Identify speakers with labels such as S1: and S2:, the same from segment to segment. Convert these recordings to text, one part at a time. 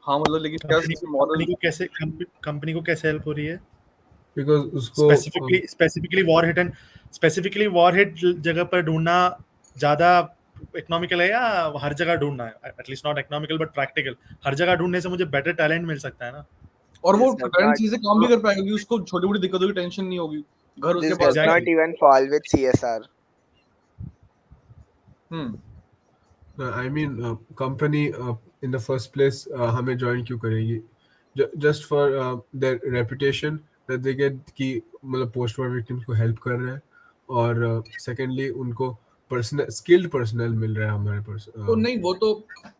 S1: हाँ मतलब लेकिन क्या
S2: कंपनी को कैसे हेल्प हो रही है?
S3: बिकॉज उसको
S2: स्पेसिफिकली वॉर हिट जगह पर ढूंढना ज्यादा इकोनॉमिकल है या हर जगह ढूंढना है? At least not economical but practical. हर जगह ढूंढने से मुझे बेटर टैलेंट मिल सकता है ना।
S1: और वो करंट चीजें काम भी कर पाएगा कि उसको छोटी मोटी दिक्कतों की टेंशन नहीं होगी, घर उसके
S4: This
S1: pass
S4: does not even fall with CSR.
S3: I mean company in the first place हमें ज्वाइन क्यों करेगी? Just for their reputation that they get कि मतलब पोस्ट वॉर विक्टिम्स को हेल्प कर रहे हैं, और सेकेंडली उनको पर्सनल स्किल्ड पर्सनल मिल रहा है हमारे पास।
S1: तो नहीं, वो तो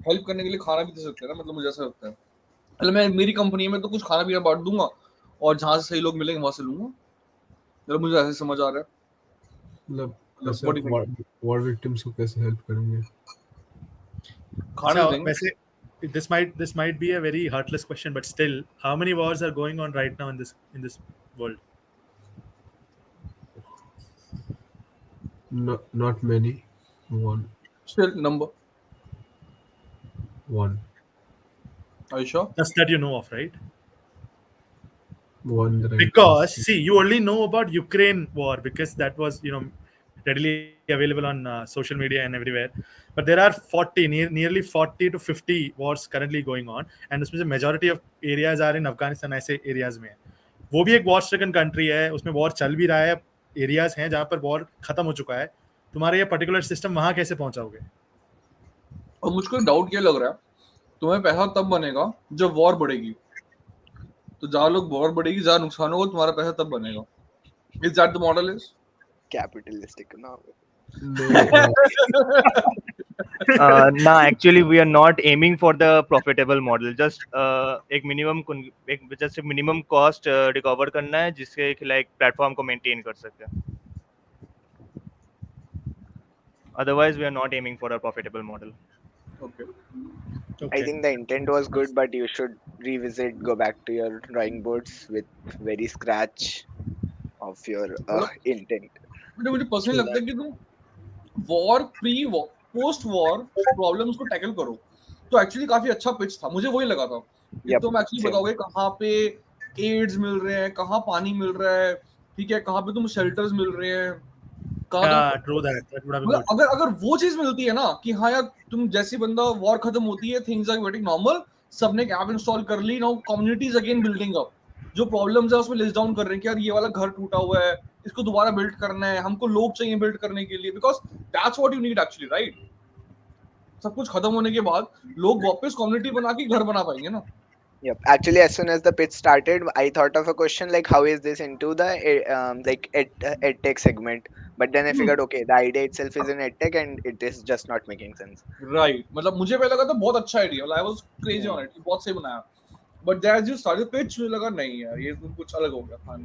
S1: हेल्प करने के लिए खाना भी दे सकते हैं ना, मतलब मुझे ऐसा लगता है। मतलब मैं मेरी कंपनी में तो कुछ खाना पीना बांट दूंगा और जहाँ से सही लोग मिलेंगे वहां से लूंगा। मतलब मुझे ऐसे समझ आ रहा है।
S3: मतलब ऐसे वॉर विक्टिम्स को कैसे हेल्प करेंगे?
S1: खाना
S2: So,
S1: देंगे।
S2: वैसे this might be a very heartless question, but still, how many wars are going on right now in this world?
S3: Not many.
S1: Still number.
S3: One.
S1: Are you sure?
S2: Just that you know of, right?
S3: One that I
S2: Because see, you only know about Ukraine war because that was readily available on social media and everywhere. But there are nearly 40 to 50 wars currently going on, and उसमें से majority of areas are in Afghanistan. ऐसे areas में है। वो भी एक war stricken country है, उसमें war चल भी रहा है, areas हैं जहाँ पर war खत्म हो चुका है। तुम्हारा ये particular system वहाँ कैसे पहुँचाओगे?
S1: और मुझको डाउट क्या लग रहा है, तुम्हें पैसा तब बनेगा जब वॉर बढ़ेगी। तो जहाँ लोग वॉर बढ़ेगी जहाँ नुकसान होगा, तुम्हारा पैसा तब बनेगा। Is that the model is?
S4: Capitalistic economy.
S3: No.
S5: No, actually we are not aiming for the profitable model. Just एक minimum cost recover करना है जिससे like platform को maintain कर सके. Otherwise, we are not aiming for a profitable model.
S1: Okay.
S4: I think the intent was good, but you should revisit, go back to your drawing boards with very scratch of your intent.
S1: मुझे personally लगता है कि तुम war post war problems को tackle करो तो actually काफी अच्छा पिच था। मुझे वही लगा था कि
S4: Yep,
S1: तुम एक्चुअली
S4: same.
S1: बताओगे कहाँ पे एड्स मिल रहे हैं, कहाँ पानी मिल रहा है, ठीक है, कहाँ पे तुम शेल्टर्स मिल रहे हैं, कहाँ तुम
S2: True that would have been
S1: मतलब
S2: good.
S1: अगर वो चीज मिलती है ना कि हाँ यार तुम जैसे बंदा वॉर खत्म होती है, थिंग्स आर गेटिंग नॉर्मल, सबने एक ऐप इंस्टॉल कर ली, now communities again building up, जो प्रॉब्लम्स है उसमें लिस्ट डाउन कर रहे हैं कि यार ये वाला घर टूटा हुआ है, इसको दोबारा बिल्ड करना है, हमको लोग चाहिए बिल्ड करने के लिए, because that's what you need actually, right? सब कुछ खत्म होने के बाद लोग वापस कम्युनिटी बना के घर बना पाएंगे ना।
S4: Yep. Actually, as soon as the pitch started, I thought of a question like, how is this into the like edtech segment? But then I figured, okay, the idea itself is in edtech, and it is just not making sense.
S1: Right, मतलब मुझे पहले लगा था बहुत अच्छा idea, I was crazy on it, बहुत सही बनाया, but that you started pitch मुझे लगा नहीं यार ये तो कुछ अलग हो गया खान।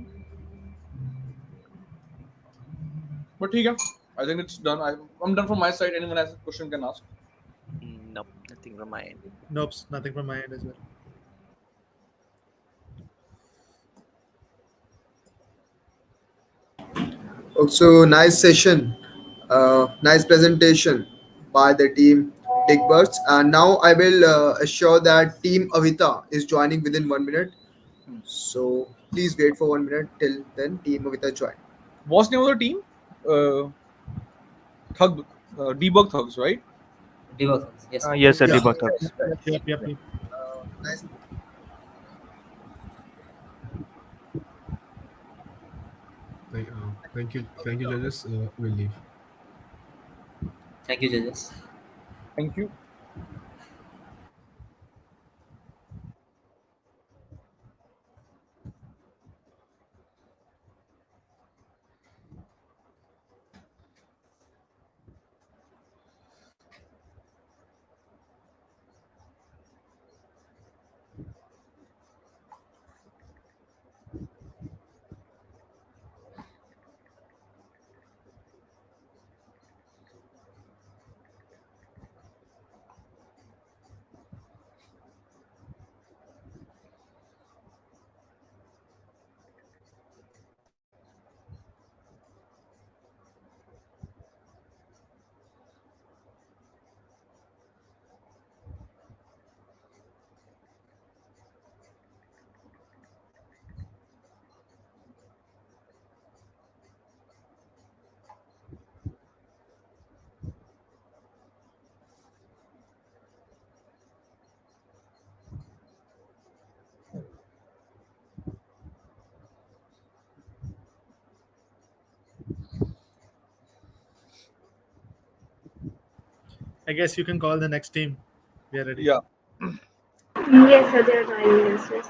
S1: बट ठीक है, I think it's done, I am done from my side, anyone has a question can ask.
S4: Nope, nothing from my end.
S2: Nope, nothing from my end as well.
S6: Also, nice session, nice presentation by the team TechBurst. And now I will assure that Team Avita is joining within 1 minute. So please wait for 1 minute till then. Team Avita join.
S1: What's the name of the team? Thug, Debug Thugs, right?
S7: Debug Thugs, yes.
S5: Yes, sir.
S6: Yeah.
S5: Debug Thugs.
S2: Yep.
S6: Nice.
S3: Thank you, judges. We'll leave.
S7: Thank you, judges.
S1: Thank you.
S2: I guess you can call the next team. We are ready.
S1: Yeah.
S8: Yes, sir, they are joining. Yes, yes.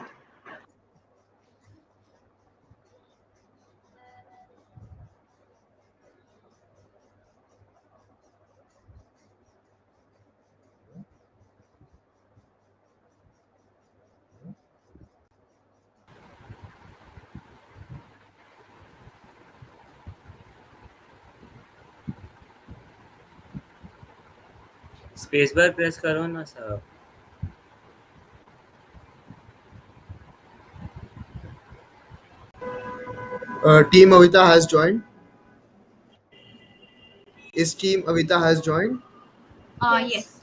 S7: Spacebar press करो ना sir.
S6: Team Avita has joined. Is Team Avita has joined?
S8: Yes.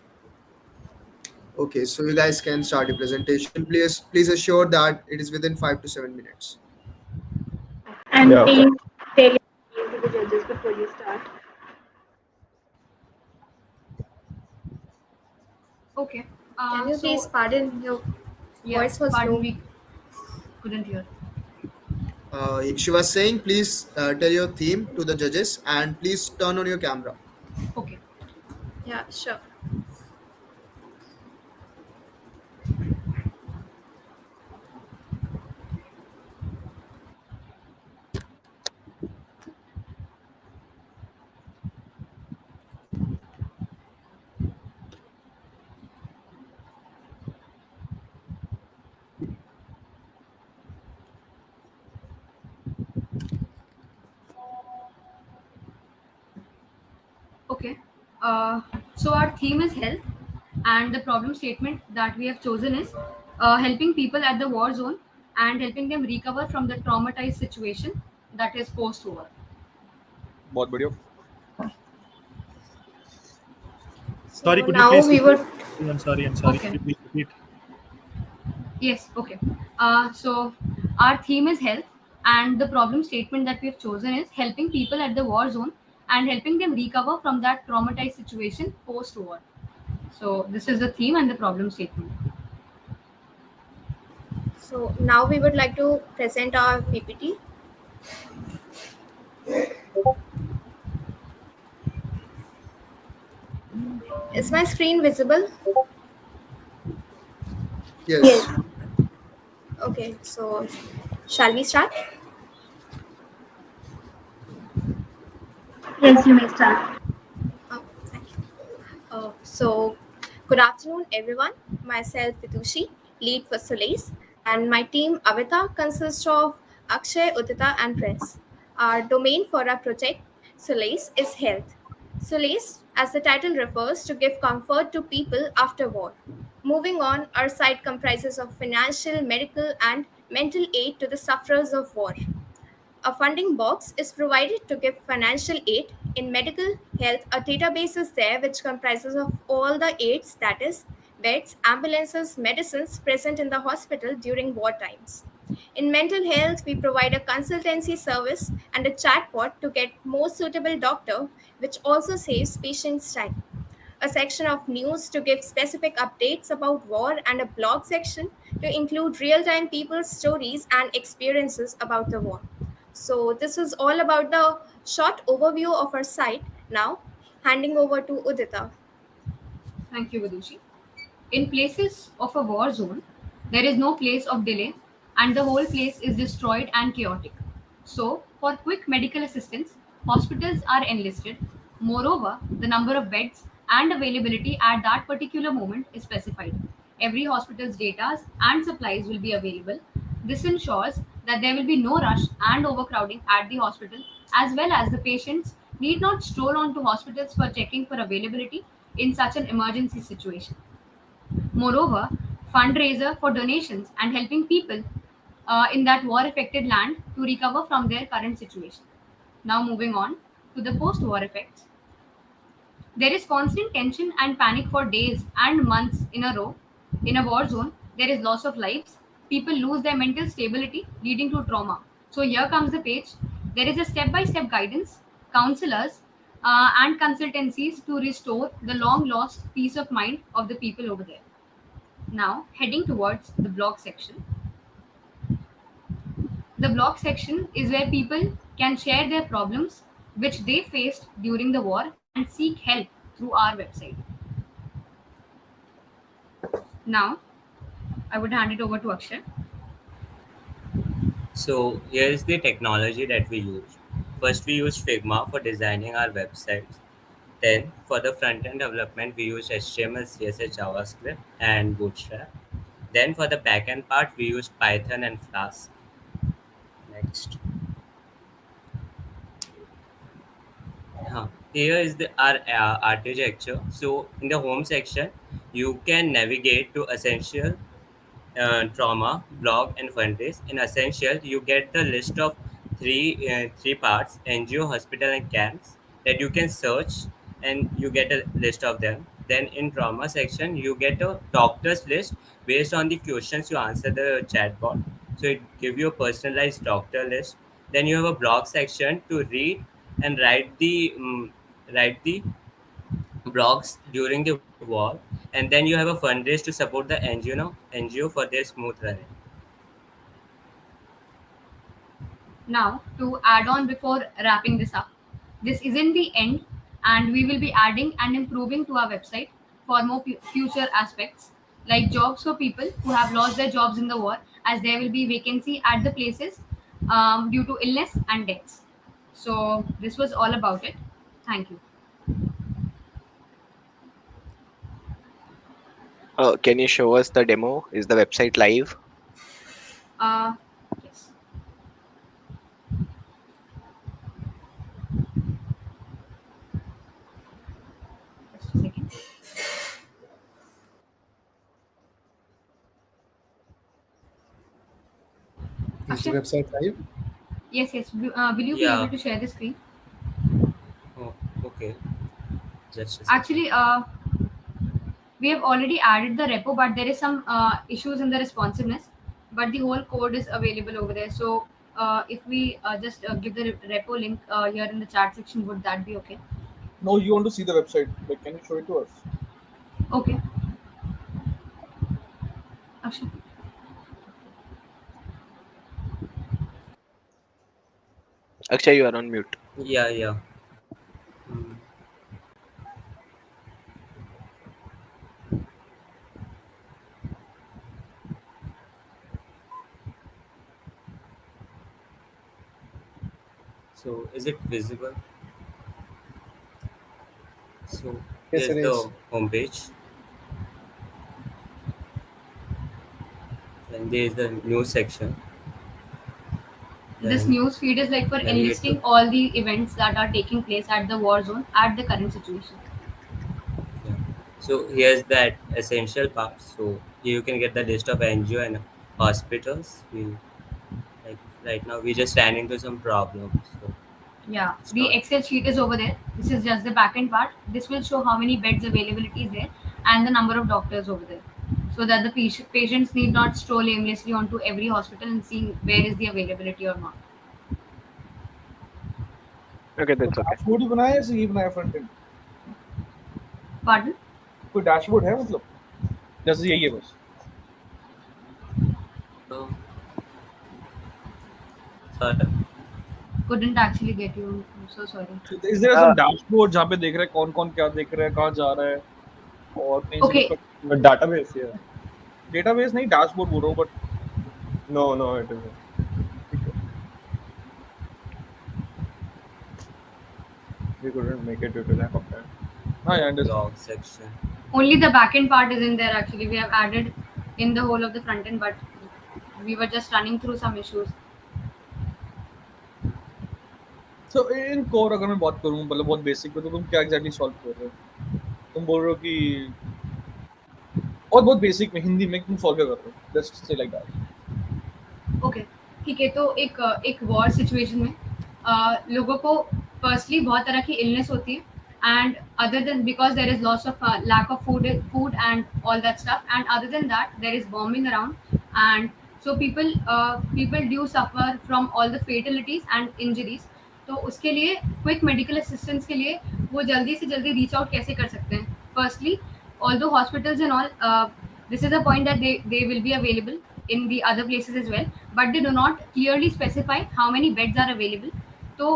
S6: Okay, so you guys can start your presentation. Please assure that it is within 5 to 7 minutes.
S8: And
S1: Yeah.
S8: team, tell your name to the judges before you start.
S9: Okay.
S10: Can you please
S9: So,
S10: pardon? Your
S9: yeah,
S10: voice was
S9: pardon,
S10: low.
S9: we couldn't hear.
S6: She was saying, please tell your theme to the judges and please turn on your camera.
S9: Okay.
S10: Yeah, sure.
S9: Okay. So our theme is health, and the problem statement that we have chosen is helping people at the war zone and helping them recover from the traumatized situation that is post-war.
S1: बहुत बढ़िया.
S2: Sorry,
S10: So
S2: could you
S10: now
S2: please
S10: we
S2: repeat?
S10: would.
S2: I'm sorry. I'm sorry. Could
S9: Okay.
S2: you please repeat?
S9: Yes. Okay. So our theme is health, and the problem statement that we have chosen is helping people at the war zone and helping them recover from that traumatized situation post-war. So this is the theme and the problem statement.
S10: So now we would like to present our PPT. Is my screen visible?
S6: Yes.
S10: Okay. So shall we start?
S8: Yes, you may start.
S10: Oh, thank you. So, good afternoon, everyone. Myself, Vidushi, lead for Solace, and my team, Avita, consists of Akshay, Udita, and Prince. Our domain for our project, Solace, is health. Solace, as the title refers, to give comfort to people after war. Moving on, our site comprises of financial, medical, and mental aid to the sufferers of war. A funding box is provided to give financial aid. In medical health, a database is there which comprises of all the aids, that is, beds, ambulances, medicines present in the hospital during war times. In mental health, we provide a consultancy service and a chatbot to get more suitable doctor, which also saves patients time. A section of news to give specific updates about war, and a blog section to include real time people's stories and experiences about the war. So, this is all about the short overview of our site. Now, handing over to Udita.
S9: Thank you, Vidushi. In places of a war zone, there is no place of delay and the whole place is destroyed and chaotic. So, for quick medical assistance, hospitals are enlisted. Moreover, the number of beds and availability at that particular moment is specified. Every hospital's data and supplies will be available. This ensures that there will be no rush and overcrowding at the hospital, as well as the patients need not stroll on to hospitals for checking for availability in such an emergency situation. Moreover, fundraiser for donations and helping people in that war affected land to recover from their current situation. Now, moving on to the post war effects. There is constant tension and panic for days and months in a row. In a war zone, there is loss of lives. People lose their mental stability, leading to trauma. So, here comes the page. There is a step by step guidance, counselors, and consultancies to restore the long lost peace of mind of the people over there. Now, heading towards the blog section. The blog section is where people can share their problems which they faced during the war and seek help through our website. Now, I would hand it over to Akshay.
S7: So here's the technology that we use. First, we use Figma for designing our websites. Then, for the front-end development, we use HTML, CSS, JavaScript, and Bootstrap. Then, for the back-end part, we use Python and Flask. Next. Here is our architecture. So, in the home section, you can navigate to essential, trauma, blog, and fundraise. In essential, you get the list of three parts: NGO, hospital, and camps that you can search, and you get a list of them. Then in trauma section, you get a doctor's list based on the questions you answer the chatbot. So it give you a personalized doctor list. Then you have a blog section to read and write the blogs during the war, and then you have a fundraise to support the NGO for their smooth running.
S9: Now, to add on before wrapping this up, this isn't the end, and we will be adding and improving to our website for more future aspects like jobs for people who have lost their jobs in the war, as there will be vacancy at the places due to illness and deaths. So, this was all about it. Thank you.
S4: Can you show us the demo? Is the website live?
S9: Uh, yes. Just a second.
S3: Is the
S9: Akshay?
S3: website live?
S9: Yes, yes. Will you be
S7: Yeah.
S9: able to share the screen?
S7: Oh, okay. Just a second.
S9: Actually, we have already added the repo, but there is some issues in the responsiveness. But the whole code is available over there. So if we just give the repo link here in the chat section, would that be okay?
S1: No, you want to see the website. Like, can you show it to us?
S9: Okay. Akshay.
S4: Akshay, you are on mute.
S7: Yeah. Mm. So is it visible? So
S3: Yes,
S7: here's
S3: it is.
S7: the homepage, and there is the news section.
S9: This
S7: Then
S9: news feed is like for
S7: navigate to
S9: enlisting all the events that are taking place at the war zone at the current situation.
S7: yeah. So here's that essential part. So here you can get the list of NGO and hospitals. We like right now we just ran into some problems. So
S9: Yeah,
S7: it's
S9: the
S7: not.
S9: Excel sheet is over there. This is just the backend part. This will show how many beds availability is there and the number of doctors over there, so that the patients need not stroll aimlessly onto every hospital and seeing where is the availability or not.
S4: Okay,
S1: तो
S4: that's okay.
S1: Dashboard ही बनाया है ऐसे ही बनाया front end
S9: Pardon?
S1: कोई dashboard है मतलब जैसे यही है बस
S7: So, sorry.
S9: Couldn't actually get you. I'm so sorry.
S1: Is there some dashboard जहाँ पे देख रहे हैं कौन कौन क्या देख रहा है कहाँ जा रहा है और कहीं
S9: Okay.
S1: से
S11: Database, yeah.
S1: डेटाबेस नहीं डैशबोर्ड बोल रहा हूँ but
S11: No, it isn't. We couldn't make it due to lack of time.
S1: हाँ यार understand
S7: Blog section.
S9: Only the backend part is in there actually. We have added in the whole of the front end, but we were just running through some issues.
S1: So in core अगर मैं बात करूँ मतलब बहुत basic पे तो तुम क्या एग्जैक्टली सॉल्व कर रहे हो तुम बोल रहे हो कि और बहुत बेसिक में हिंदी में तुम सॉल्व क्या कर रहे हो just say like that
S9: okay ठीक है तो एक वॉर सिचुएशन में लोगों को फर्स्टली बहुत तरह की इलनेस होती है and other than because there is loss of lack of food and all that stuff and other than that there is bombing around and so people do suffer from all the fatalities and injuries तो उसके लिए quick medical assistance के लिए वो जल्दी से जल्दी reach out कैसे कर सकते हैं firstly although hospitals and all this is a point that they will be available in the other places as well but they do not clearly specify how many beds are available तो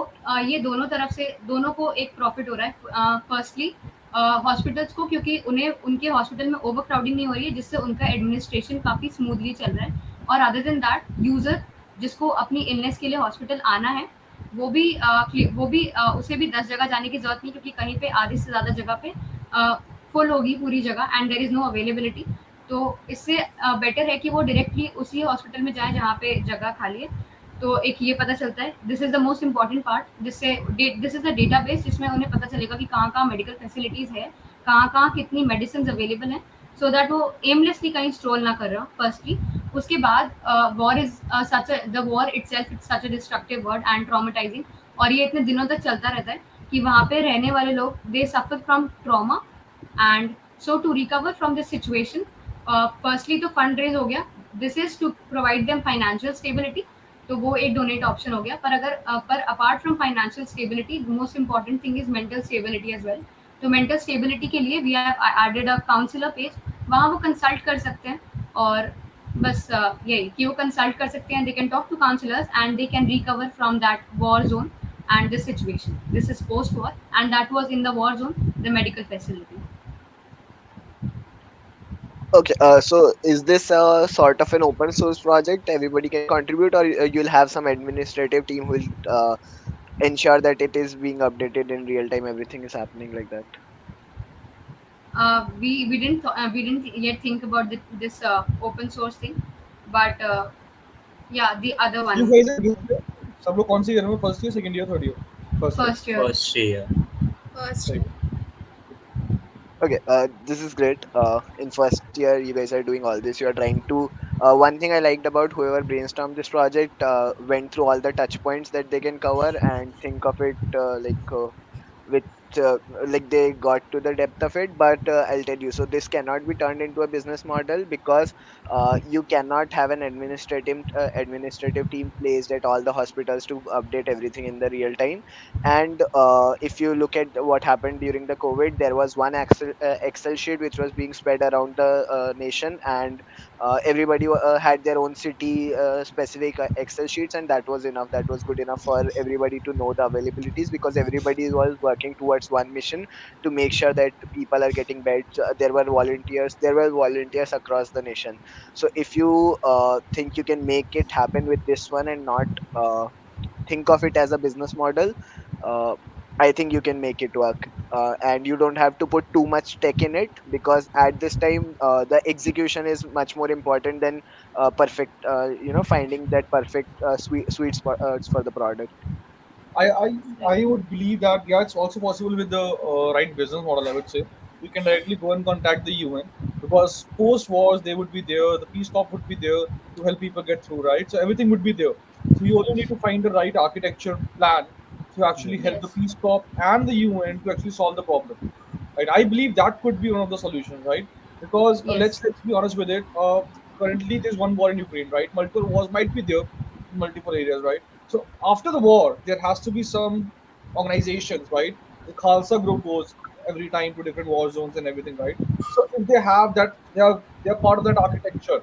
S9: ये दोनों तरफ से दोनों को एक profit हो रहा है फर्स्टली हॉस्पिटल्स को, क्योंकि उन्हें उनके हॉस्पिटल में ओवर क्राउडिंग नहीं हो रही है, जिससे उनका एडमिनिस्ट्रेशन काफ़ी स्मूथली चल रहा है। और अदर देन दैट, यूज़र जिसको अपनी इलनेस के लिए हॉस्पिटल आना है, उसे भी 10 जगह जाने की ज़रूरत नहीं, क्योंकि कहीं पे आधे से ज़्यादा जगह पे फुल होगी पूरी जगह and there is no availability. तो इससे बेटर है कि वो डायरेक्टली उसी हॉस्पिटल में जाए जहाँ पे जगह खाली है। तो एक ये पता चलता है, this is the most important part, जिससे दिस इज़ द डेटाबेस जिसमें उन्हें पता चलेगा कि कहाँ-कहाँ मेडिकल फैसिलिटीज़ है, कहाँ-कहाँ कितनी मेडिसिन्स अवेलेबल हैं, सो दैट वो एमलेसली कहीं स्ट्रोल ना कर रहा हो फर्स्टली। उसके बाद war is such a the war itself it's such a destructive word and traumatising, और ये इतने दिनों तक चलता रहता है कि वहाँ पे रहने वाले लोग they suffer from trauma. And so to recover from this situation, firstly तो फंड रेज हो गया, this is to provide them financial stability, तो वो एक डोनेट ऑप्शन हो गया। पर apart from financial stability, most important thing is mental stability as well. तो मेंटल स्टेबिलिटी के लिए we have added a counsellor page, वहाँ वो कंसल्ट कर सकते हैं। और बस यही कि वो कंसल्ट कर सकते हैं, they can talk to counsellors and they can recover from that war zone and this situation. This is post war, and that was in the war zone, the medical facility.
S4: Okay, so is this a sort of an open source project? Everybody can contribute, or you'll have some administrative team who will ensure that it is being updated in real time, everything is happening like that?
S9: We didn't yet think about this open source thing, but yeah, the other
S1: You
S9: one,
S1: guys are doing it? सब लोग कौन सी year में, first year, second year, third year?
S9: first year.
S7: First year.
S10: First
S1: Right.
S4: Okay, this is great. In first year, you guys are doing all this. You are trying to. One thing I liked about whoever brainstormed this project went through all the touch points that they can cover and think of it with uh, like they got to the depth of it. But I'll tell you, so this cannot be turned into a business model because you cannot have an administrative team placed at all the hospitals to update everything in the real time. And if you look at what happened during the COVID, there was one Excel sheet which was being spread around the nation, and everybody had their own city specific Excel sheets, and that was enough. That was good enough for everybody to know the availabilities, because everybody was working towards one mission to make sure that people are getting beds. There were volunteers across the nation. So if you think you can make it happen with this one and not think of it as a business model, uh, I think you can make it work. And you don't have to put too much tech in it, because at this time the execution is much more important than perfect finding that perfect sweet spot for the product.
S1: I, I I would believe that yeah, it's also possible with the right business model. I would say you can directly go and contact the UN, because post wars they would be there, the Peace Corps would be there to help people get through, right? So everything would be there. So you only need to find the right architecture plan to actually help the
S9: Yes.
S1: Peace Corps and the UN to actually solve the problem, right? I believe that could be one of the solutions, right? Because
S9: Yes.
S1: let's be honest with it. Currently, there's one war in Ukraine, right? Multiple wars might be there in multiple areas, right? So after the war, there has to be some organizations, right? The Khalsa group goes every time to different war zones and everything, right? So if they have that, they are part of that architecture,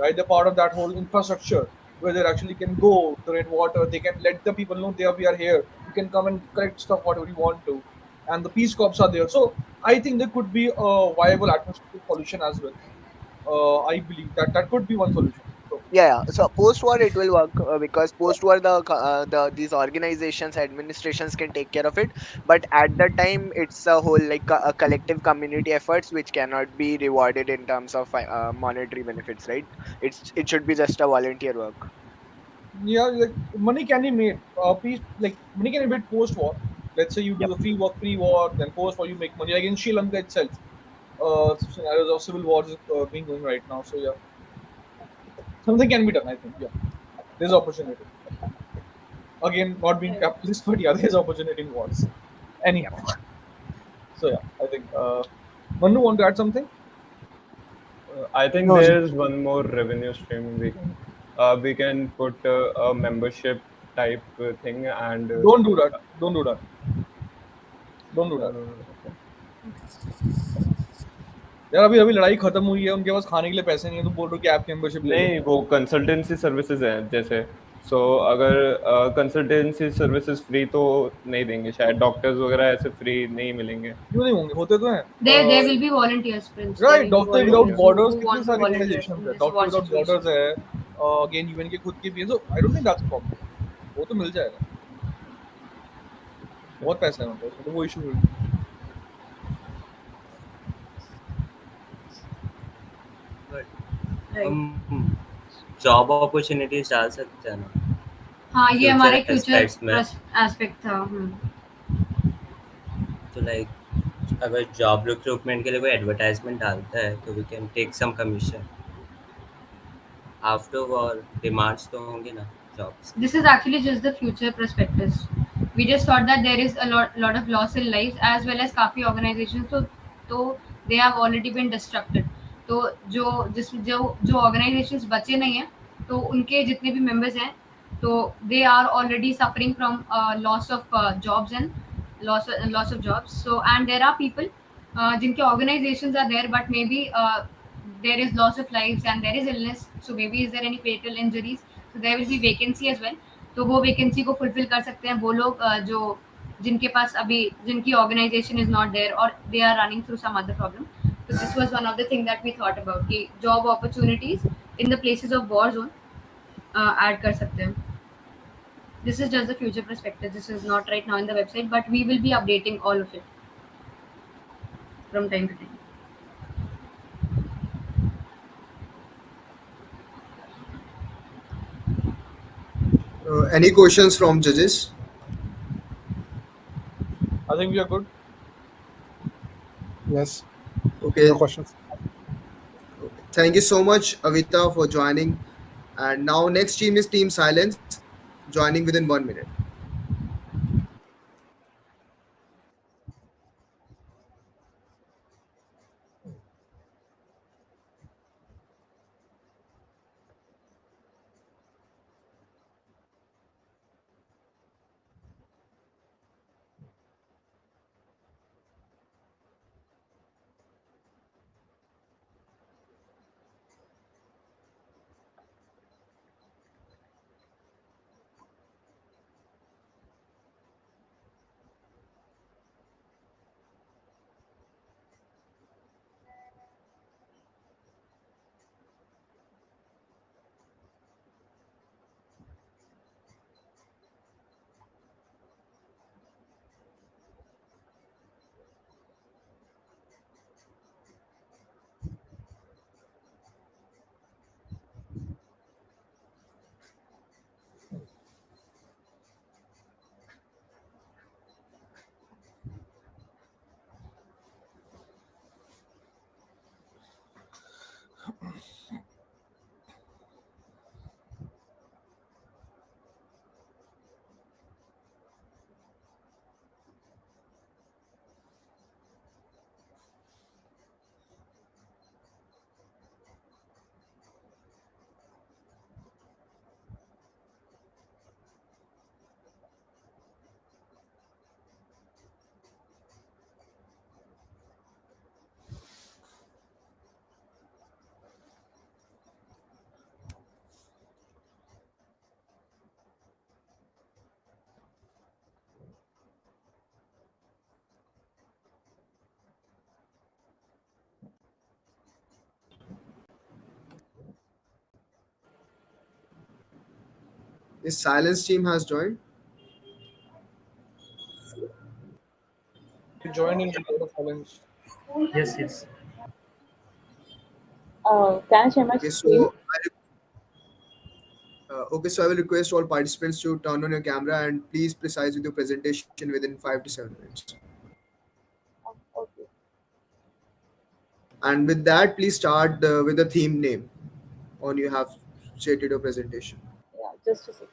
S1: right? They're part of that whole infrastructure where they actually can go donate water. They can let the people know we are here. You can come and collect stuff whatever you want to, and the Peace Corps are there. So I think there could be a viable administrative solution as well. I believe that that could be one solution. So
S4: Yeah, yeah. So post-war it will work, because post-war these organizations, administrations can take care of it. But at the time, it's a whole like a collective community efforts which cannot be rewarded in terms of monetary benefits, right? It should be just a volunteer work.
S1: yeah, like money can be made. Like money can be made post-war. Let's say you do
S4: Yep.
S1: the free work pre-war, then post-war you make money. Like in Sri Lanka itself, scenarios of civil wars being going right now. So yeah, something can be done. I think yeah, there's opportunity. Again, not being capitalist, but yeah, there's opportunity in wars.
S4: Yep.
S1: Anyhow, so yeah, I think Manu want to add something?
S11: I think
S3: No,
S11: there's one more revenue stream we can put a membership type thing and
S1: Don't do that. Don't do that. Don't do that.
S11: okay.
S1: यार अभी अभी लड़ाई खत्म हुई है, उनके पास खाने के लिए पैसे नहीं है, तो बोल रहे हो कि ऐप की मेंबरशिप ले लो.
S11: नहीं वो कंसल्टेंसी सर्विसेज हैं जैसे सो अगर कंसल्टेंसी सर्विसेज फ्री तो नहीं देंगे शायद, डॉक्टर्स वगैरह ऐसे फ्री नहीं मिलेंगे।
S1: क्यों नहीं होंगे, होते तो हैं।
S9: There will be volunteers, Prince. There
S1: right,
S9: will be
S1: doctor without
S9: volunteers
S1: borders,
S9: who
S1: कितनी
S9: want to
S1: सारी
S9: volunteer
S1: ऑर्गेनाइजेशंस
S9: in
S1: है,
S9: this
S1: doctor
S9: war
S1: without
S9: situation.
S1: Borders है, अगेन यूएन के खुद के भी है, so I don't think that's a problem, वो तो मिल जाएगा, बहुत पैसा है उनका, उसमें तो वो इशू नहीं।
S7: But
S9: Right.
S7: हम जॉब अपॉर्चुनिटीज डाल सकते हैं ना
S9: हाँ, ये
S7: फ्यूचर
S9: हमारा एक फ्यूचर
S7: एस्पेक्ट्स में।
S9: एस्पेक्ट था।
S7: तो लाइक अगर जॉब रिक्रूटमेंट के लिए कोई एडवर्टाइजमेंट डालता है तो we can take some commission after war, demands तो होंगे ना jobs.
S9: This is actually just the future prospectus. We just thought that there is a lot of loss in lives as well as काफी organizations, तो they have already been destructed. तो जो organizations बचे नहीं हैं, तो उनके जितने भी members हैं, तो they are already suffering from loss of jobs and loss of jobs. So and there are people जिनके organizations are there, but maybe there is loss of lives and there is illness. So maybe is there any fatal injuries? So there will be vacancy as well. तो वो vacancy को fulfil कर सकते हैं वो लोग जो जिनके पास अभी जिनकी ऑर्गेनाइजेशन इज नॉट देयर और they are running through some other problem. तो this was one of the thing that we thought about कि job opportunities in the places of war zone add कर सकते हैं. This is just the future perspective. This is not right now in the website, but we will be updating all of it from time to time.
S6: Any questions from judges?
S1: I think we are good.
S12: Yes.
S6: Okay.
S12: No questions.
S6: Thank you so much, Avita, for joining. And now next team is Team Silence, joining within 1 minute. This Silence team has joined.
S1: Join in the silence.
S2: Yes, yes.
S13: Can I share my
S6: Okay,
S13: screen?
S6: So I will request all participants to turn on your camera and please precise with your presentation within 5 to 7 minutes.
S13: Okay.
S6: And with that, please start with the theme name on you have stated your presentation.
S13: Yeah, just a second.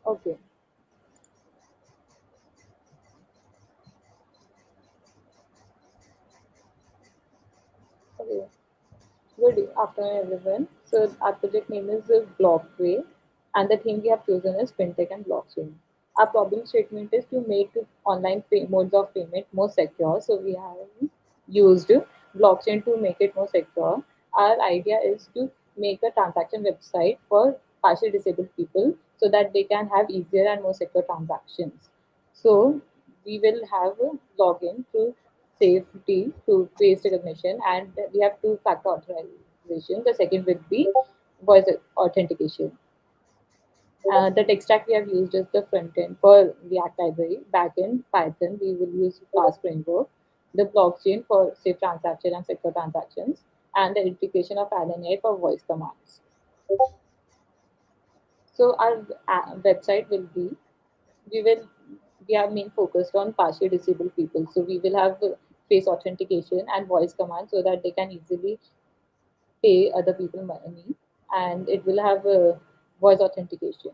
S13: Okay. Okay. Good afternoon, everyone. So our project name is Blockway, and the theme we have chosen is fintech and blockchain. Our problem statement is to make online modes of payment more secure. So we have used blockchain to make it more secure. Our idea is to make a transaction website for partially disabled people so that they can have easier and more secure transactions. So we will have a login to safety, to face recognition, and we have two-factor authorization. The second will be voice authentication. The tech stack we have used is the front end for React library, back end Python. We will use Fast framework, the blockchain for safe transaction and secure transactions, and the integration of RNA for voice commands. So our website will be we will we are main focused on partially disabled people. So we will have face authentication and voice commands so that they can easily pay other people money, and it will have voice authentication.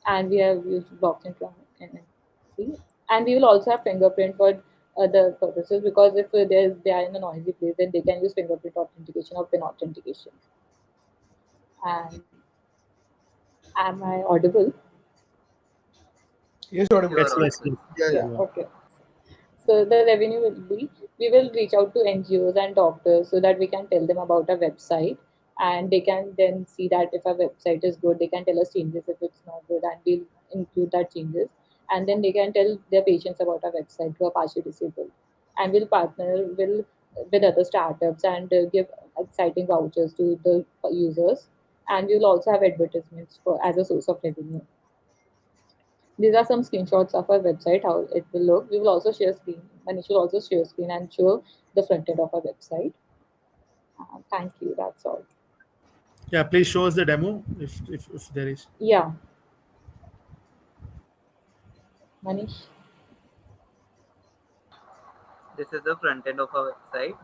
S13: And we have used blockchain to NFC. And we will also have fingerprint for other purposes because if they are in a noisy place, then they can use fingerprint authentication or pin authentication. And am I audible?
S1: Yes, audible.
S2: Yes, yes, yes.
S6: Yeah,
S13: Yeah,
S6: yeah.
S13: okay. So the revenue will be we will reach out to NGOs and doctors so that we can tell them about our website, and they can then see that if our website is good, they can tell us changes if it's not good, and we'll include that changes. And then they can tell their patients about our website who are partially disabled, and we'll partner will with other startups and give exciting vouchers to the users, and we'll also have advertisements for as a source of revenue. These are some screenshots of our website, how it will look. We will also share screen. Manish will also share screen and show the front end of our website. Thank you. That's all.
S2: Yeah, please show us the demo if there is.
S13: Yeah, Manish.
S12: This is the front end of our website.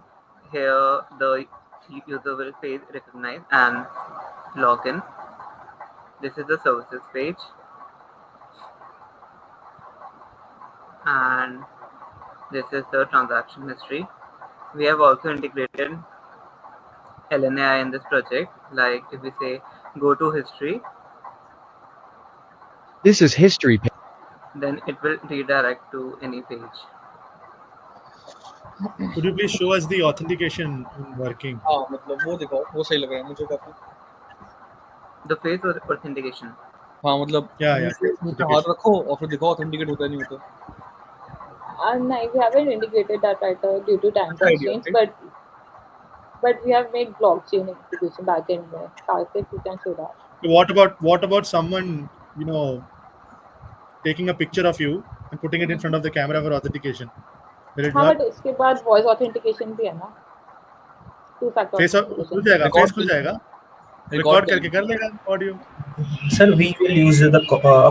S12: Here, the user will face recognize and log in. This is the services page, and this is the transaction history. We have also integrated LNAI in this project. Like if we say go to history,
S14: This is history page.
S12: then it will redirect to any page.
S2: Could you please show us the authentication working?
S1: हाँ मतलब वो दिखाओ, वो सही लग रहा है मुझे काफी.
S12: The face authentication.
S1: हाँ मतलब
S2: Yeah, yeah.
S1: मुंह पे हाथ रखो और फिर दिखाओ ऑथेंटिकेट होता है नहीं होता.
S13: No, we haven't integrated that right now due to time
S1: Good idea,
S13: constraints,
S1: right?
S13: but we have made blockchain integration back in there. Karthik, you can show that.
S2: What about someone, taking a picture of you and putting it in front of the camera for authentication? Will it
S13: हाँ,
S2: work?
S13: but उसके बाद voice authentication भी है ना, two-factor
S2: face
S13: authentication.
S2: खुल जाएगा,
S1: Record
S2: face खुल जाएगा,
S1: Record
S2: रिकॉर्ड
S1: कर
S2: करके कर लेगा audio.
S15: Sir, we will use a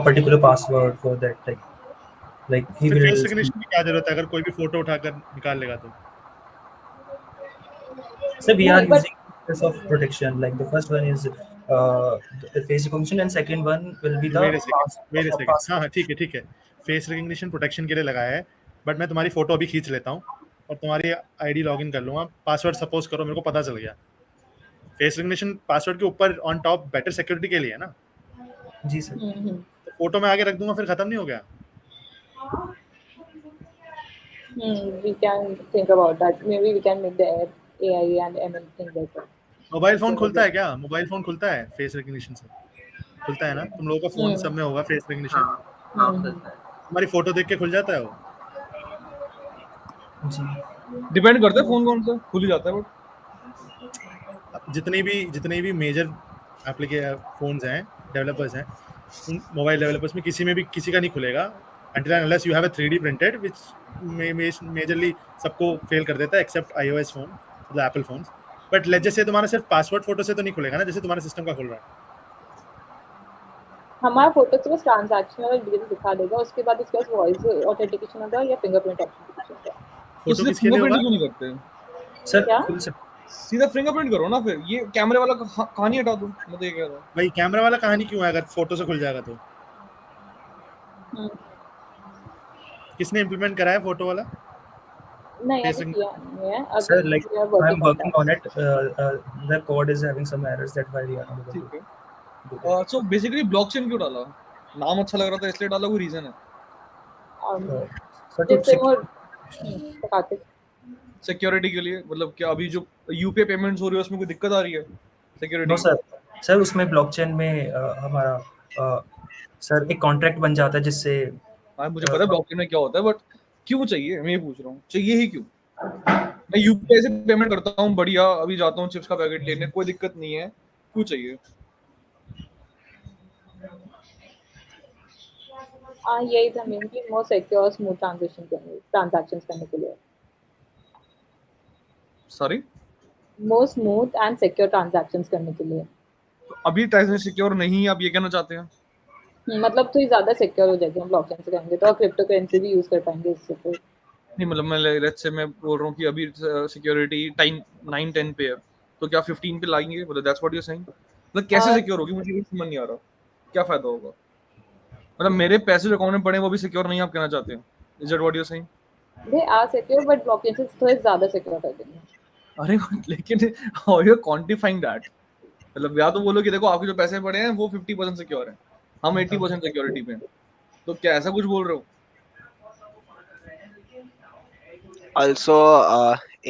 S15: particular password for that. Like he
S2: फिर
S15: will.
S2: फेस रिकग्निशन की क्या जरूरत है अगर कोई भी फोटो उठाकर निकाल लेगा तो?
S15: So we
S13: No,
S15: are
S13: but
S15: using process of protection. Like the first one is the face recognition, and second one will be the
S2: wait a second.
S15: pass.
S2: हाँ, ठीक है. फेस रिकग्निशन प्रोटेक्शन के लिए लगाया है, बट मैं तुम्हारी photo अभी खींच लेता हूँ और तुम्हारी आईडी लॉगिन कर लूंगा. पासवर्ड सपोज करो मेरे को पता चल गया. फेस रिकग्निशन पासवर्ड के ऊपर ऑन टॉप बेटर सिक्योरिटी के लिए है ना.
S15: जी सर.
S2: तो फोटो में आगे रख दूंगा फिर खत्म नहीं हो गया.
S13: we can think about that. Maybe we can make the AI and ML thing better.
S2: Mobile phone खुलता है क्या? मोबाइल फोन खुलता है फेस रिकग्निशन से? खुलता है ना? तुम लोगों का फोन सब में होगा फेस रिकग्निशन.
S12: हाँ खुलता है.
S2: तुम्हारी फोटो देख के खुल जाता है वो?
S1: डिपेंड करता है फोन कौन सा, खुल ही जाता है. बट
S2: जितने भी मेजर फोन्स हैं, डेवलपर्स हैं, उन मोबाइल डेवलपर्स में किसी का नहीं खुलेगा until and unless you have a 3D printed, which majorly सबको फेल कर देता है except iOS फोन, मतलब Apple phones. But let's just say तुम्हारा सिर्फ पासवर्ड फोटो से तो नहीं खुलेगा ना, जैसे तुम्हारे सिस्टम का खुल रहा है.
S13: हमारा फोटो से बस ट्रांजैक्शनल डिटेल दिखा देगा, उसके बाद उसके पास वॉइस ऑथेंटिकेशन होगा या फिंगरप्रिंट ऑथेंटिकेशन होगा.
S2: फोटो किसके लिए होगा?
S1: क्यों नहीं करते?
S15: सर
S13: क्या?
S1: सीधा फिंगरप्रिंट करो ना. फिर ये कैमरे वाला कहानी हटा दो. मैं तो ये कह रहा हूँ
S2: भाई कैमरा वाला कहानी क्यों है अगर फोटो से खुल जाएगा तो? किसने इम्प्लीमेंट करा है फोटो वाला?
S13: नहीं अभी किया नहीं है.
S15: Sir, like I'm working on it. The code is having some errors. That's why we are not able to.
S1: So basically blockchain क्यों डाला? नाम अच्छा लग रहा था इसलिए डाला, कोई रीजन है?
S15: Sir, to
S13: जैसे वो Karthik.
S1: सिक्योरिटी के लिए? मतलब क्या अभी जो यूपीआई पेमेंट्स हो रही है उसमें कोई दिक्कत आ रही है सिक्योरिटी
S15: नो
S1: की?
S15: सर उसमें ब्लॉकचेन में हमारा सर एक कॉन्ट्रैक्ट बन जाता है जिससे
S1: हाँ मुझे पता है ब्लॉकचेन में क्या होता है, बट क्यों चाहिए? मैं ये पूछ रहा हूँ, चाहिए ही क्यों? मैं यूपीआई से पेमेंट करता हूँ, बढ़िया, अभी जाता हूँ चिप्स का पैकेट लेने, कोई दिक्कत नहीं है, क्यों चाहिए?
S13: यही था mainly more secure smooth transactions करने के लिए,
S1: sorry,
S13: more smooth and secure transactions करने के लिए।
S1: अभी ट्रांजेक्शन सिक्योर नहीं है, आप ये कहना चाहते हैं?
S13: मतलब थोड़ी ज़्यादा सिक्योर हो जाएगी हम ब्लॉकचेन से करेंगे तो, और क्रिप्टो करेंसी भी यूज़ कर पाएंगे इससे तो।
S1: नहीं मतलब मैं लेट्स से मैं बोल रहा हूँ कि अभी सिक्योरिटी टाइम 9-10 पे है, तो क्या 15 पे लाएंगे? मतलब that's what you are saying? मतलब कैसे सिक्योर होगी? मुझे ये समझ नहीं आ रहा, क्या फायदा होगा? मतलब मेरे पैसे जो अकाउंट में पड़े हैं वो भी सिक्योर नहीं, आप कहना चाहते हैं? Is that what you are saying?
S13: They are secure but blockchain से थोड़े ज़्यादा सिक्योर कर देंगे।
S1: अरे लेकिन how you are quantifying that? मतलब या तो बोलो कि देखो आपके जो पैसे पड़े हैं वो 50% सिक्योर है, हम 80% सिक्योरिटी पे हैं, तो क्या ऐसा कुछ बोल रहे हो?
S4: Also,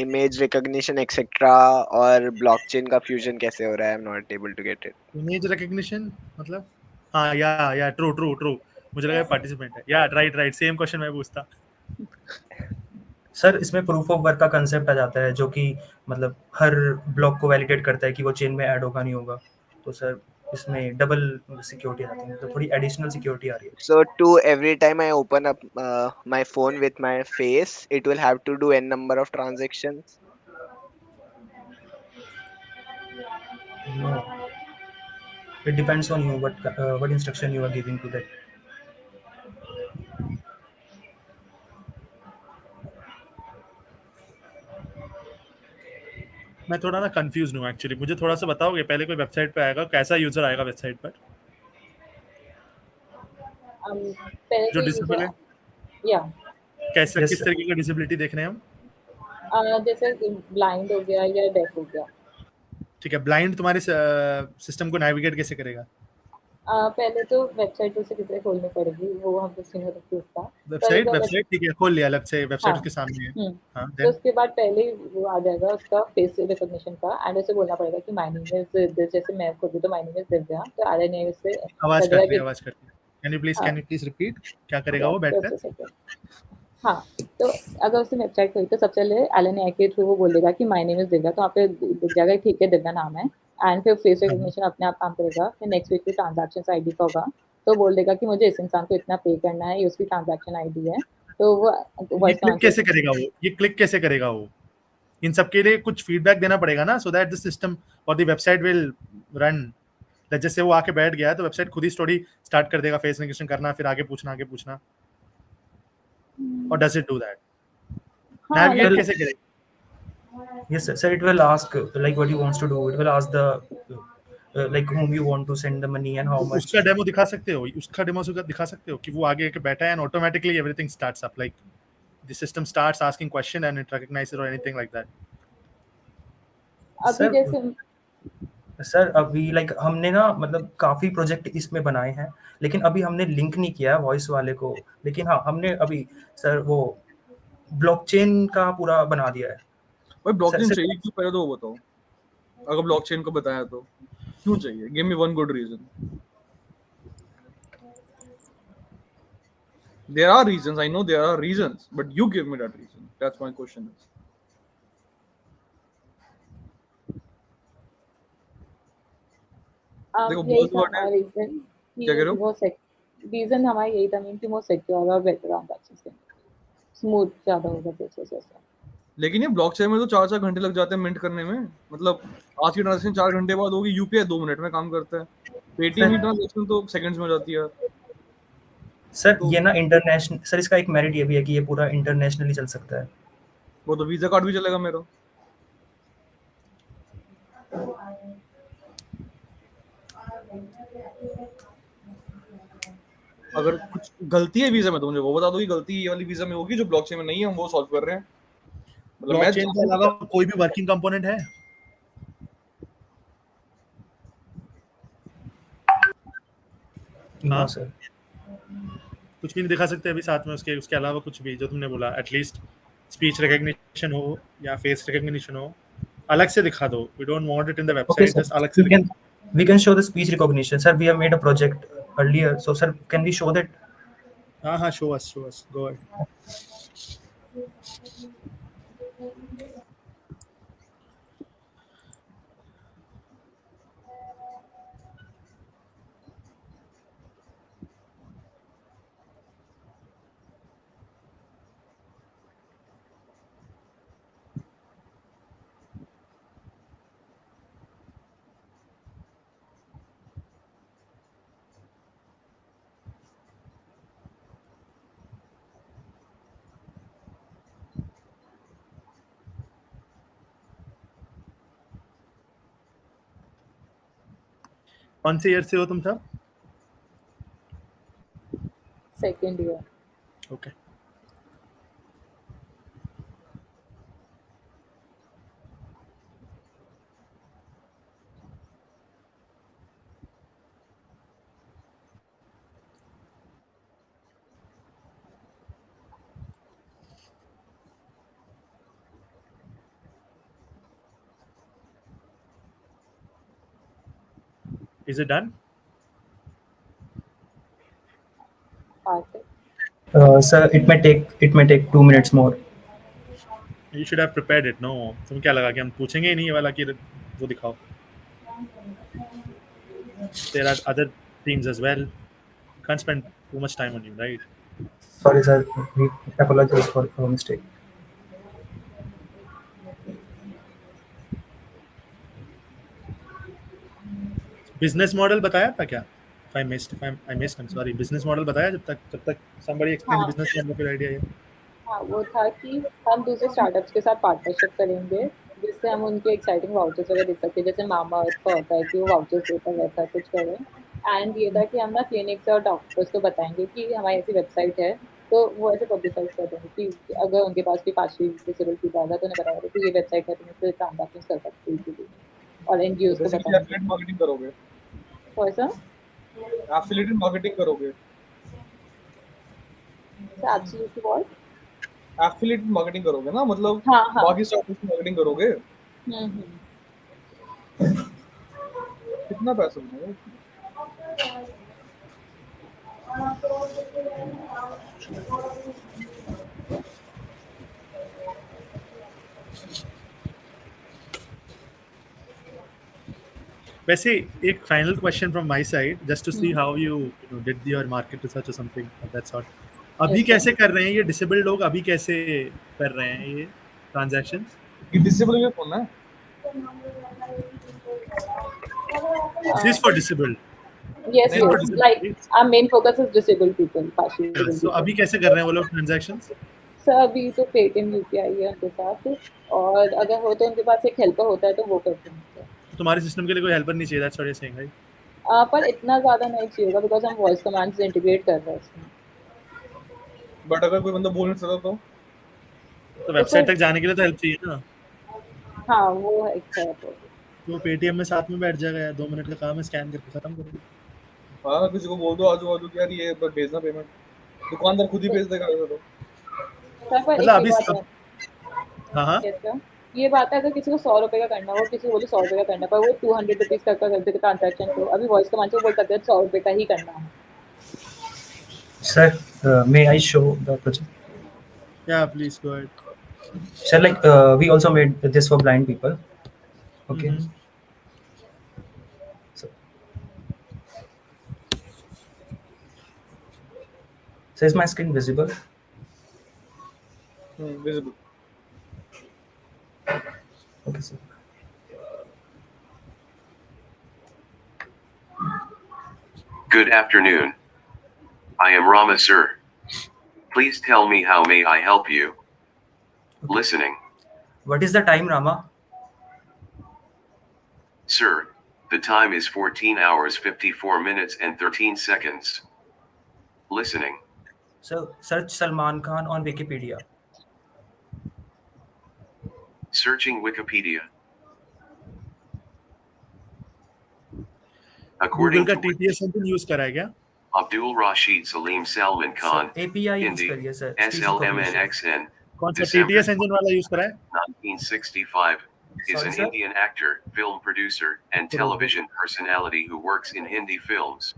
S4: image recognition etc. और blockchain का fusion कैसे हो रहा है? I'm not able to get it.
S2: Image recognition मतलब? हाँ या ट्रू ट्रू ट्रू, मुझे लगा पार्टिसिपेंट है। या राइट सेम क्वेश्चन मैं पूछता।
S15: सर इसमें प्रूफ ऑफ वर्क का कंसेप्ट आ जाता है जो कि मतलब हर ब्लॉक को वैलिडेट करता है कि वो चेन में ऐड होगा नहीं होगा, तो सर इसमें डबल सिक्योरिटी आती है, मतलब थोड़ी एडिशनल सिक्योरिटी आ रही है।
S4: So to every time I open up my phone with my face, it will have to do n number of transactions.
S15: No, it depends on you what instruction you are giving to that.
S2: मैं थोड़ा ना confuse हूँ actually, मुझे थोड़ा सा बताओगे? पहले कोई वेबसाइट पे आएगा, कैसा यूजर आएगा वेबसाइट पर
S13: पहले
S2: जो
S13: तो
S2: डिसेबल है?
S13: या
S2: कैसा,
S15: Yes,
S2: किस
S15: sir.
S2: तरीके का डिसेबिलिटी देख रहे हैं हम?
S13: जैसे ब्लाइंड हो गया या डेफ हो गया।
S2: ठीक है, ब्लाइंड तुम्हारे सिस्टम को नेविगेट कैसे करेगा?
S13: पहले तो वेबसाइट उसे किसी खोलनी पड़ेगी, वो हम कुछ नहीं होता उसका। पहले
S2: वेबसाइट
S13: तो
S2: वेबसाइट ठीक है, खोल लिया अलग से, वेबसाइट
S13: हाँ
S2: उसके सामने है। हाँ
S13: तो
S2: देन
S13: उसके बाद पहले ही वो आ जाएगा उसका फेस रिकॉग्निशन का, एंड उसे बोलना पड़ेगा कि माय नेम इज दिस, जैसे मैं खुद भी तो माय नेम इज दिव्या, तो आर एन ए उससे
S2: आवाज
S13: लगेगा
S2: कट रही है,
S13: कि
S2: आवाज कट रही है।
S13: हाँ
S2: कैन यू प्लीज रिपीट? क्या करेगा
S13: या
S2: वो बैठकर?
S13: just a second। हाँ तो अगर उसने वेबसाइट खोली तो सबसे पहले एल एन ए के थ्रू वो बोलेगा कि माय नेम इज दिव्या, तो वहाँ पे दिख जाएगा ठीक है दिव्या नाम है, एंड फिर फेस रिकॉग्निशन अपने आप काम करेगा। फिर नेक्स्ट वीक की ट्रांजैक्शन आईडी का होगा, तो बोल देगा कि मुझे इस इंसान को इतना पे करना है, ये उसकी ट्रांजैक्शन आईडी है, तो वो
S2: ये
S13: वॉइस
S2: क्लिक
S13: कमांड
S2: कैसे करेगा वो? ये क्लिक कैसे करेगा वो? इन सब के लिए कुछ फीडबैक देना पड़ेगा ना, सो दैट द सिस्टम और द वेबसाइट विल रन। जैसे वो आके बैठ गया तो वेबसाइट खुद ही स्टोरी स्टार्ट कर देगा, फेस रिकग्निशन करना, फिर आगे पूछना, और डज इट डू दैट?
S13: हाँ
S2: नेविगेट कैसे करेगा?
S15: Yes, sir. Sir, it will ask like what he wants to do. It will ask the like whom you want to send the money and how much.
S2: उसका demo दिखा सकते हो? उसका demo दिखा सकते हो कि वो आगे के बैठा है and automatically everything starts up, like the system starts asking question and it recognises और एनीथिंग लाइक दैट?
S13: अभी
S15: सर
S13: जैसे
S15: सर अभी लाइक हमने ना मतलब काफी प्रोजेक्ट इसमें बनाए हैं, लेकिन अभी हमने लिंक नहीं किया है वॉइस वाले को, लेकिन हाँ हमने अभी सर वो ब्लॉकचेन का पूरा बना दिया है।
S1: भाई
S15: सर
S1: ब्लॉकचेन
S15: सर
S1: चाहिए क्यों, पहले तो वो बताओ। अगर ब्लॉकचेन को बताया तो क्यों चाहिए? Give me one good reason. There are reasons, I know there are reasons, but you give me that reason. That's my question is. देखो
S13: यही
S1: बहुत
S13: था
S1: वर्ड है,
S13: हमारा रीजन
S1: क्या कह रहे
S13: कि
S1: हो?
S13: वो रीजन हमारा यही था मेन कि वो सिक्योर और बेटर ट्रांजैक्शंस के स्मूथ ज़्यादा होगा प्रोसेस ऐसा।
S1: लेकिन ये ब्लॉकचेन में तो 4-4 घंटे लग जाते हैं मिंट करने में। मतलब आज की ट्रांजेक्शन 4 घंटे बाद होगी, यूपीआई 2 मिनट में काम करता है, पेटीएम की
S15: सर
S1: ट्रांजेक्शन तो सेकंड्स में हो जाती है।
S15: सर
S1: तो
S15: ये ना इंटरनेशनल, सर इसका एक मेरिट ये भी है कि ये पूरा इंटरनेशनली चल सकता है।
S1: वो तो वीजा कार्ड भी चलेगा मेरा। अगर कुछ गलती है वीजा में तो मुझे वो बता दो कि गलती ये वाली वीजा में होगी जो ब्लॉकचेन में नहीं है, हम वो सॉल्व कर रहे हैं। मतलब मैं
S2: ब्लॉकचेन के अलावा कोई भी वर्किंग कंपोनेंट है?
S15: नो
S2: हाँ?
S15: सर
S2: कुछ भी नहीं दिखा सकते अभी साथ में उसके अलावा कुछ भी जो तुमने बोला एटलीस्ट स्पीच रिकॉग्निशन हो या फेस रिकॉग्निशन हो, अलग से दिखा दो. We don't want it in the
S15: Okay,
S2: website.
S15: sir.
S2: Just अलग से
S15: We can show the speech recognition, sir. We have made a project earlier, so sir, can we show that?
S2: हाँ, show us. Go ahead. कौन से year से हो तुम सब?
S13: Second year.
S2: Okay. Is it done?
S15: Sir, it may take 2 minutes more.
S2: You should have prepared it. No, तुम क्या लगा कि हम पूछेंगे ही नहीं ये वाला कि वो दिखाओ. There are other teams as well. Can't spend too much time on you, right?
S15: Sorry, sir. We apologize for our mistake.
S2: Business model बताया था क्या? If I missed, I'm sorry. Business model बताया जब तक somebody explain the
S13: हाँ.
S2: business model, फिर idea है.
S13: हाँ, वो था कि हम दूसरे स्टार्टअप्स के साथ पार्टनरशिप करेंगे, जिससे हम उनके एक्साइटिंग वाउचर्स वगैरह दे सकते हैं, जैसे मामा अर्थ का होता है कि वो वाउचर्स देता है, वैसा कुछ करें. एंड ये था कि हम ना क्लिनिक्स और डॉक्टर्स को बताएंगे कि हमारी ऐसी वेबसाइट है, तो वो ऐसे पब्लिसाइज कर देंगे कि अगर उनके पास भी पार्शियली डिसेबल पीपल आएगा तो उन्हें बताएंगे कि ये वेबसाइट है, तुम इससे ट्रांजैक्शन कर सकते हो इजीली. और एनजीओ को
S1: बेसिकली
S13: बताएंगे.
S1: एफिलिएट मार्केटिंग करोगे.
S13: कैसा?
S1: एफिलिएट मार्केटिंग करोगे.
S13: So absolutely what?
S1: Affiliate marketing करोगे ना, मतलब
S13: हाँ, हाँ.
S1: बाकी स्टार्टअप्स की मार्केटिंग करोगे.
S13: हम्म.
S1: कितना पैसा मिलेगा?
S2: वैसे एक final question from my side, just to see how you did your market research or something of that sort. अभी
S13: Yes,
S2: कैसे कर रहे हैं ये disabled लोग, अभी कैसे कर रहे हैं ये transactions?
S1: ये डिसेबल में कौन है?
S2: This is for disabled.
S13: Yes,
S2: This is for
S13: yes.
S2: disabled,
S13: Like
S2: right?
S13: our main focus is disabled people, partially
S2: Yeah,
S13: disabled
S2: so
S13: people.
S2: अभी कैसे कर रहे हैं वो लोग transactions?
S13: सर अभी तो पेटीएम यूपीआई है उनके साथ, और अगर हो तो उनके पास एक हेल्पर होता है तो वो करते हैं सर.
S2: तुम्हारे सिस्टम के लिए कोई हेल्पर नहीं चाहिए, that's what you're saying, right?
S13: पर इतना ज़्यादा नहीं चाहिए होगा, बिकॉज हम वॉइस कमांड से इंटीग्रेट कर रहे हैं इसमें.
S1: बट अगर कोई बंदा बोल नहीं सकता
S2: तो वेबसाइट तक जाने के लिए तो हेल्प चाहिए ना.
S13: हाँ, वो है एक है.
S2: तो पेटीएम में साथ में बैठ जाएगा यार, 2 मिनट का काम है, स्कैन करके खत्म कर दो.
S1: हाँ, किसी को बोल दो आजू बाजू कि यार ये भेजना पेमेंट, दुकानदार खुद ही भेज देगा.
S13: सर पर
S2: मतलब
S13: एक
S2: अभी
S13: बात है.
S2: हाँ
S13: Yes, sir. ये बात है अगर किसी को 100 रुपए का करना हो, किसी को बोले 100 रुपए का करना, पर वो 200 रुपीज तक का कर देते ट्रांजेक्शन, तो अभी वॉइस कमांड से बोल सकते हैं 100 रुपए का ही करना है.
S15: Sir, may I show the project?
S2: Yeah, please go ahead.
S15: Sir, like we also made this for blind people. Okay. So is my screen visible?
S1: Visible.
S15: Okay, sir.
S14: Good afternoon. I am Rama, sir. Please tell me how may I help you? Listening.
S15: What is the time, Rama?
S14: Sir, the time is 14 hours 54 minutes and 13 seconds. Listening.
S15: So search Salman Khan on Wikipedia.
S14: Searching Wikipedia. According
S2: Google का
S14: to
S2: TTS something use करा है क्या?
S14: Abdul Rashid Salim Salman Khan,
S15: API use
S14: Hindi,
S15: करिए sir.
S14: SLMNXN,
S2: कौन सा
S14: December
S2: TTS engine वाला use करा है?
S14: 1965, is
S15: Sorry,
S14: an
S15: sir?
S14: Indian actor, film producer, and television personality who works in Hindi films.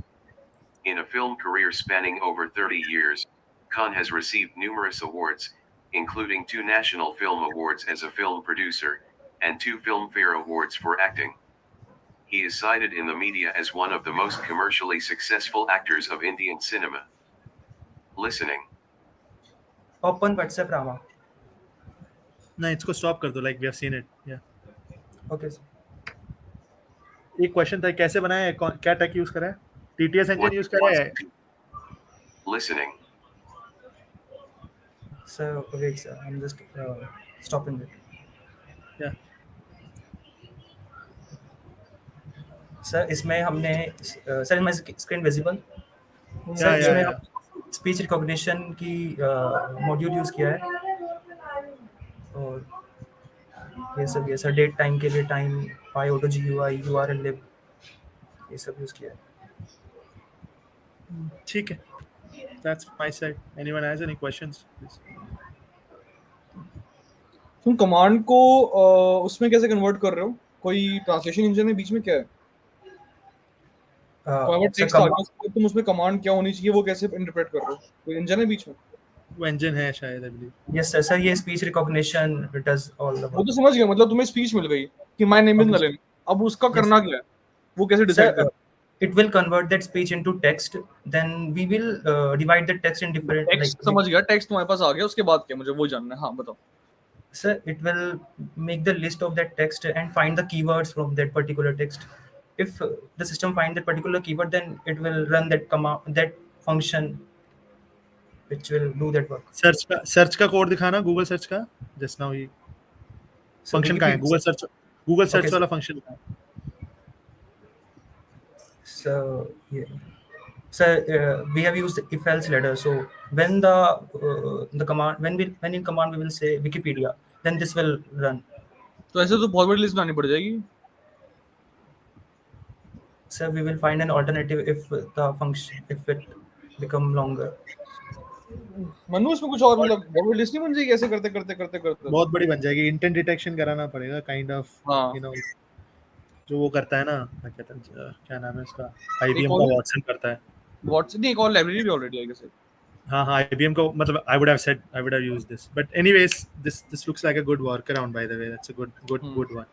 S14: In a film career spanning over 30 years, Khan has received numerous awards, including 2 National Film Awards as a film producer, and 2 Filmfare Awards for acting. He is cited in the media as one of the most commercially successful actors of Indian cinema. Listening.
S15: Open WhatsApp, Rama.
S2: नहीं, इसको stop कर दो. Like we have seen it. Yeah.
S15: Okay, sir.
S2: एक question था, कैसे बनाया है? क्या tech use करा है? TTS engine
S14: What
S2: use करा है?
S14: Listening.
S15: Sir, wait, sir. I'm just stopping it.
S2: Yeah.
S15: Sir इसमें हमने सर मैं screen visible
S2: Yeah,
S15: sir
S2: yeah,
S15: इसमें
S2: yeah.
S15: स्पीच रिकॉग्निशन की मॉड्यूल यूज़ किया है और ये सर डेट टाइम के लिए टाइम पाई ऑटो GUI URL lib ये सब यूज़ किया है.
S2: ठीक है. That's my side. Anyone has any questions? Please.
S1: तुम कमांड को उसमें कैसे कन्वर्ट कर रहे हो? कोई ट्रांसलेशन इंजन है बीच में क्या है? टेक्स्ट आ गया, तुम उसमें कमांड क्या होनी चाहिए वो कैसे इंटरप्रेट कर रहे हो? कोई इंजन है बीच में?
S2: वो इंजन है शायद, I believe.
S15: यस सर ये स्पीच रिकॉग्निशन डज ऑल
S1: वो तो समझ गया, मतलब तुम्हें स्पीच मिल गई कि माय नेम इज नलिन, अब उसका करना क्या है? वो कैसे डिसाइड कर?
S15: It will convert that speech into text. Then we will divide the text in different.
S1: Text समझ गया, टेक्स्ट तुम्हारे पास आ गया, उसके बाद क्या? मुझे वो जानना है. हाँ बताओ.
S15: Sir, it will make the list of that text and find the keywords from that particular text. If the system find that particular keyword, then it will run that command, that function, which will do that work.
S2: Search का code दिखाना, Google search का. Just now ही function का है Google search वाला function का.
S15: So yeah. So we have used if else ladder. So when the command when in command we will say Wikipedia, then this will run.
S1: तो ऐसे तो forward list बनानी पड़ जाएगी.
S15: So we will find an alternative if the function if it become longer.
S1: Manu इसमें कुछ और मतलब फॉरवर्ड लिस्ट नहीं बन जाएगी ऐसे करते करते करते करते?
S2: बहुत बड़ी बन जाएगी. इंटेंट डिटेक्शन कराना पड़ेगा काइंड ऑफ, यू नो, जो वो करता है ना, क्या नाम है उसका, IBM का वाटसन करता है.
S1: वाटसन नहीं, एक और लाइब्रेरी भी ऑलरेडी आई गेस.
S2: हाँ IBM का, मतलब I would have used this, but anyways this looks like a good workaround, by the way. That's a good one.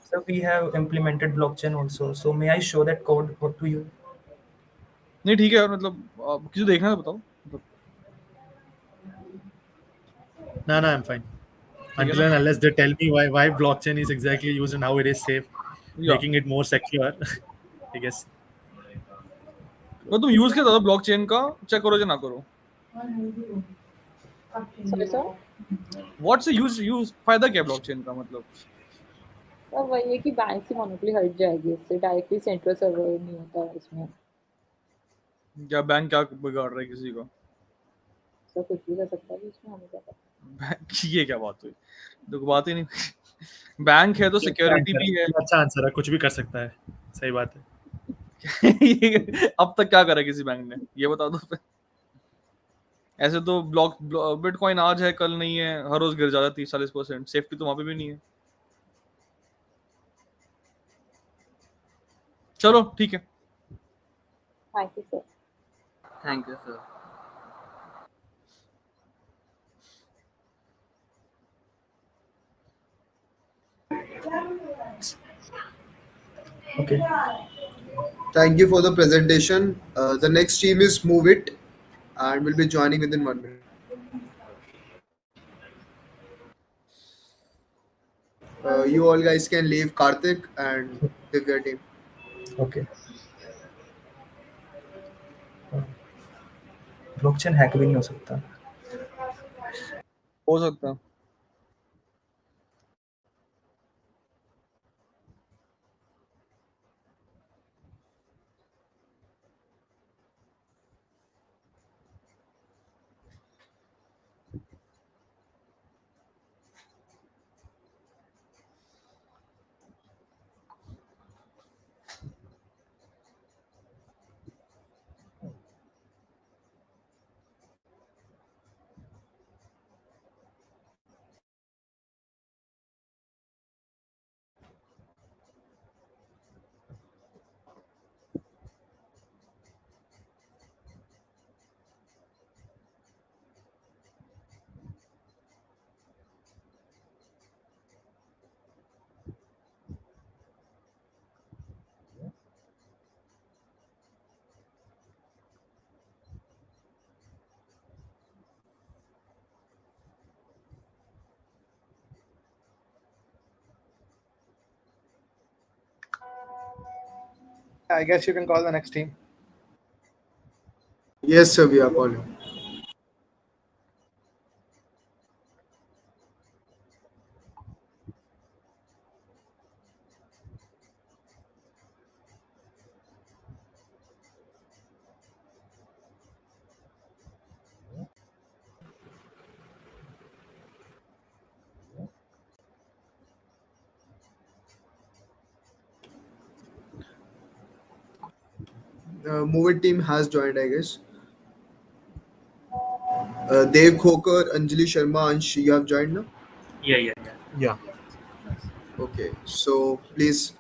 S15: So we have implemented blockchain also. So may I show that code to you?
S1: नहीं ठीक है यार, मतलब किसी देखना है तो बताओ.
S2: No, I'm fine. Until and unless they tell me why blockchain is exactly used and how it is safe, making it more secure, I guess.
S1: तो तुम यूज क्या ज़्यादा ब्लॉकचेन का, चेक करो या ना करो?
S13: Sorry sir.
S1: व्हाट से यूज फायदा क्या ब्लॉकचेन का? मतलब
S13: तो वही है कि बैंक से मोनोपोली हट जाएगी, इससे डायरेक्टली सेंट्रल सर्वर नहीं होता है इसमें.
S1: क्या बैंक क्या बिगाड़ रहा है किसी को?
S13: तो कुछ भी कर सकता है इसमें, हमें क्या पता.
S1: ये क्या बात हुई? तो बात ही नहीं. बैंक है तो सिक्योरिटी भी है.
S2: अच्छा आंसर है, कुछ भी कर सकता है. सही बात है.
S1: अब तक क्या करा किसी बैंक ने, ये बता दो. ऐसे तो बिटकॉइन आज है कल नहीं है, हर रोज गिर जाता है 30-40%. सेफ्टी तो वहां पे भी नहीं है. चलो ठीक है.
S13: Thank you sir.
S12: Thank you sir.
S6: Okay. Thank you for the presentation. The next team is Move It and will be joining within 1 minute. You all guys can leave Karthik and Divya team.
S15: Okay. Blockchain hack भी नहीं हो सकता.
S1: हो सकता है.
S16: I guess you can call the next team.
S6: Yes, sir, we are calling. Move It team has joined, I guess. Dev Khokar, Anjali Sharma, Ansh, you have joined now?
S12: Yeah.
S2: Yeah.
S6: Okay, so please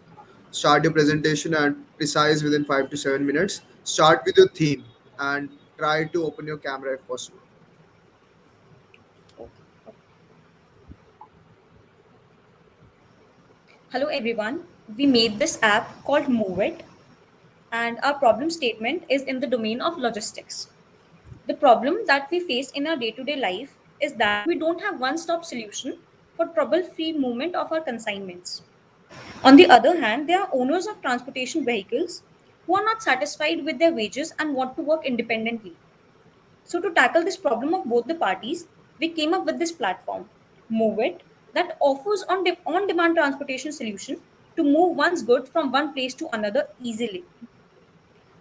S6: start your presentation and precise within 5 to 7 minutes. Start with your theme and try to open your camera if possible.
S17: Hello everyone. We made this app called Move It, and our problem statement is in the domain of logistics. The problem that we face in our day-to-day life is that we don't have one-stop solution for trouble-free movement of our consignments. On the other hand, there are owners of transportation vehicles who are not satisfied with their wages and want to work independently. So to tackle this problem of both the parties, we came up with this platform, Move It, that offers on-demand transportation solution to move one's goods from one place to another easily.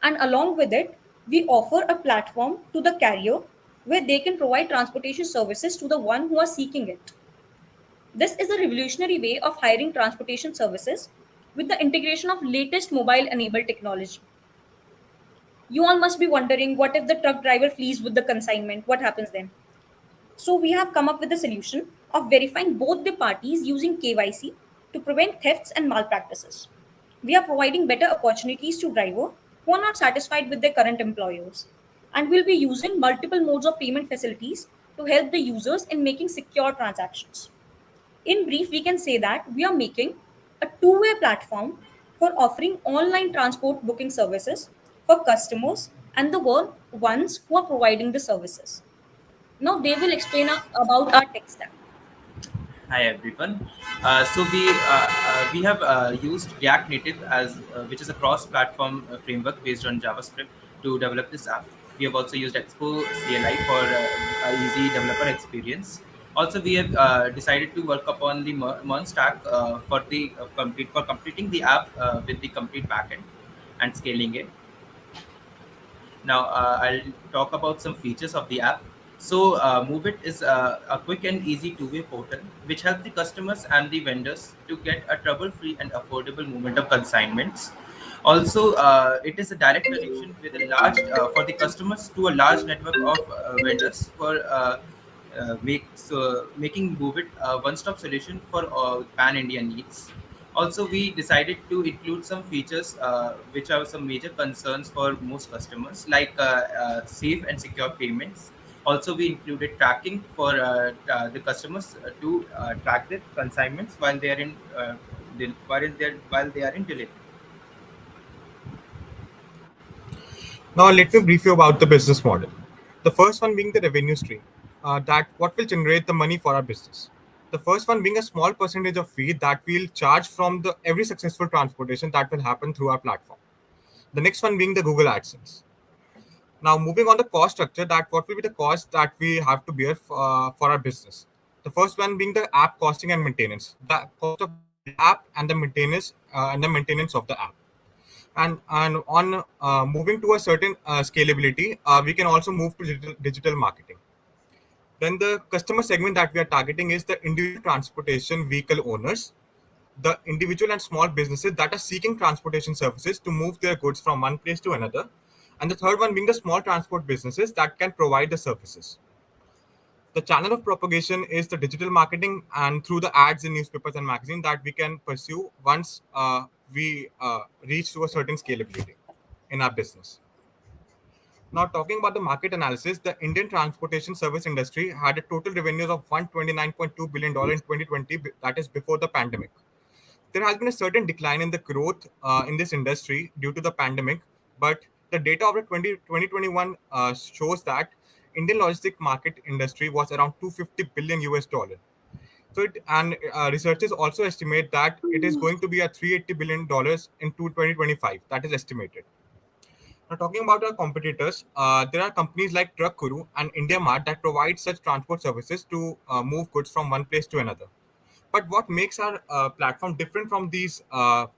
S17: And along with it, we offer a platform to the carrier where they can provide transportation services to the one who are seeking it. This is a revolutionary way of hiring transportation services with the integration of latest mobile enabled technology. You all must be wondering, what if the truck driver flees with the consignment? What happens then? So we have come up with a solution of verifying both the parties using KYC to prevent thefts and malpractices. We are providing better opportunities to drivers who are not satisfied with their current employers. And we'll be using multiple modes of payment facilities to help the users in making secure transactions. In brief, we can say that we are making a two-way platform for offering online transport booking services for customers and the ones who are providing the services. Now they will explain about our tech stack.
S12: Hi everyone. We have used React Native as which is a cross-platform framework based on JavaScript to develop this app. We have also used Expo CLI for a easy developer experience. Also, we have decided to work upon the Mon stack for the completing the app with the complete backend and scaling it. Now, I'll talk about some features of the app. So, MoveIt is a quick and easy two-way portal which helps the customers and the vendors to get a trouble-free and affordable movement of consignments. Also, it is a direct connection with a large for the customers to a large network of vendors for making MoveIt a one-stop solution for pan-India needs. Also, we decided to include some features which are some major concerns for most customers, like safe and secure payments. Also, we included tracking for the customers to track their consignments while they are in while they are in delivery.
S18: Now, let me brief you about the business model. The first one being the revenue stream, that what will generate the money for our business. The first one being a small percentage of fee that we'll charge from the every successful transportation that will happen through our platform. The next one being the Google AdSense. Now, moving on the cost structure, that what will be the cost that we have to bear for our business. The first one being the app costing and maintenance, the cost of the app and the maintenance of the app. And on moving to a certain scalability, we can also move to digital marketing. Then the customer segment that we are targeting is the individual transportation vehicle owners, the individual and small businesses that are seeking transportation services to move their goods from one place to another, and the third one being the small transport businesses that can provide the services. The channel of propagation is the digital marketing and through the ads in newspapers and magazines that we can pursue once we reach to a certain scalability in our business. Now, talking about the market analysis, the Indian transportation service industry had a total revenues of $129.2 billion in 2020, that is before the pandemic. There has been a certain decline in the growth in this industry due to the pandemic, but the data of the 2021 shows that Indian logistic market industry was around 250 billion US dollar. So researchers also estimate that it is going to be a $380 billion in 2025. That is estimated. Now, talking about our competitors, there are companies like Truck Guru and India Mart that provide such transport services to move goods from one place to another. But what makes our platform different from these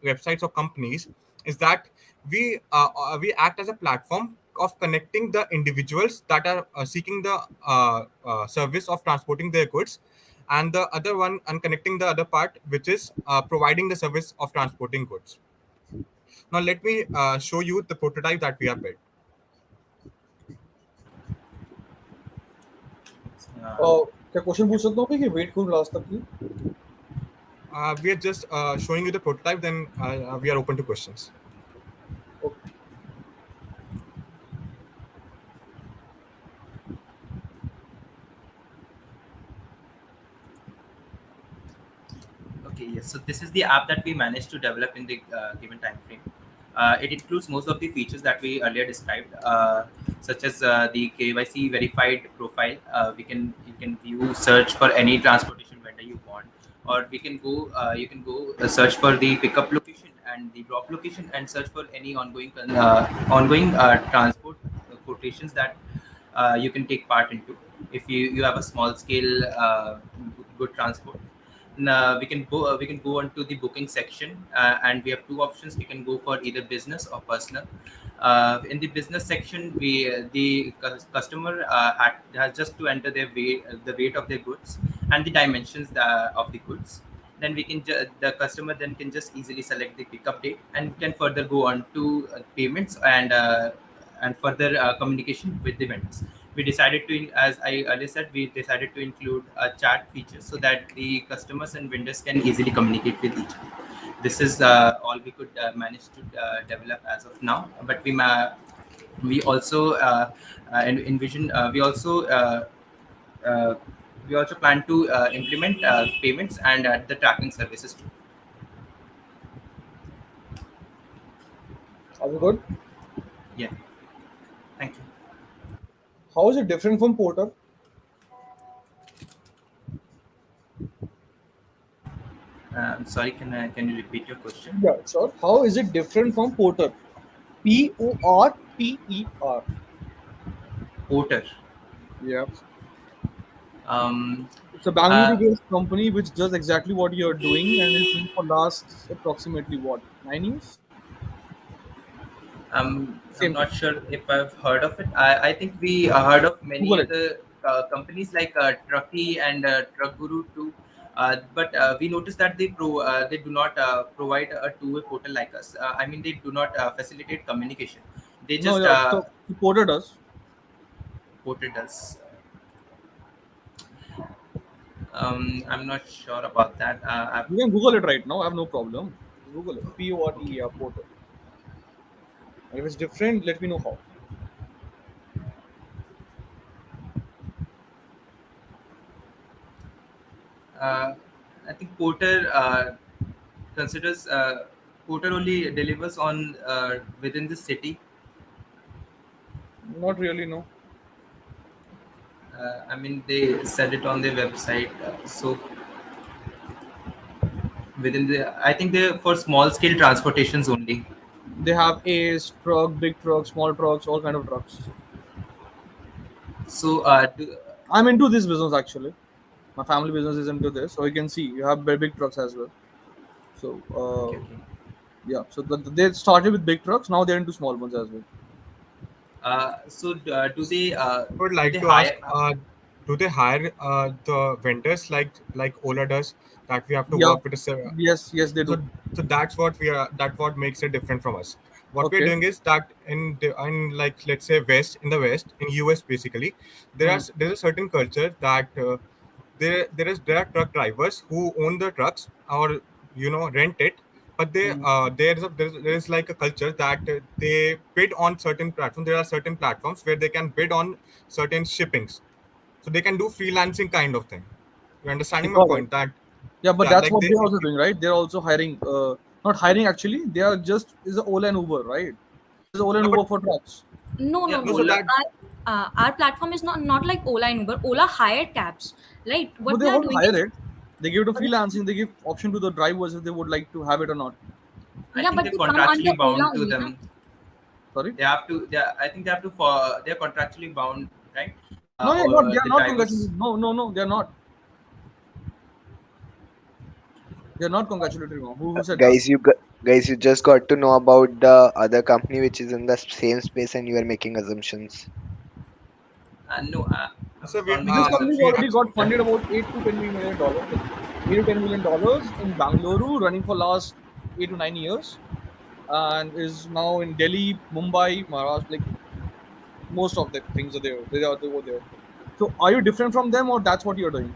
S18: websites or companies is that we act as a platform of connecting the individuals that are seeking the service of transporting their goods, and the other one and connecting the other part, which is providing the service of transporting goods. Now, let me show you the prototype that we have built.
S1: क्या question पूछ सकता हूँ कि wait करूँ last तक की?
S18: We are just showing you the prototype, then we are open to questions.
S1: Okay.
S12: Okay, yes. So this is the app that we managed to develop in the given time frame. It includes most of the features that we earlier described, such as the KYC verified profile. You can view, search for any transportation vendor you want, or we can go you can go search for the pickup location and the drop location, and search for any ongoing transport quotations that you can take part into if you have a small scale good transport. We can go on to the booking section, and we have two options. We can go for either business or personal. In the business section, the customer has just to enter the weight of their goods and the dimensions of the goods. Then the customer then can just easily select the pickup date and can further go on to payments and further communication with the vendors. We decided to, as I earlier said, we decided to include a chat feature so that the customers and vendors can easily communicate with each other. This is all we could manage to develop as of now. But we also envision uh, we also plan to implement payments and the tracking services too.
S1: Are we good?
S12: Yeah. Thank you.
S1: How is it different from Porter?
S12: Sorry, can you repeat your question?
S1: Yeah, sure. How is it different from Porter? Porter.
S12: Porter.
S1: Yeah.
S12: Um,
S1: It's a Bangalore-based company which does exactly what you're doing, and it's been for last approximately what, 9 years?
S12: I'm
S1: Same thing.
S12: not sure if I've heard of it. I think we heard of many
S1: Google it.
S12: other companies like Truckee and Truck Guru too. But we noticed that they do not provide a two-way portal like us. I mean, they do not facilitate communication. They
S1: No,
S12: just
S1: yeah. So Porter does.
S12: portal does. I'm not sure about that.
S1: You can Google it right now. I have no problem. Just Google it. Porter. Yeah, Porter. And if it's different, let me know how.
S12: Uh, I think Porter considers Porter only delivers on within the city.
S1: Not really, no.
S12: I mean, they said it on their website. So within I think they're for small scale transportations only.
S1: They have A's, truck, big trucks, small trucks, all kind of trucks.
S12: So
S1: I'm into this business actually. My family business is into this, so you can see you have very big trucks as well. So
S12: okay.
S1: yeah, so they started with big trucks. Now they're into small ones as well.
S12: So do they?
S18: I would
S12: Do
S18: like
S12: they
S18: to ask,
S12: hire?
S18: do they hire the vendors like Ola does, that we have to
S1: Yeah.
S18: work with a
S1: Yes, they do.
S18: so that's what that's what makes it different from us. What we're
S1: Okay.
S18: doing is that in like, let's say, in the west in US basically, there's a certain culture that there are truck drivers who own the trucks, or rent it, but there's like a culture that they bid on certain platforms. There are certain platforms where they can bid on certain shippings, so they can do freelancing kind of thing. You're understanding my
S1: Got it.
S18: point? That
S1: Yeah, but
S18: yeah,
S1: that's
S18: like
S1: what
S18: they
S1: they're also doing, right? They're also hiring. Not hiring actually. They are just is a Ola and Uber, right? Is Ola and
S18: no, but
S1: Uber for trucks.
S17: No,
S12: Yeah,
S17: no,
S18: no,
S17: no.
S18: so
S12: Ola.
S18: that
S17: Our platform is not like Ola and Uber. Ola hire cabs, right?
S1: No,
S17: What
S1: they
S17: we are
S1: won't
S17: doing
S1: hire
S17: is
S1: it. They give it to freelancing. They give option to the drivers if they would like to have it or not.
S12: I
S17: Yeah,
S12: think
S17: but
S12: they're
S17: they come under
S12: contractually bound
S17: Ola
S12: to
S17: only, na?
S12: them.
S1: Sorry.
S12: They have to. I think they have to. They're contractually bound, right?
S1: No, yeah, not.
S12: Or
S1: They are
S12: the
S1: not
S12: drivers.
S1: congratulating. No, they are not. They are not congratulating. Who said that?
S4: Guys, you just got to know about the other company which is in the same space, and you are making assumptions.
S12: No, I
S18: So
S12: was
S18: we
S12: not
S1: This
S12: making
S1: company
S18: we
S1: already
S12: assumptions.
S1: got funded about $8 to $10 million, like $8 to $10 million in Bangalore, running for last 8 to 9 years, and is now in Delhi, Mumbai, Maharashtra. Like most of the things are there. They were there. So are you different from them, or that's what you're doing?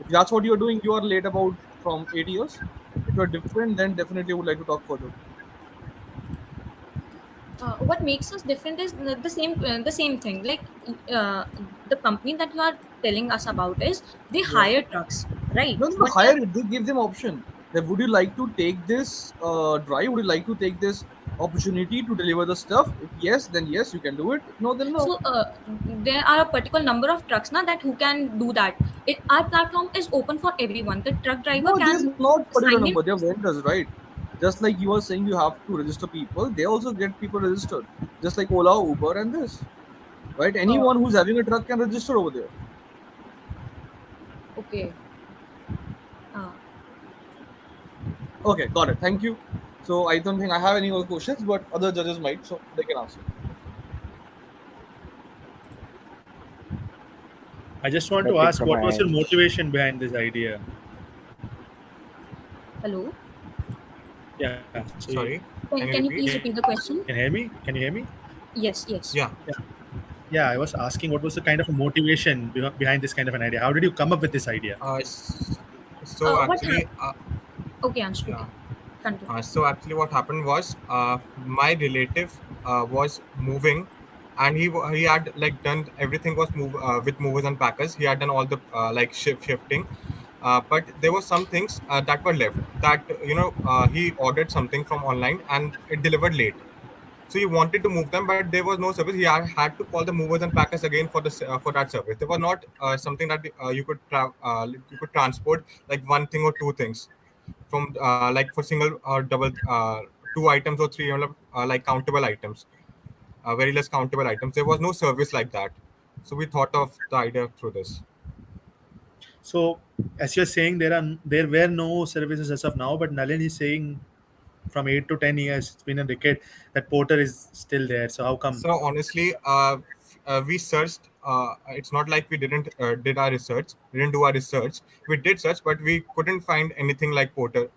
S1: If that's what you're doing, you are late about from 8 years. If you're different, then definitely would like to talk further.
S17: What makes us different is the same thing. Like uh, the company that you are telling us about is they
S1: Yeah.
S17: hire trucks, right?
S1: No, no,
S17: What
S1: hire it. They give them option. That would you like to take this drive? Would you like to take this opportunity to deliver the stuff? If yes, then yes, you can do it. If no, then no.
S17: so there are a particular number of trucks now that who can do that. Our platform is open for everyone. The truck driver
S1: No, there's
S17: can
S1: not particular
S17: sign in.
S1: number. They're vendors, right? Just like you were saying, you have to register people. They also get people registered, just like Ola, Uber, and this, right?
S17: Uh,
S1: Anyone who's having a truck can register over there.
S17: okay. Uh,
S1: Okay, got it. Thank you. So I don't think I have any other questions, but other judges might, so they can answer.
S2: I just want to
S4: Nothing
S2: ask,
S4: from
S2: what
S4: my
S2: was your
S4: end.
S2: motivation behind this idea?
S17: hello.
S2: Yeah. So
S18: sorry. Can you
S17: Can you
S18: repeat?
S17: please repeat the question?
S2: can you hear me? Can you hear me?
S17: Yes. Yes.
S18: Yeah.
S2: Yeah. Yeah, I was asking what was the kind of motivation behind this kind of an idea? How did you come up with this idea?
S18: So
S17: What
S18: actually,
S17: happened? Okay, Anshu.
S18: yeah.
S17: Okay. Continue.
S18: So actually, what happened was, my relative was moving, and he had like done everything was with movers and packers. He had done all the like shifting, but there were some things that were left. That he ordered something from online and it delivered late. So he wanted to move them, but there was no service. He had to call the movers and packers again for that service. There was not something that you could transport like one thing or two things from like for single or double two items or three like countable items, very less countable items. There was no service like that. So we thought of the idea through this.
S2: So, as you're saying, there were no services as of now, but Nalin is saying from 8 to 10 years, it's been a decade, that Porter is still there. So how come?
S18: So honestly, we searched. It's not like we didn't do our research. We did search, but we couldn't find anything like Porter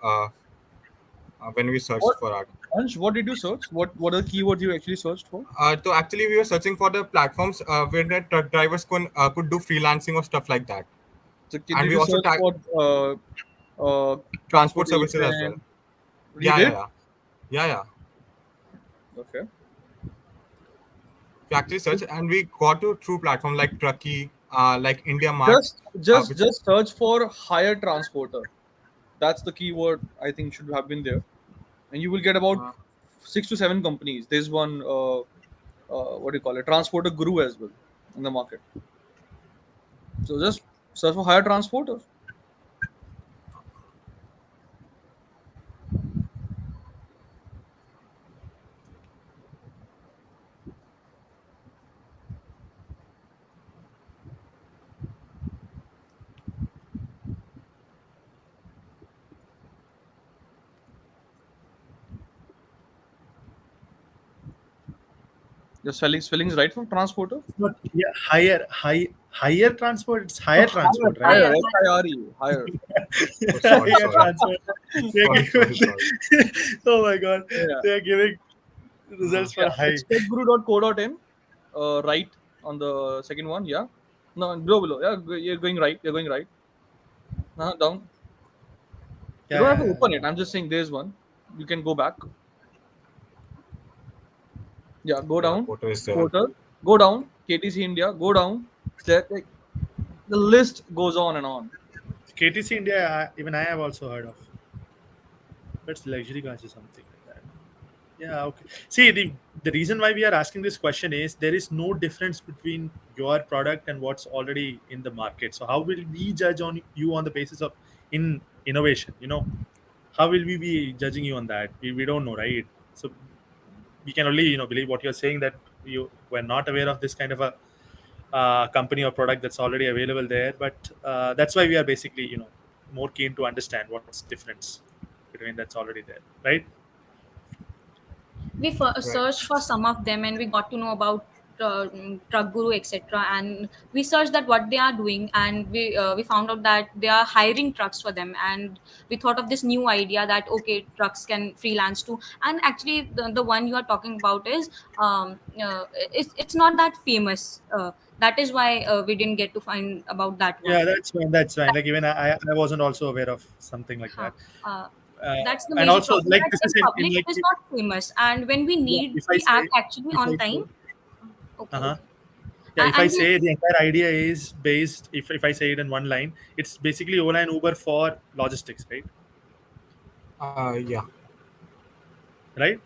S18: when we searched
S1: What,
S18: for art.
S1: Ansh, what did you search? What are the keywords you actually searched for?
S18: So actually, we were searching for the platforms where the truck drivers could do freelancing or stuff like that,
S1: So
S18: and
S1: did
S18: we
S1: you
S18: also
S1: search
S18: tag
S1: for
S18: transport services as well.
S1: transportation? You
S18: Yeah, yeah,
S1: did?
S18: yeah, yeah, yeah.
S1: Okay.
S18: We actually searched, and we got to through platform like Truckee, like India Mart,
S1: Just just
S18: which
S1: just search for hire transporter. That's the keyword I think should have been there, and you will get about
S18: uh,
S1: 6 to 7 companies. There's one what do you call it? Transporter guru as well in the market. So just search for hire transporter. The spelling's right for transporter.
S2: But yeah, higher transport. It's
S1: No,
S2: higher
S1: hire,
S2: transport, right?
S1: hire,
S17: Higher.
S1: H-I-R-E, hire.
S18: oh, sorry,
S2: Higher
S18: sorry,
S2: transport. They're
S18: sorry, sorry,
S2: giving,
S18: sorry.
S2: oh my god,
S1: Yeah,
S2: they're giving results
S1: yeah.
S2: for high.
S1: It's techguru.co.in. Right on the second one. Yeah. No, below. Yeah, you're going right. You're going right. Down. You
S2: Yeah,
S1: don't have
S2: yeah,
S1: to
S2: yeah.
S1: open it. I'm just saying there's one. You can go back. Yeah, go
S18: Yeah,
S1: down.
S18: Porter is there.
S1: Portal. Go down. KTC India. Go down. Like, the list goes on and on.
S2: KTC India, even I have also heard of. That's luxury cars or something like that. Yeah, okay. See, the reason why we are asking this question is there is no difference between your product and what's already in the market. So how will we judge on you on the basis of in innovation? How will we be judging you on that? We don't know, right? So we can only believe what you're saying, that you were not aware of this kind of a company or product that's already available there. But that's why we are basically more keen to understand what's difference between that's already there, right?
S17: We searched for some of them and we got to know about truck guru, etc., and we searched that what they are doing, and we found out that they are hiring trucks for them, and we thought of this new idea that okay, trucks can freelance too. And actually the one you are talking about is it's not that famous, that is why we didn't get to find about that
S2: Yeah,
S17: one.
S2: that's fine. Like even I wasn't also aware of something like
S17: Huh.
S2: that.
S17: Uh, that's the
S2: And
S17: major
S2: also,
S17: problem,
S2: like,
S17: that
S2: this
S17: in
S2: is in
S17: public
S2: like,
S17: it is not famous, and when we
S2: yeah,
S17: need the app actually on time. Okay,
S2: uh-huh.
S17: okay.
S2: Yeah, if I
S17: And we,
S2: say the entire idea is based, if I say it in one line, it's basically Ola and Uber for logistics, right?
S18: Yeah.
S2: Right?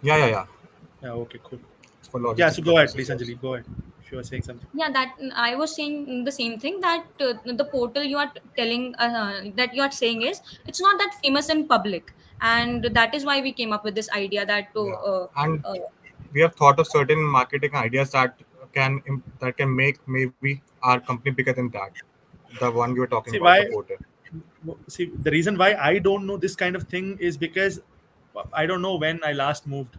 S18: Yeah.
S2: Yeah, okay, cool.
S18: It's for
S2: Yeah,
S18: logistic
S2: so go ahead,
S18: purposes,
S2: please,
S18: yes.
S2: Anjali, go ahead if you are saying something.
S17: yeah, that I was saying the same thing, that the portal you are telling, that you are saying is it's not that famous in public, and that is why we came up with this idea that
S18: Yeah. And we have thought of certain marketing ideas that can make maybe our company bigger than that. The one you were talking
S2: See
S18: about, the
S2: why?
S18: portal.
S2: See, the reason why I don't know this kind of thing is because I don't know when I last moved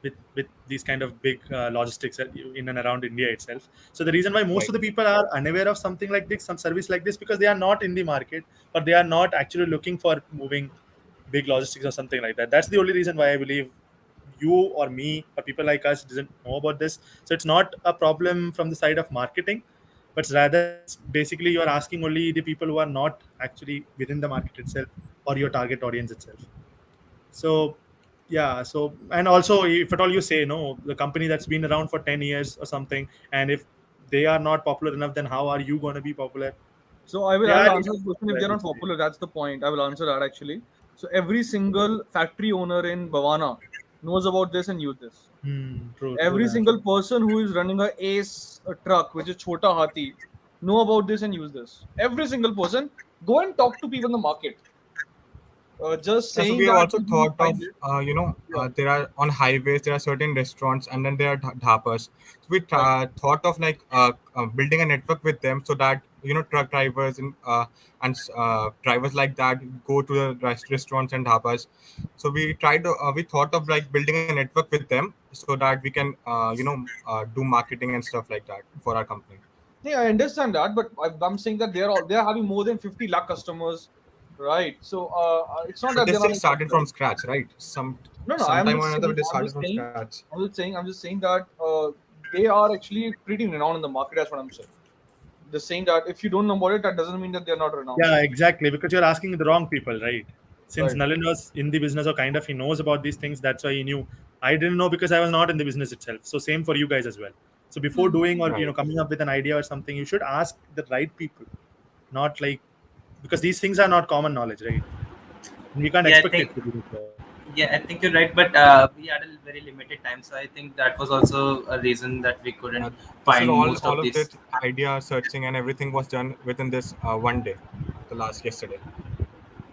S2: with these kind of big logistics in and around India itself. So the reason why most
S18: Right.
S2: of the people are unaware of something like this, some service like this, because they are not in the market, or they are not actually looking for moving big logistics or something like that. That's the only reason why I believe you or me or people like us doesn't know about this. So it's not a problem from the side of marketing, but rather it's basically you're asking only the people who are not actually within the market itself or your target audience itself. So yeah, so and also if at all you say no, the company that's been around for 10 years or something, and if they are not popular enough, then how are you going to be popular?
S1: So I
S2: They
S1: will
S2: are
S1: answer
S2: enough
S1: the question. If
S2: popular,
S1: they're
S2: I would
S1: not
S2: say.
S1: popular, that's the point. I will answer that actually. So every single factory owner in Bhavana knows about this and use this.
S2: True
S1: Every
S2: that.
S1: single person who is running a truck, which is Chota Hathi, know about this and use this. Every single person. Go and talk to people in the market. Just
S18: Yeah, so
S1: saying
S18: we have
S1: that
S18: also
S1: you will
S18: thought of,
S1: find it. Yeah.
S18: there are on highways, there are certain restaurants, and then there are dhapas. So we
S1: Right.
S18: thought of like building a network with them so that truck drivers and drivers like that go to the restaurants and dhapas. So we thought of like building a network with them so that we can do marketing and stuff like that for our company.
S1: Yeah, I understand that, but I'm saying that they're having more than 50 lakh customers, right? So it's not
S18: But
S1: that
S18: they
S1: they're not
S18: still
S1: like
S18: started
S1: popular.
S18: from scratch, right?
S1: No, no,
S18: Sometime or another, they started from scratch.
S1: I'm just saying that they are actually pretty renowned in the market. That's what I'm saying. Just saying that if you don't know about it, that doesn't mean that they're not renowned.
S2: Yeah, exactly. Because you're asking the wrong people, right? Since
S1: Right.
S2: Nalin was in the business or kind of he knows about these things, that's why he knew. I didn't know because I was not in the business itself. So same for you guys as well. So before doing or
S18: Right.
S2: coming up with an idea or something, you should ask the right people, not like because these things are not common knowledge, right? And you can't
S12: Yeah, I
S2: expect
S12: think
S2: it to be this way.
S12: yeah, I think you're right, but we had a very limited time, so I think that was also a reason that we couldn't
S18: This is
S12: find
S18: all
S12: most
S18: all
S12: of
S18: of
S12: these.
S18: this idea searching and everything was done within this one day, the last yesterday,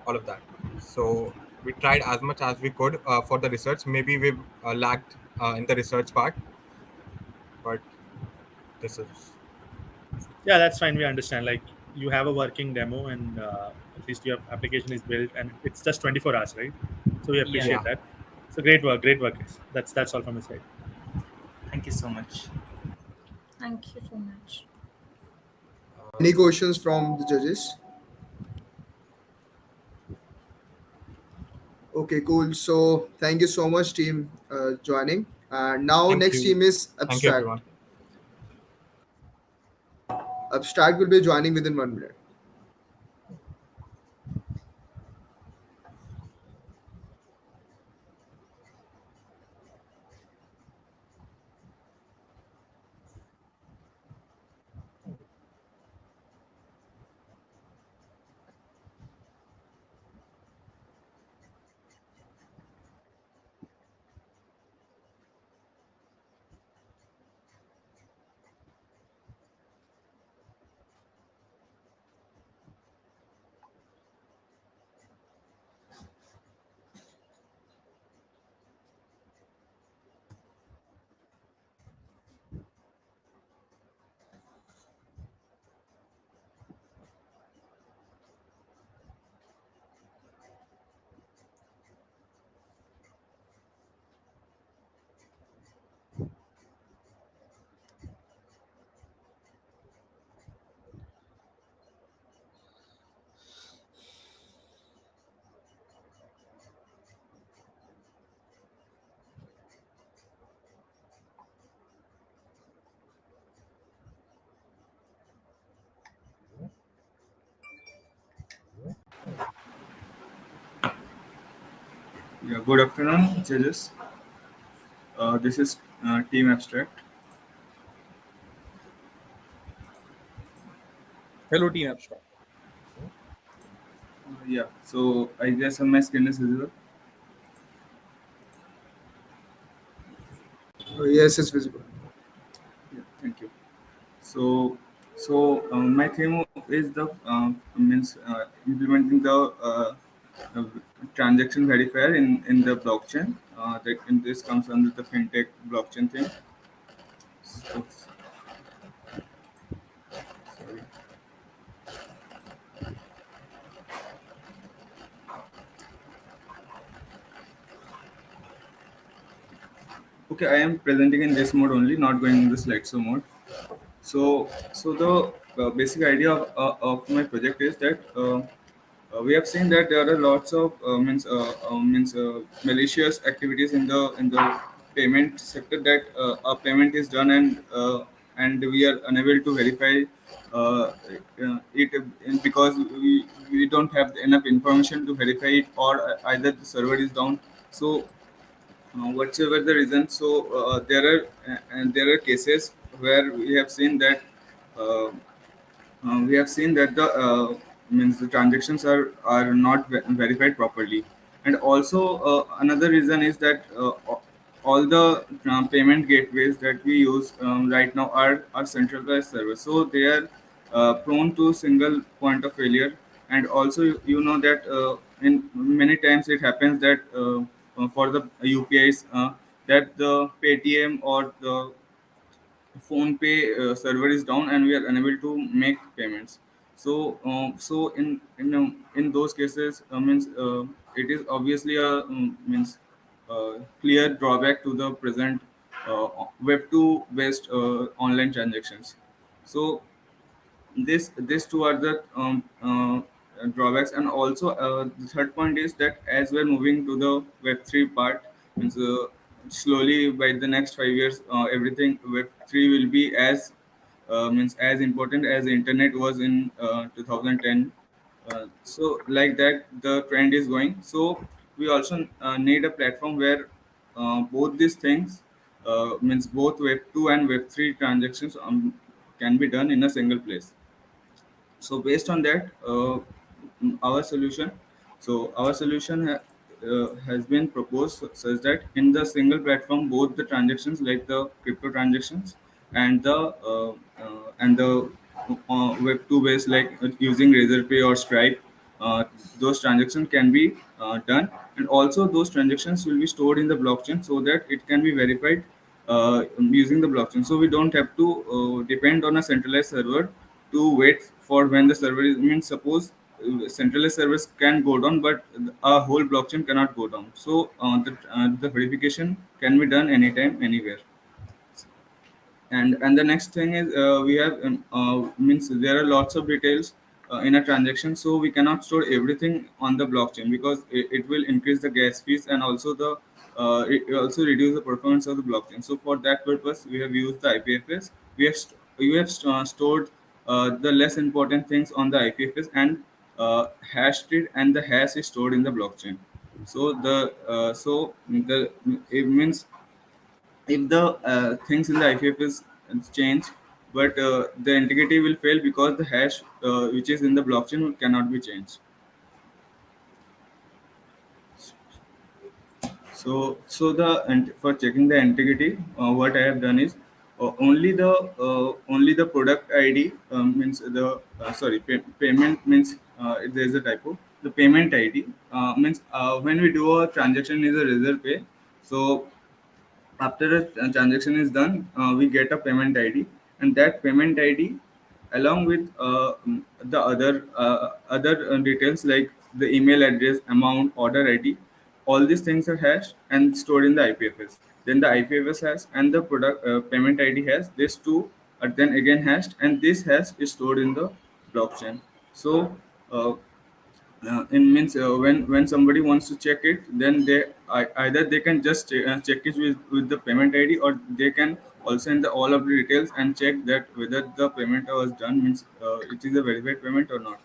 S18: all of that. So we tried as much as we could for the research. Maybe we lacked in the research part, but this is
S2: Yeah, that's fine. We understand. Like you have a working demo, and at least your application is built, and it's just 24 hours, right? So we
S12: Yeah,
S2: appreciate
S18: yeah.
S2: that. So great work, guys. That's all from my side.
S12: thank you so much.
S17: thank you so much.
S6: Any questions from the judges? Okay, cool. So thank you so much, team, joining. And now
S18: Thank
S6: next
S18: you,
S6: team is
S18: thank you
S6: Abstract.
S18: everyone.
S6: Abstract will be joining within 1 minute.
S16: Yeah, good afternoon, judges. This is Team Abstract.
S1: Hello, Team Abstract.
S16: Yeah, so I guess on my screen is visible.
S6: Yes, it's visible.
S16: Yeah, thank you. So, my theme is the means implementing the uh, transaction verifier in the blockchain. That in this comes under the fintech blockchain thing. So, sorry. Okay, I am presenting in this mode only, not going in the slideshow mode. So the basic idea of my project is that we have seen that there are lots of malicious activities in the payment sector, that a payment is done and we are unable to verify it because we don't have enough information to verify it, or either the server is down. So whatsoever the reason, so there are cases where we have seen that the means the transactions are not verified properly. And also another reason is that all the payment gateways that we use right now are centralized servers, so they are prone to single point of failure. And also you know that in many times it happens that for the UPIs, that the Paytm or the phone pay server is down and we are unable to make payments. So in those cases means it is obviously a means clear drawback to the present web 2 based online transactions. So these two are the drawbacks. And also the third point is that as we're moving to the web 3 part, means slowly by the next 5 years everything web 3 will be means as important as the internet was in 2010. So like that the trend is going. So we also need a platform where both these things means both web 2 and web 3 transactions can be done in a single place. So based on that our solution our solution has been proposed such that in the single platform both the transactions like the crypto transactions and the web 2 based like using Razorpay or Stripe, uh, those transactions can be done. And also those transactions will be stored in the blockchain so that it can be verified using the blockchain, so we don't have to depend on a centralized server to wait for when the server is, means suppose centralized servers can go down but a whole blockchain cannot go down. So the verification can be done anytime anywhere. And the next thing is we have means there are lots of details in a transaction, so we cannot store everything on the blockchain because it will increase the gas fees, and also the it also reduce the performance of the blockchain. So for that purpose we have used the IPFS. Stored the less important things on the IPFS and hashed it, and the hash is stored in the blockchain. So the it means if the things in the IPFS change, but the integrity will fail because the hash which is in the blockchain cannot be changed. For checking the integrity, what I have done is only the product ID means the payment means there is a typo. The payment ID means when we do a transaction is a result pay. So after a transaction is done, we get a payment ID, and that payment ID, along with the other details like the email address, amount, order ID, all these things are hashed and stored in the IPFS. Then the IPFS hash and the product payment ID hash, these two are then again hashed, and this hash is stored in the blockchain. So uh, it means when somebody wants to check it, then either they can just check it with the payment ID, or they can also enter all of the details and check that whether the payment was done, means it is a verified payment or not.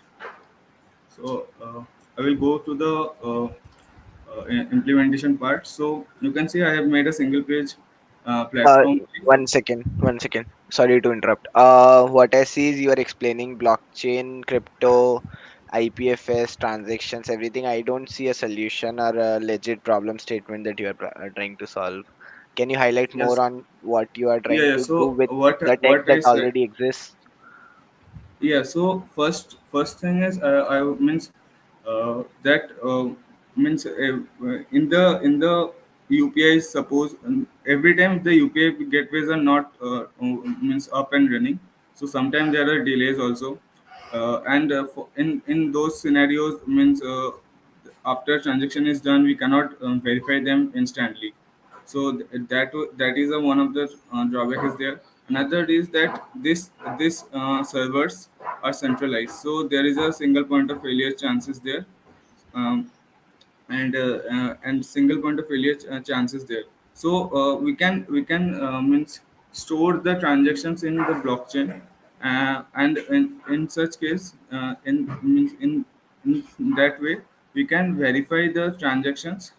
S16: So I will go to the implementation part. So you can see I have made a single page
S4: Uh,
S16: platform.
S4: one second. Sorry to interrupt. What I see is you are explaining blockchain, crypto, IPFS, transactions, everything. I don't see a solution or a legit problem statement that you are trying to solve. Can you highlight more
S16: Yes.
S4: on what you are
S16: Yeah,
S4: trying
S16: yeah.
S4: to do
S16: So
S4: with the tech
S16: what
S4: that
S16: I said.
S4: already exists?
S16: Yeah. So first thing is I means that means in the UPI, suppose every time the UPI gateways are not means up and running. So sometimes there are delays also, and in those scenarios means after transaction is done we cannot verify them instantly. So that is one of the drawback is there. Another is that this servers are centralized, so there is a single point of failure chances there. um, and single point of failure chances there. So we can means store the transactions in the blockchain, and in such case in that way we can verify the transactions.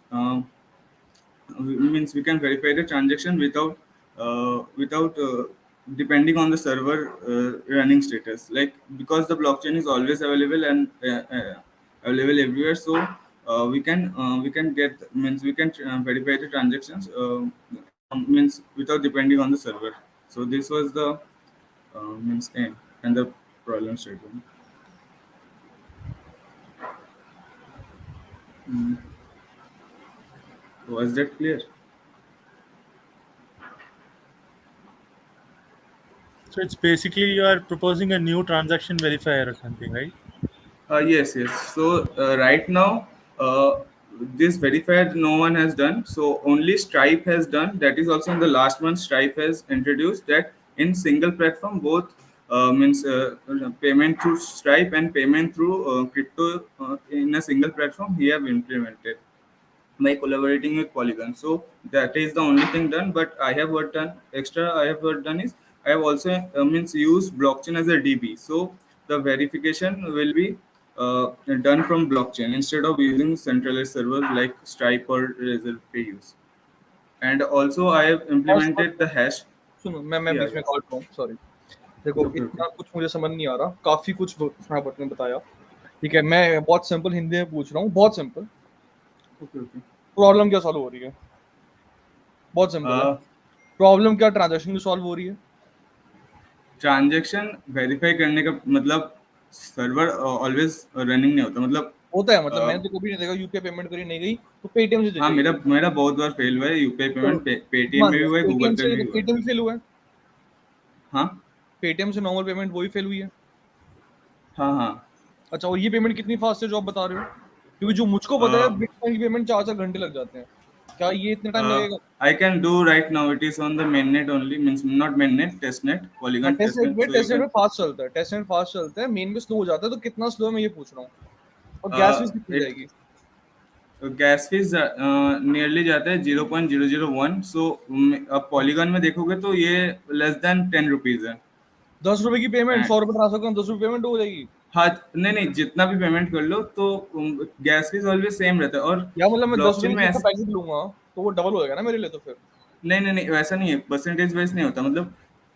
S16: Means we can verify the transaction without depending on the server running status, like because the blockchain is always available and available everywhere. So we can get means we can verify the transactions means without depending on the server. So this was the means aim and the problem statement. Mm. Was that clear?
S2: So it's basically you are proposing a new transaction verifier or something, right?
S16: Yes, yes. So right now, this verified no one has done. So only Stripe has done. That is also in the last month. Stripe has introduced that in single platform, both means payment through Stripe and payment through crypto in a single platform. He have implemented by collaborating with Polygon. So that is the only thing done. But I have what done extra. I have what done is I have also means used blockchain as a DB. So the verification will be done from blockchain instead of using centralized servers like Stripe or Razor Pay use. And also I have implemented the hash.
S1: सुनो मैं
S16: Yeah,
S1: बीच में
S16: yeah.
S1: काट रहा हूँ sorry देखो
S16: Okay, okay.
S1: इतना कुछ मुझे समझ नहीं आ रहा काफी कुछ उसमें बट ने बताया ठीक है मैं बहुत सिंपल हिंदी में पूछ रहा हूँ बहुत सिंपल
S16: Okay, okay.
S1: प्रॉब्लम क्या सॉल्व हो रही है बहुत सिंपल है
S16: Uh,
S1: प्रॉब्लम क्या ट्रांजैक्शन की सॉल्व हो रही है
S16: ट्रांजेक्शन वेरीफाई करने का मतलब सर्वर ऑलवेज रनिंग नहीं होता मतलब
S1: होता है मतलब मैंने तो कभी नहीं देखा यूपीआई पेमेंट करी नहीं गई तो पेटीएम से
S16: हाँ
S1: चली
S16: मेरा
S1: गई
S16: मेरा बहुत बार फेल हुआ है यूपीआई
S1: तो
S16: पेमेंट पेटीएम
S1: मान
S16: में भी
S1: लिया
S16: हुआ है गूगल
S1: पेटीएम
S16: पे
S1: से
S16: भी
S1: तो
S16: हुआ है।
S1: पेटीएम फेल हुआ है
S16: हाँ
S1: पेटीएम से नॉर्मल पेमेंट वही फेल हुई है
S16: हाँ हाँ
S1: अच्छा और ये पेमेंट कितनी फास्ट है जो आप बता रहे हो क्योंकि जो मुझको पता है बिटकॉइन की पेमेंट 4-4 घंटे लग जाते हैं क्या ये इतना टाइम लगेगा
S16: I can do right now. It is on the mainnet only, means not mainnet, testnet,
S1: हाँ
S16: Polygon
S1: टेस्ट नेट
S16: testnet.
S1: में
S16: So you
S1: test net
S16: can
S1: में फास्ट चलता है टेस्ट नेट फास्ट चलता है मेन में स्लो हो जाता है तो कितना स्लो है मैं ये पूछ रहा हूँ और गैस फीस कितनी
S16: it
S1: जाएगी
S16: गैस फीस नियरली जाता है 0.001. सो अब पॉलीगन में देखोगे तो ये लेस देन 10 रुपीज है।
S1: 10 रुपए की पेमेंट
S16: And
S1: 100 रुपए ट्रांसफर करूँ 10 रुपए पेमेंट हो जाएगी
S16: हाँ नहीं नहीं जितना भी पेमेंट कर लो तो गैस फीस ऑलवेज सेम रहता है। और
S1: या मतलब मैं 10 रुपए
S16: ब्लॉकचेन
S1: की
S16: में
S1: चिप्स का
S16: ऐसे
S1: पैकेट लूंगा तो वो डबल हो जाएगा ना मेरे लिए तो फिर
S16: नहीं नहीं नहीं वैसा नहीं है, परसेंटेज वाइज नहीं होता मतलब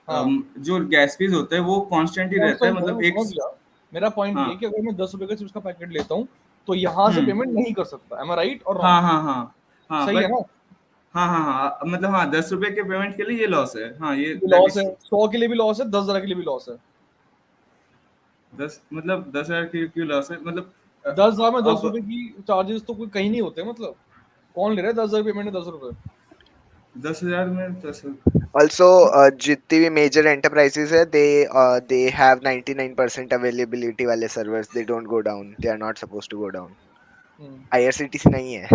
S1: हाँ
S16: जो गैस फीस होता है वो कांस्टेंट ही रहता है
S1: कांस्टेंट है
S16: मतलब
S1: मैं
S16: एक।
S1: समझ गया मेरा पॉइंट
S16: हाँ
S1: ये है कि अगर मैं 10 रुपए का चिप्स का पैकेट लेता हूँ तो यहाँ से
S16: हम्म
S1: पेमेंट नहीं कर सकता एम आई राइट और
S16: हाँ
S1: रॉन्ग
S16: हाँ हाँ हाँ
S1: सही है
S16: बट
S1: ना
S16: हाँ हाँ हाँ मतलब हाँ 10 रुपए के पेमेंट के लिए ये लॉस है। हाँ ये
S1: ये
S16: दैट
S1: लॉस
S16: इज
S1: है
S16: ट्रू।
S1: 100 के लिए भी लॉस है 10,000 के लिए भी लॉस है
S16: 10 की क्यों लॉस है मतलब
S1: 10,000 में दस
S16: अब
S1: रुपए की चार्जेस तो कोई कहीं नहीं होते मतलब कौन ले रहा है 10,000 पेमेंट है 10 रुपए
S16: 10,000 में 10।
S4: Also, जितनी भी major enterprises है, they have 99% availability वाले servers. They don't go down. They are not supposed to go down. IRCTC नहीं है.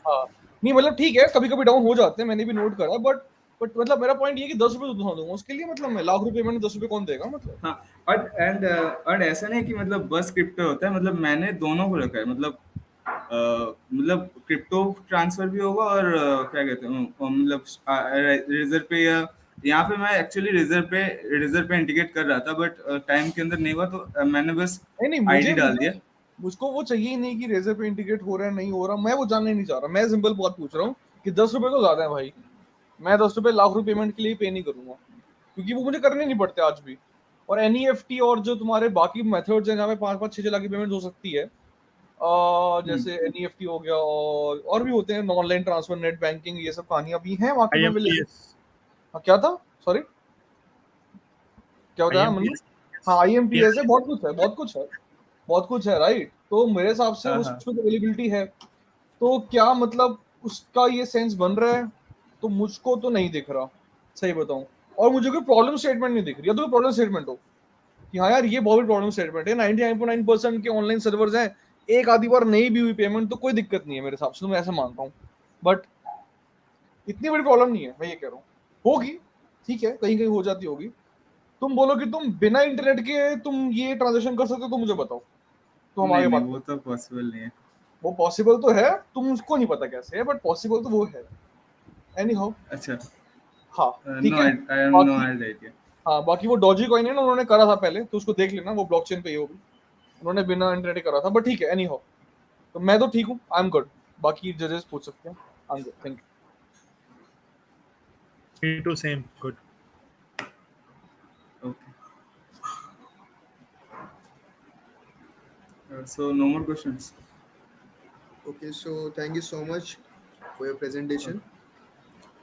S1: हाँ नहीं मतलब ठीक है कभी कभी डाउन हो जाते हैं मैंने भी नोट करा बट मतलब मेरा पॉइंट ये है कि 10 रुपए तो दूंगा उसके लिए मतलब मैं लाख रुपए पेमेंट 10 रुपए कौन देगा मतलब
S16: हाँ और ऐसा नहीं कि मतलब बस क्रिप्टो होता है मतलब मैंने दोनों को रखा है मतलब मतलब क्रिप्टो ट्रांसफर भी होगा और क्या कहते हैं मतलब रिजर्व पे या यहाँ पे मैं एक्चुअली रिजर्व पे इंटीग्रेट कर रहा था बट टाइम के अंदर नहीं हुआ तो मैंने बस
S1: नहीं नहीं
S16: आईडी
S1: मुझे
S16: डाल
S1: मुझे
S16: दिया।
S1: मुझको वो चाहिए ही नहीं कि रेजर पे इंटीग्रेट हो रहा है नहीं हो रहा, मैं वो जानना ही नहीं चाह रहा। मैं सिंपल बात पूछ रहा हूँ कि 10 रुपए तो ज्यादा है भाई, मैं 10 रुपए लाख रुपए पेमेंट के लिए पे नहीं करूंगा, क्योंकि वो मुझे करने नहीं पड़ते आज भी। और एनईएफटी और जो तुम्हारे बाकी मेथड्स हैं जहाँ पे 5-5 6 6 लाख की पेमेंट हो सकती है, जैसे एनईएफटी हो गया और भी होते हैं ऑनलाइन ट्रांसफर, नेट बैंकिंग, ये सब कहानियां भी हैं मार्केट में अवेलेबल।
S2: IMPS.
S1: हाँ क्या था, सॉरी क्या बताया मनु?
S2: IMPS.
S1: हाँ आईएमपीएस है,
S2: Yeah.
S1: बहुत कुछ है, बहुत कुछ है, बहुत कुछ है, राइट। तो मेरे हिसाब से
S12: हाँ, हाँ।
S1: उसमें अवेलेबिलिटी है, तो क्या मतलब उसका ये सेंस बन रहा है? तो मुझको तो नहीं दिख रहा, सही बताऊं। और मुझे कोई प्रॉब्लम स्टेटमेंट नहीं दिख रही, या तो कोई प्रॉब्लम स्टेटमेंट हो कि हाँ यार ये बहुत बड़ी प्रॉब्लम स्टेटमेंट है, 99.9% के ऑनलाइन सर्वर्स हैं, एक आधी बार नहीं भी हुई पेमेंट तो कोई दिक्कत नहीं है मेरे हिसाब से, तो मैं ऐसा मानता हूँ। बट इतनी बड़ी प्रॉब्लम नहीं है, मैं ये कह रहा हूँ। होगी, ठीक है, कहीं कहीं हो जाती होगी। तुम बोलो कि तुम बिना इंटरनेट के तुम ये ट्रांजेक्शन कर सकते हो, तो मुझे बताओ, तो हम
S16: नहीं
S1: आगे
S16: नहीं,
S1: बात
S16: वो
S1: करते हैं।
S16: तो पॉसिबल नहीं है।
S1: वो पॉसिबल तो है, तुमको नहीं पता कैसे है, बट पॉसिबल तो वो है। एनी हाउ,
S16: अच्छा।
S1: हाँ ठीक
S16: नो,
S1: है।
S16: आई एम नो
S1: बाकी
S16: आइडिया।
S1: हाँ, बाकी वो डॉजी कॉइन है ना, उन्होंने करा था पहले, तो उसको देख लेना, वो ब्लॉकचेन पे ही होगी, उन्होंने बिना इंटरनेट के करा था, बट ठीक है। एनी हाउ, तो मैं तो ठीक हूँ, आई एम गुड। बाकी जजेस पूछ सकते हैं, I am good, thank
S2: Me too, same. Good.
S16: Okay. So no more questions.
S6: Okay, so thank you so much for your presentation.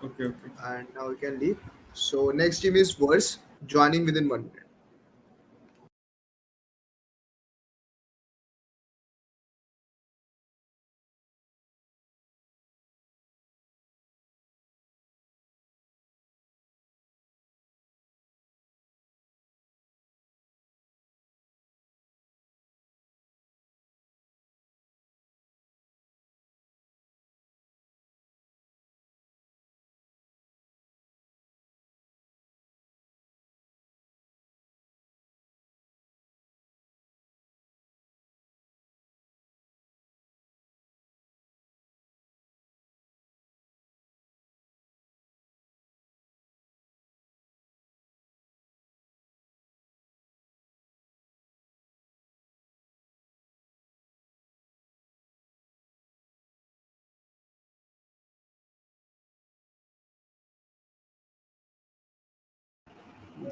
S16: Okay, okay.
S6: And now we can leave. So next team is Verse, joining within 1 minute.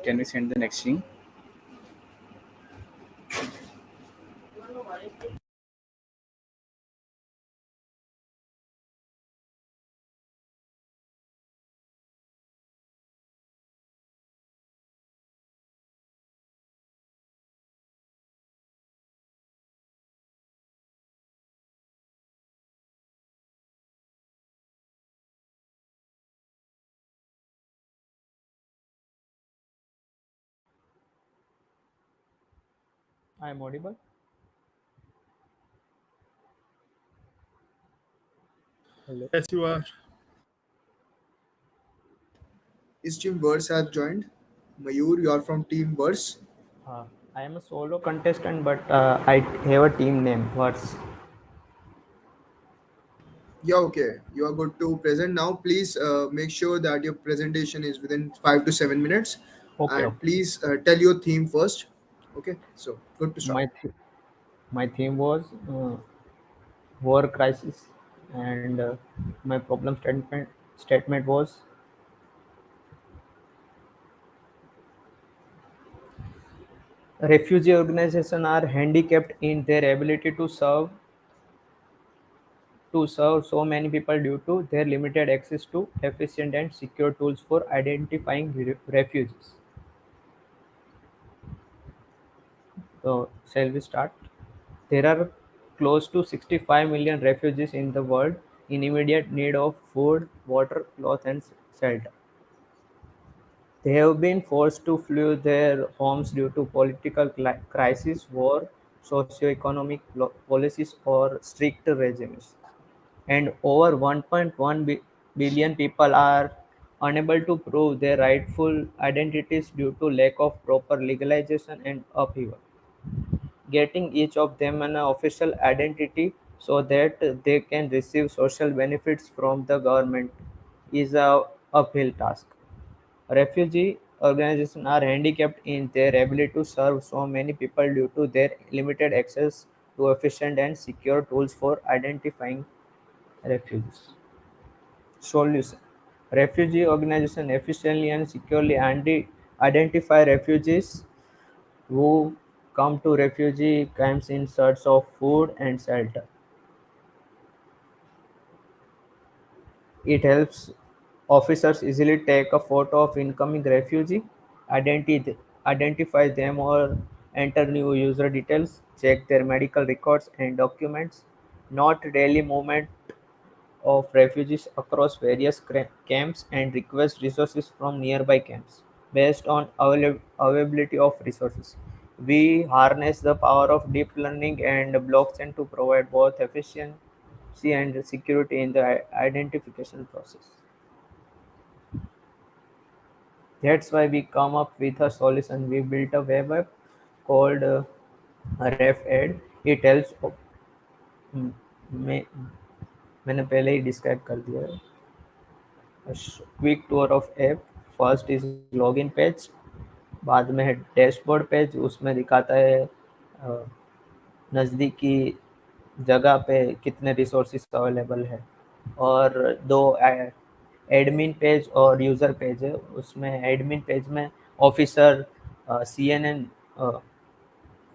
S12: Can we send the next thing?
S19: I am audible. Hello.
S2: Yes, you are.
S6: His team Verse has joined. Mayur, you are from team Verse.
S19: I am a solo contestant, but I have a team name. What's
S6: Yeah, okay. You are good to present now. Please make sure that your presentation is within 5 to 7 minutes.
S19: okay?
S6: And
S19: Okay.
S6: please tell your theme first. Okay, so good to start.
S19: My my theme was war crisis, and my problem statement was refugee organizations are handicapped in their ability to serve so many people due to their limited access to efficient and secure tools for identifying refugees. So, shall we start? There are close to 65 million refugees in the world in immediate need of food, water, cloth, and shelter. They have been forced to flee their homes due to political crisis, war, socio-economic policies, or strict regimes. And over 1.1 billion people are unable to prove their rightful identities due to lack of proper legalization and upheaval. Getting each of them an official identity so that they can receive social benefits from the government is a uphill task. Refugee organizations are handicapped in their ability to serve so many people due to their limited access to efficient and secure tools for identifying refugees. Solution: refugee organization efficiently and securely identify refugees who come to refugee camps in search of food and shelter. It helps officers easily take a photo of incoming refugee, identify them or enter new user details, check their medical records and documents, note daily movement of refugees across various camps, and request resources from nearby camps based on availability of resources. We harness the power of deep learning and blockchain to provide both efficiency and security in the identification process. That's why we come up with a solution. We built a web app called RefEd. It helps. मैं मैंने पहले ही describe कर दिया है. Quick tour of app. First is login page, बाद में है dashboard page. उसमें दिखाता है नज़दीकी जगह पे कितने रिसोर्सेज अवेलेबल है, और दो एडमिन पेज और यूज़र पेज है. उसमें एडमिन पेज में ऑफिसर CNN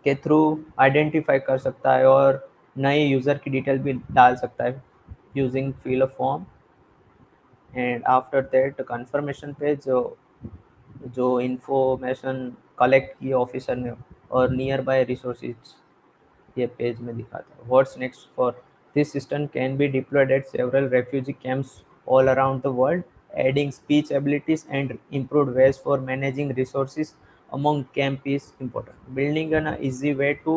S19: के थ्रू आइडेंटिफाई कर सकता है और नए यूज़र की डिटेल भी डाल सकता है using fill a form. And after that confirmation page जो इन्फॉर्मेशन कलेक्ट की ऑफिसर ने और नियर बाय रिसोर्सेज ये पेज में दिखाता है. What's next for this system can be deployed at several refugee camps all around the world, adding speech abilities and improved ways for managing resources among camp is important. Building an easy way to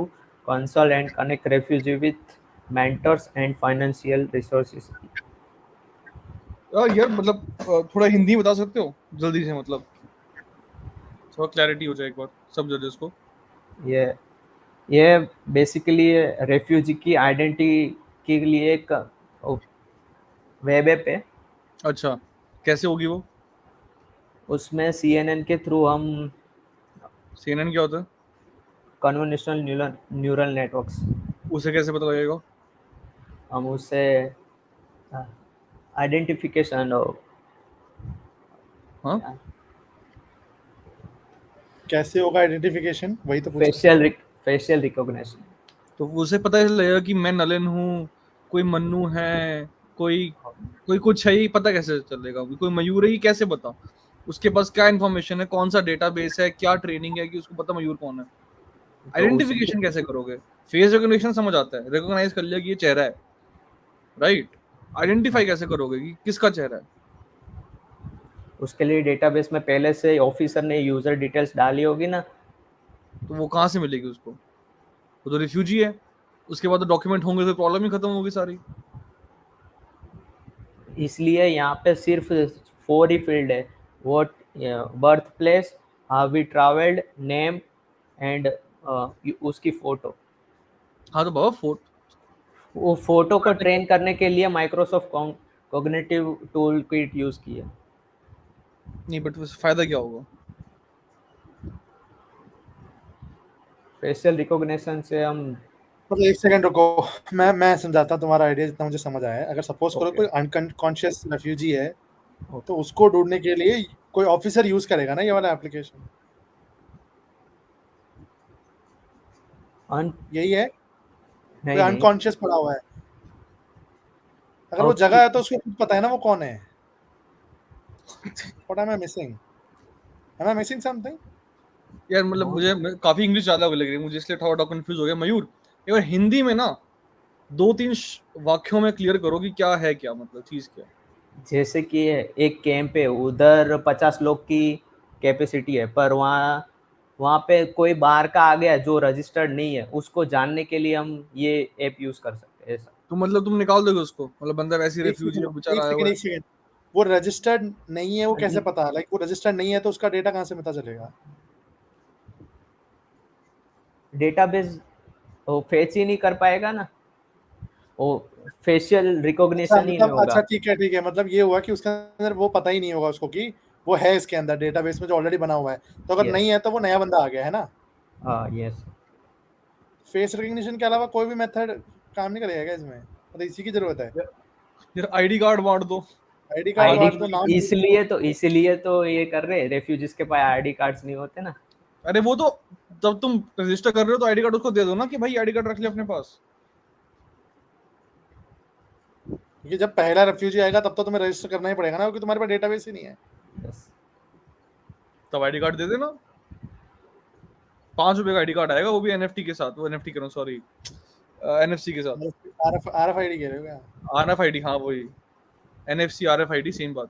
S19: console and connect refugees with mentors and financial resources.
S1: यार मतलब थोड़ा हिंदी बता सकते हो जल्दी से, मतलब थोड़ा क्लैरिटी हो जाए एक बार सब जजेस को.
S19: ये बेसिकली रेफ्यूजी की आइडेंटिटी के लिए एक वेब ऐप है.
S1: अच्छा, कैसे होगी वो?
S19: उसमें CNN के थ्रू हम.
S1: CNN क्या होता है?
S19: Convolutional neural networks.
S1: उसे कैसे पता लगेगा?
S19: हम उससे आइडेंटिफिकेशन और
S2: कैसे होगा आइडेंटिफिकेशन, वही तो पूछा.
S19: Facial recognition.
S1: तो उसे पता लगेगा कि मैं नलिन हूँ, कोई मन्नू है, कोई कुछ है, ही पता कैसे चलेगा? कोई मयूर है, ही कैसे पता? उसके पास क्या इन्फॉर्मेशन है, कौन सा डेटाबेस है, क्या ट्रेनिंग है कि उसको पता मयूर कौन है? आइडेंटिफिकेशन कैसे करोगे? फेस रिकॉग्निशन समझ आता है, रिकॉग्नाइज कर लिया कि ये चेहरा है, राइट. आइडेंटिफाई कैसे करोगे कि किसका चेहरा है?
S19: उसके लिए डेटाबेस में पहले से ऑफिसर ने यूजर डिटेल्स डाली होगी ना.
S1: तो वो कहाँ से मिलेगी उसको? वो तो रिफ्यूजी है. उसके बाद तो डॉक्यूमेंट होंगे तो प्रॉब्लम ही खत्म होगी सारी.
S19: इसलिए यहाँ पे सिर्फ 4 ही फील्ड है. What birth place, how we travelled, name and उसकी फोटो.
S1: हाँ तो बाबा
S19: वो फोटो को ट्रेन करने के लिए Microsoft cognitive tool kit use किया.
S1: नहीं, बट फायदा क्या होगा?
S19: फेशियल रिकॉग्निशन से हम
S2: मतलब एक सेकंड रुको, मैं समझाता हूँ तुम्हारा आइडिया जितना मुझे समझ आया है. अगर सपोज करो कोई अनकॉन्शियस रेफ्यूजी है, तो उसको ढूंढने के लिए कोई ऑफिसर यूज करेगा ना ये वाला एप्लीकेशन. यही है. कोई अनकॉन्शियस पड़ा हुआ है, अगर वो जगह है तो उसको खुद पता है ना वो कौन है. What am I missing? Am I missing something?
S1: यार मतलब मुझे काफी इंग्लिश ज्यादा लग रही है मुझे, इसलिए थोड़ा कंफ्यूज हो गया. मयूर, एक बार हिंदी में ना 2-3 वाक्यों में क्लियर करो कि क्या है, क्या मतलब चीज क्या.
S19: जैसे कि एक कैंप है, उधर 50 लोग की कैपेसिटी है, पर वहाँ पे कोई बाहर का आ गया जो रजिस्टर्ड नहीं है, उसको जानने के लिए हम ये ऐप यूज कर सकते हैं. ऐसा
S1: तो मतलब तुम निकाल दोगे उसको? मतलब बंदा वैसे रेफ्यूजी है, बेचारा आया हुआ है.
S2: एक सेकंड, वो रजिस्टर्ड नहीं है, वो कैसे पता? लाइक वो रजिस्टर्ड नहीं है तो उसका डेटा कहाँ से पता चलेगा?
S19: डेटाबेस वो फेच ही नहीं कर पाएगा ना, वो फेशियल रिकॉग्निशन ही नहीं होगा.
S2: अच्छा ठीक है, मतलब ये हुआ कि उसके अंदर वो पता ही नहीं होगा उसको कि वो है इसके अंदर डेटाबेस में जो ऑलरेडी बना हुआ है. तो अगर नहीं है तो वो नया बंदा आ गया है ना.
S19: यस.
S20: फेस रिकग्निशन के अलावा कोई भी मेथड काम नहीं करेगा क्या इसमें? मतलब इसी की जरूरत है।
S1: यार आईडी कार्ड बांट दो।
S20: आईडी कार्ड बांट दो, नाम
S19: इसलिए तो ये कर रहे रेफ्यूजीज के पास आईडी कार्ड्स नहीं होते ना।
S1: अरे वो तो जब तुम रजिस्टर कर रहे हो तो आईडी कार्ड उसको दे दो ना कि भाई आईडी कार्ड रख ले अपने पास।
S20: ये जब पहला रेफ्यूजी आएगा तब तो तुम्हें रजिस्टर करना ही पड़ेगा ना, क्योंकि तुम्हारे पास डेटाबेस ही नहीं है।
S1: तब आईडी कार्ड दे देना। 5 रुपए का आईडी कार्ड आएगा, वो भी एनएफटी के साथ। वो एनएफटी करो, सॉरी, एनएफसी के साथ।
S20: आरएफआईडी कह रहे हो क्या?
S1: आरएफआईडी, हाँ वही। एनएफसी आरएफआईडी सेम बात,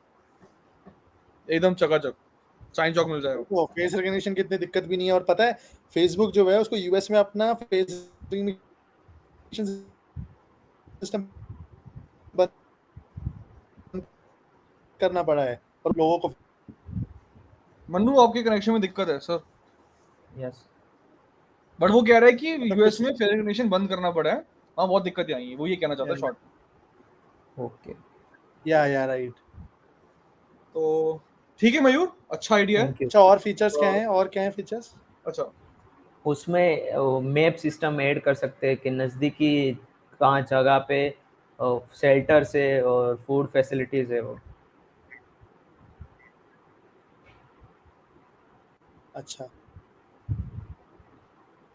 S1: एकदम चकाचक। चाइन चौक मिल जाएगा।
S20: वो फेस रिकग्निशन की इतनी दिक्कत भी नहीं है। और पता है फेसबुक जो है उसको यूएस में अपना फेस रिकग्निशन सिस्टम बंद करना पड़ा है और लोगों को।
S1: मन्नू आपके कनेक्शन में दिक्कत है सर।
S19: यस,
S1: बट वो कह रहा है कि यूएस में फेस रिकग्निशन बंद करना पड़ा है। हाँ, बहुत दिक्कतें आई हैं, वो ये कहना चाहता है शॉर्ट।
S19: ओके,
S20: या राइट।
S1: तो ठीक है मयूर, अच्छा आइडिया है।
S20: अच्छा, और फीचर्स क्या हैं? और क्या हैं फीचर्स?
S1: अच्छा,
S19: उसमें मैप सिस्टम ऐड कर सकते हैं कि नज़दीकी कहाँ जगह पे शेल्टर्स है और फूड फैसिलिटीज है वो।
S20: अच्छा,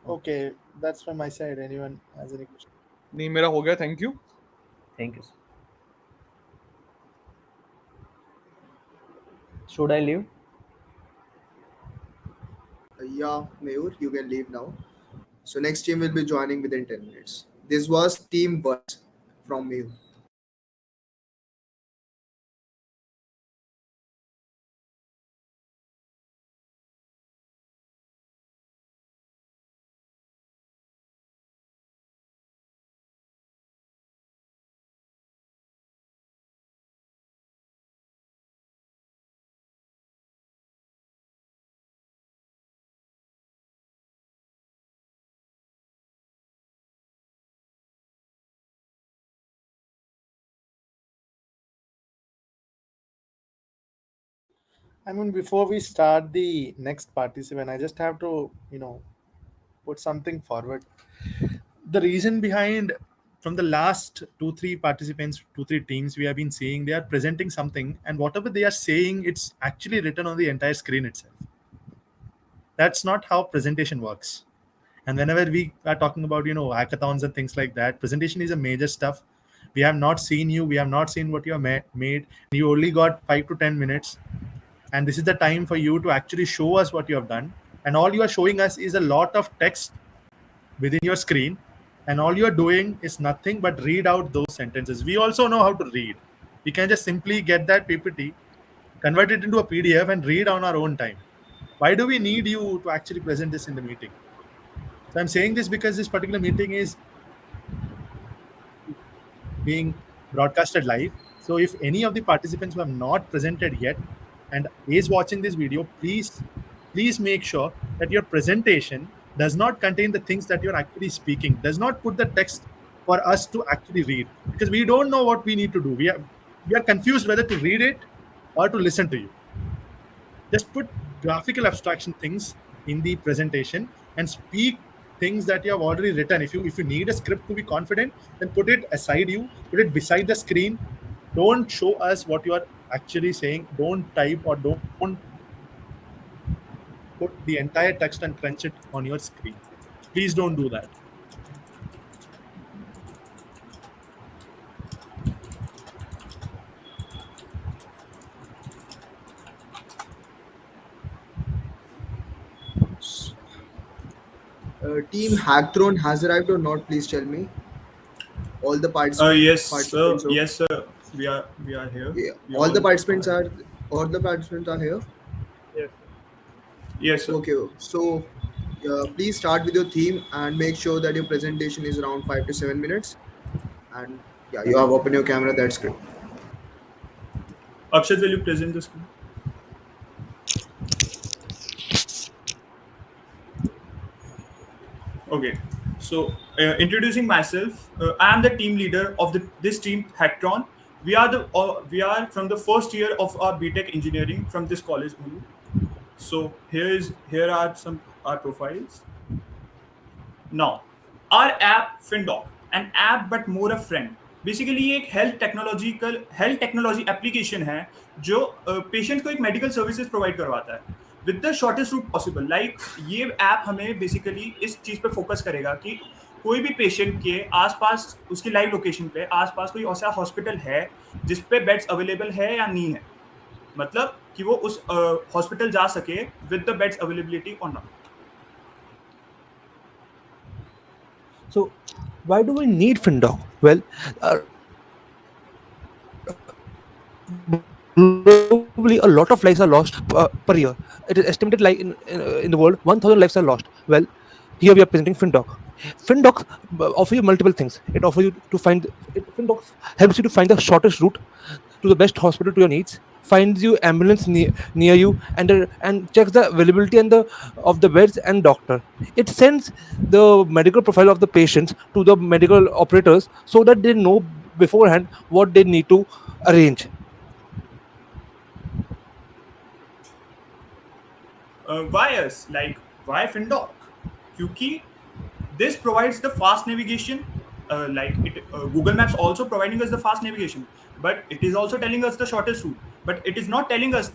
S20: okay, that's from my side. Anyone has any question?
S1: नहीं, मेरा हो गया, thank you.
S19: Thank you. Should I leave?
S6: Yeah, Mayur, you can leave now. So next team will be joining within 10 minutes. This was Team Buzz from Mayur.
S20: I mean, before we start the next participant, I just have to, put something forward.
S2: The reason behind, from the last 2-3 participants, 2-3 teams we have been seeing, they are presenting something, and whatever they are saying, it's actually written on the entire screen itself. That's not how presentation works. And whenever we are talking about hackathons and things like that, presentation is a major stuff. We have not seen you, we have not seen what you have made. You only got 5 to 10 minutes, and this is the time for you to actually show us what you have done. And all you are showing us is a lot of text within your screen, and all you are doing is nothing but read out those sentences. We also know how to read. We can just simply get that PPT, convert it into a PDF, and read on our own time. Why do we need you to actually present this in the meeting? So I'm saying this because this particular meeting is being broadcasted live. So if any of the participants who have not presented yet and is watching this video, please make sure that your presentation does not contain the things that you're actually speaking, does not put the text for us to actually read, because we don't know what we need to do. We are confused whether to read it or to listen to you. Just put graphical abstraction things in the presentation and speak things that you have already written. If you need a script to be confident, then put it put it beside the screen. Don't show us what you are actually saying. Don't type or don't put the entire text and crunch it on your screen. Please don't do that.
S6: Team Hackathon has arrived or not? Please tell me. All the
S16: Yes, sir.
S6: participants.
S16: Yes, sir. We are here.
S6: Yeah.
S16: We
S6: All the participants are here.
S16: Yes. Yes, sir.
S6: Okay. So please start with your theme and make sure that your presentation is around 5 to 7 minutes. And yeah, you have opened your camera. That's great.
S16: Akshat, will you present the screen? Okay. So introducing myself, I am the team leader of this team Hackathon. We are from the first year of our BTech engineering from this college only. So here are some our profiles. Now,
S21: Our app FinDoc, an app but more a friend. Basically ये एक health technology application है जो patient को एक medical services provide करवाता है with the shortest route possible. Like ये app हमें बेसिकली इस चीज पे फोकस करेगा कि कोई भी पेशेंट के आसपास उसकी लाइव लोकेशन पे आसपास कोई ऐसा हॉस्पिटल है जिस पे बेड्स अवेलेबल है या नहीं है, मतलब कि वो उस हॉस्पिटल जा सके विद द बेड्स अवेलेबिलिटी और not.
S22: So, why do we need FinDoc? Well, globally, a lot of lives are lost per year. It is estimated like in the world, 1,000 lives are lost. Well, here we are presenting FinDoc. FinDoc offer you multiple things. It offers you to find. FinDoc helps you to find the shortest route to the best hospital to your needs. Finds you ambulance near you and checks the availability and the of the beds and doctor. It sends the medical profile of the patients to the medical operators so that they know beforehand what they need to arrange.
S21: Why us? Like, why FinDoc? क्योंकि this provides the fast navigation. Google Maps also providing us the fast navigation, but it is also telling us the shortest route. But it is not telling us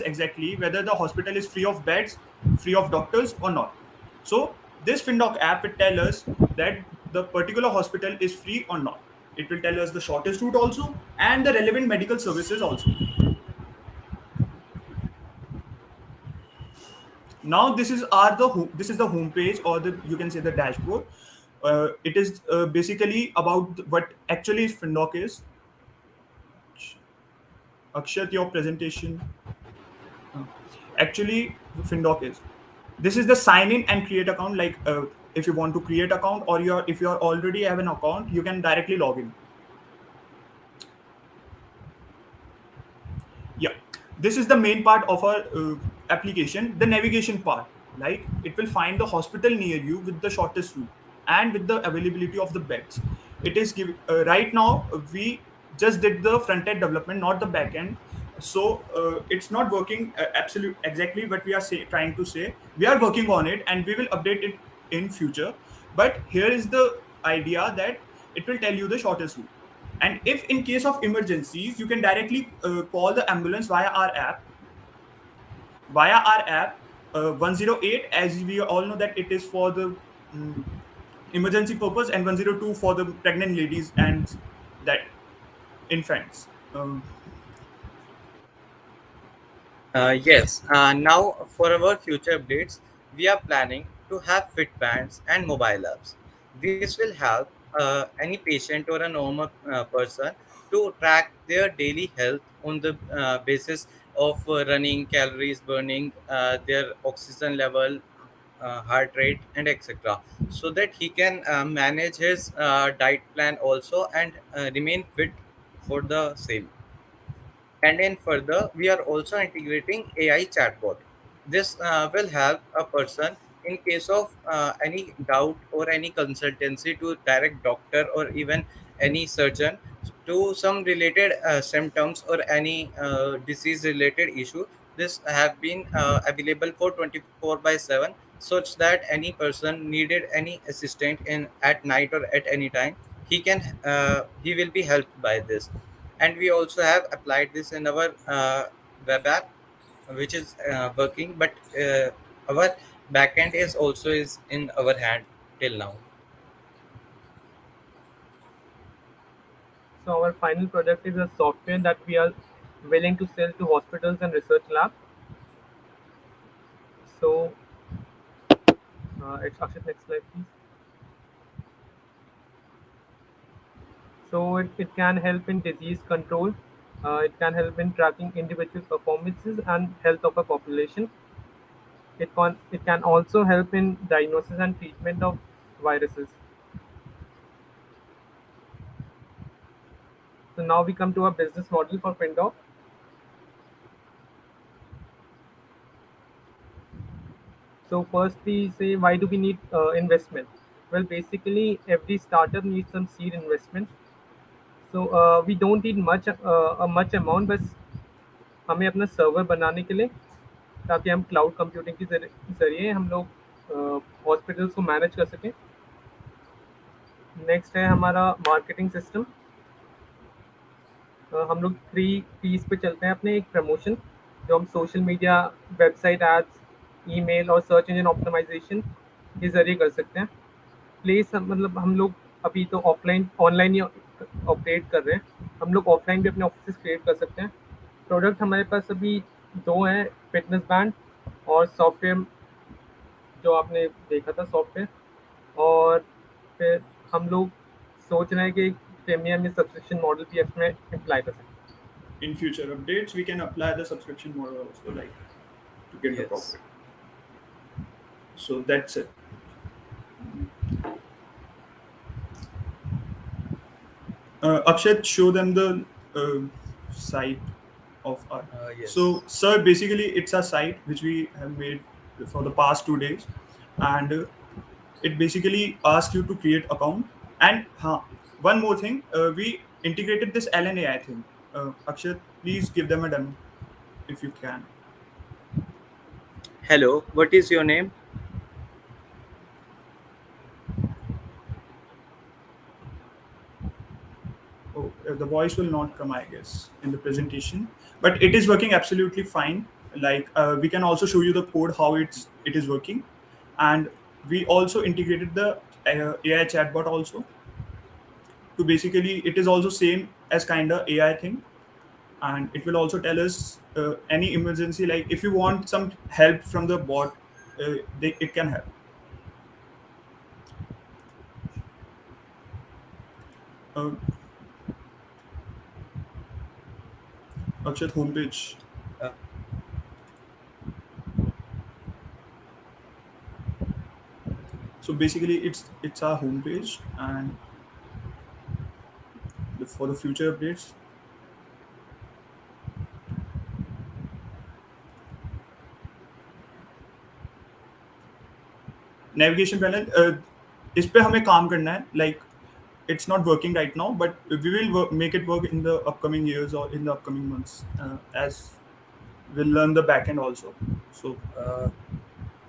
S21: exactly whether the hospital is free of beds, free of doctors or not. So this FinDoc app will tell us that the particular hospital is free or not. It will tell us the shortest route also and the relevant medical services also. Now this is the home page, or you can say the dashboard. It is basically about what actually FinDoc is. Akshat, your presentation. Actually, FinDoc is. This is the sign in and create account. Like if you want to create account, or if you already have an account, you can directly log in. Yeah, this is the main part of our application, the navigation part. Like it will find the hospital near you with the shortest route and with the availability of the beds. It is right now we just did the front end development, not the back end. So it's not working exactly what we are trying to say. We are working on it and we will update it in future. But here is the idea that it will tell you the shortest route. And if in case of emergencies, you can directly call the ambulance via our app. 108, as we all know that it is for the emergency purpose, and 102 for the pregnant ladies and that infants.
S23: Yes. Now, for our future updates, we are planning to have fit bands and mobile apps. This will help any patient or a normal person to track their daily health on the basis of running, calories burning, their oxygen level, heart rate, and etc. So that he can manage his diet plan also and remain fit for the same. And then further, we are also integrating AI chatbot. This will help a person in case of any doubt or any consultancy to direct doctor or even any surgeon to some related symptoms or any disease related issue. This have been available for 24 by 7, such that any person needed any assistant in at night or at any time, he will be helped by this. And we also have applied this in our web app, which is working, but our backend is in our hand till now.
S24: So our final product is a software that we are willing to sell to hospitals and research labs. So, it's Akshat, next slide, please. So it can help in disease control. It can help in tracking individual performances and health of a population. It can also help in diagnosis and treatment of viruses. So now we come to our business model for FinDoc. So first we say, why do we need investment? Well, basically every startup needs some seed investment. So we don't need much amount, बस हमें अपना server बनाने के लिए, ताकि हम cloud computing के जरिए हम लोग हॉस्पिटल्स को मैनेज कर सकें। नेक्स्ट है हमारा मार्केटिंग सिस्टम। हम लोग 3 पीस पे चलते हैं अपने। एक प्रमोशन, जो हम social media, website ads, email और सर्च इंजन ऑप्टिमाइजेशन के ज़रिए कर सकते हैं। प्लेस मतलब हम लोग अभी तो ऑफलाइन ऑनलाइन ही ऑपरेट कर रहे हैं, हम लोग ऑफलाइन भी अपने ऑफिस क्रिएट कर सकते हैं। प्रोडक्ट हमारे पास अभी 2 हैं, फिटनेस बैंड और सॉफ्टवेयर जो आपने देखा था सॉफ्टवेयर। और फिर हम लोग सोच रहे हैं कि प्रीमियम या सब्सक्रिप्शन मॉडल भी इसमें अप्लाई कर सकते हैं।
S21: In future updates, we can apply the subscription model also, like to get the
S23: Yes.
S21: profit. So that's it. Akshat, show them the site of our.
S23: Yes.
S21: So, sir, basically, it's a site which we have made for the past 2 days, and it basically asks you to create account. And one more thing, we integrated this LNAI thing. Akshat, please give them a demo if you can.
S23: Hello, what is your name?
S21: Oh, the voice will not come, I guess, in the presentation, but it is working absolutely fine. Like we can also show you the code how it is working, and we also integrated the AI chatbot also. To basically, it is also same as kind of AI thing, and it will also tell us any emergency. Like if you want some help from the bot, it can help. Uh, Akshat, homepage.
S23: Uh,
S21: So basically, it's our homepage, and for the future updates. Navigation panel, इस पे हमें काम करना है. Like it's not working right now, but we will make it work in the upcoming years or in the upcoming months, as we'll learn the backend also. So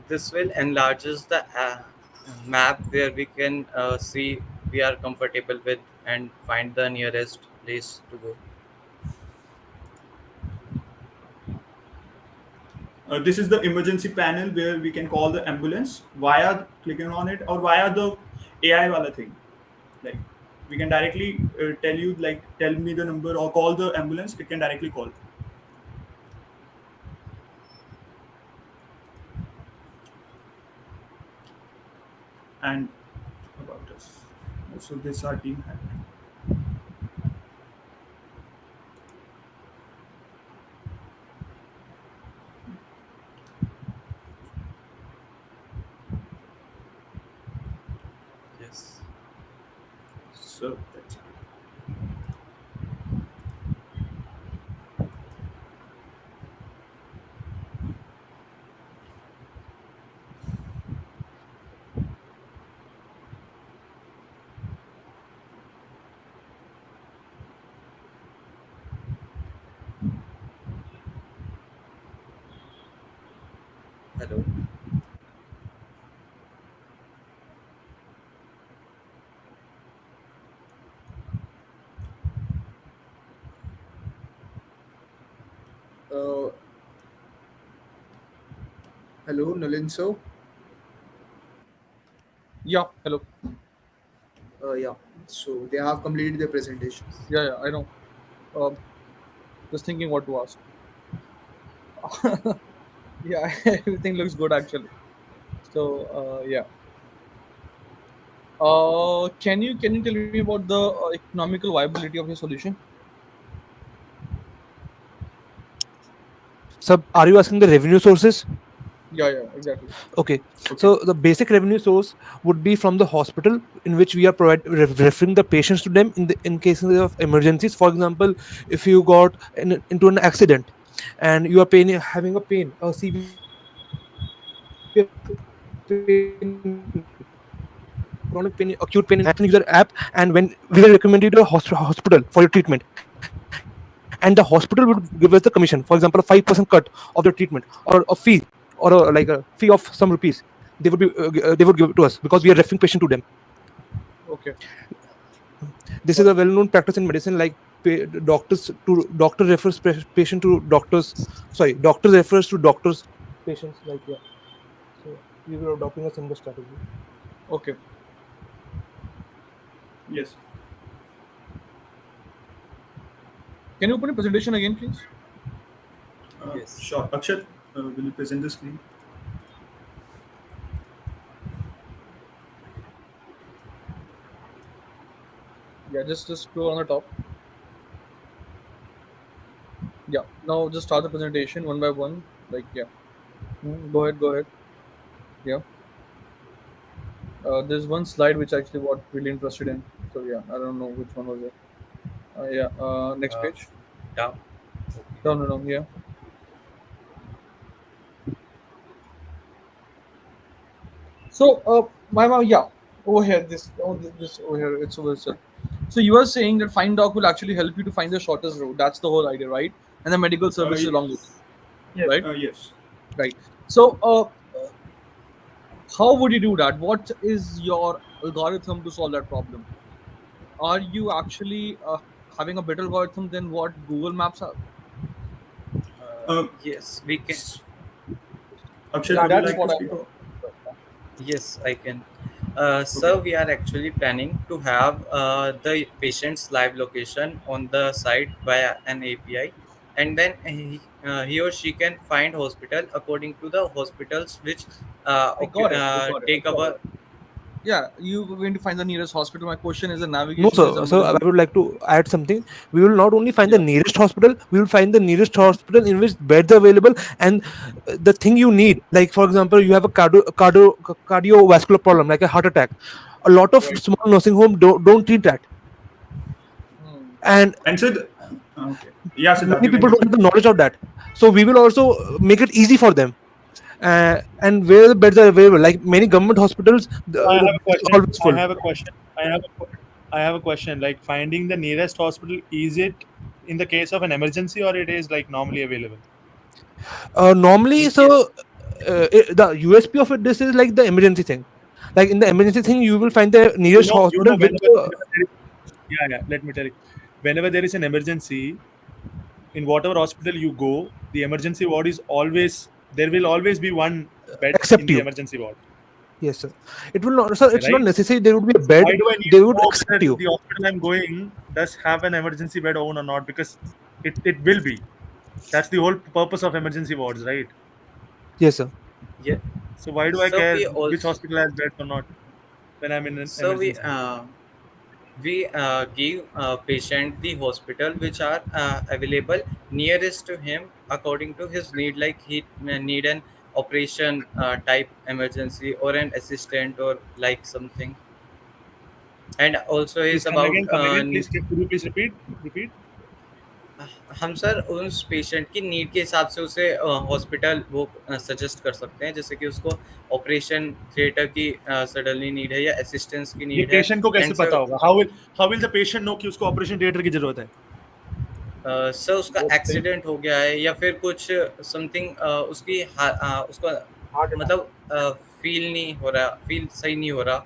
S23: this will enlarges the map where we can see we are comfortable with and find the nearest place to go.
S21: This is the emergency panel where we can call the ambulance via clicking on it or via the AI wala thing. Like we can directly tell you, like, tell me the number or call the ambulance. It can directly call. And about us. So this our team had.
S23: Yes.
S21: So that's it.
S23: Hello.
S6: Uh, Hello, Nalin. So,
S1: Yeah, hello.
S6: yeah. So they have completed their presentation.
S1: Yeah, I know. Just thinking what to ask. Yeah, everything looks good actually. So yeah. Can you tell me about the economical viability of your solution?
S22: So, are you asking the revenue sources?
S1: Yeah, exactly.
S22: Okay. So the basic revenue source would be from the hospital in which we are referring the patients to them in cases of emergencies. For example, if you got into an accident and you are having a pain, a severe pain, chronic pain, acute pain, and use our app, and when we will recommend you to a hospital for your treatment, and the hospital would give us the commission, for example, a 5% cut of the treatment or a fee or like a fee of some rupees. they would give it to us because we are referring patient to them.
S1: Okay.
S22: This is a well-known practice in medicine. Like doctor refers patient to doctors. Sorry, doctor refers to doctors patients. Like yeah. So we were adopting a similar strategy.
S1: Okay.
S21: Yes.
S1: Can you open your presentation again, please?
S21: Yes. Sure. Akshat, will you present the screen?
S1: Yeah, just scroll on the top. Yeah. Now just start the presentation one by one. Like yeah. Go ahead. Yeah. There's one slide which actually what really interested in. So yeah, I don't know which one was it. Yeah. Next page.
S23: Down.
S1: No. Yeah. So, my mom, yeah, over here, this over here, it's over here. So you are saying that Find Doc will actually help you to find the shortest route. That's the whole idea, right? And the medical services along with it,
S21: Yes.
S1: right?
S21: Yes.
S1: Right. So, how would you do that? What is your algorithm to solve that problem? Are you actually having a better algorithm than what Google Maps have?
S23: Yes, we can.
S21: Akshat,
S1: Yeah,
S21: would you
S1: that's
S21: like
S1: what
S21: to
S1: I
S21: speak?
S1: thought.
S23: Yes, I can. So we are actually planning to have the patient's live location on the site via an API, and then he or she can find hospital according to the hospitals which
S1: I got it. I got it.
S23: take our.
S1: Yeah, you were going to find the nearest hospital. My question is the
S22: No,
S1: navigation is
S22: sir. So
S1: available.
S22: I would like to add something. We will not only find the
S1: Yeah.
S22: nearest hospital, we will find the nearest hospital in which beds are available and the thing you need. Like for example, you have a cardiovascular problem, like a heart attack. A lot of
S1: Right.
S22: small nursing home don't treat that, and
S21: And so, okay. Yeah, Siddharth,
S22: many
S21: you can
S22: people don't have
S21: continue.
S22: the knowledge of that. So we will also make it easy for them. And where the beds are available, like many government hospitals,
S2: I have
S22: the
S2: a
S22: beds are
S2: question.
S22: always full.
S2: I have a question. Like finding the nearest hospital, is it in the case of an emergency or it is like normally available?
S22: Normally, so the USP of it, this is like the emergency thing. Like in the emergency thing, you will find the nearest
S2: You know,
S22: hospital with
S2: yeah. Let me tell you. Whenever there is an emergency, in whatever hospital you go, the emergency ward is always there. Will always be one bed in
S22: accept
S2: the
S22: you.
S2: emergency ward,
S22: Yes, sir. It will not, sir. It's not
S2: right?
S22: necessary. There would be a
S2: So
S22: bed.
S2: why do I need
S22: They
S2: to
S22: would
S2: know
S22: accept
S2: whether
S22: you.
S2: the hospital I'm going does have an emergency bed own or not? Because it will be. That's the whole purpose of emergency wards, right?
S22: Yes, sir.
S23: Yeah.
S2: So why do I
S23: So
S2: care
S23: we
S2: which
S23: also.
S2: hospital has beds or not when I'm in an
S23: So
S2: emergency?
S23: we give patient the hospital which are available nearest to him according to his need, like he need an operation type emergency or an assistant or like something, and also
S2: Please
S23: is
S2: come
S23: about
S2: again. Come again. Please. Could you please repeat? Repeat.
S23: हम sir उस patient की need के हिसाब से उसे hospital वो suggest कर सकते हैं, जैसे कि उसको ऑपरेशन थिएटर की सडनली नीड है या असिस्टेंस की
S2: ये
S23: नीड है,
S2: पेशेंट को कैसे
S23: एंड
S2: पता
S23: सर
S2: होगा? How will the patient know कि उसको ऑपरेशन थिएटर की जरूरत है?
S23: सर उसका एक्सीडेंट हो गया है या फिर कुछ समथिंग उसकी उसका मतलब फील नहीं हो रहा, फील सही नहीं हो रहा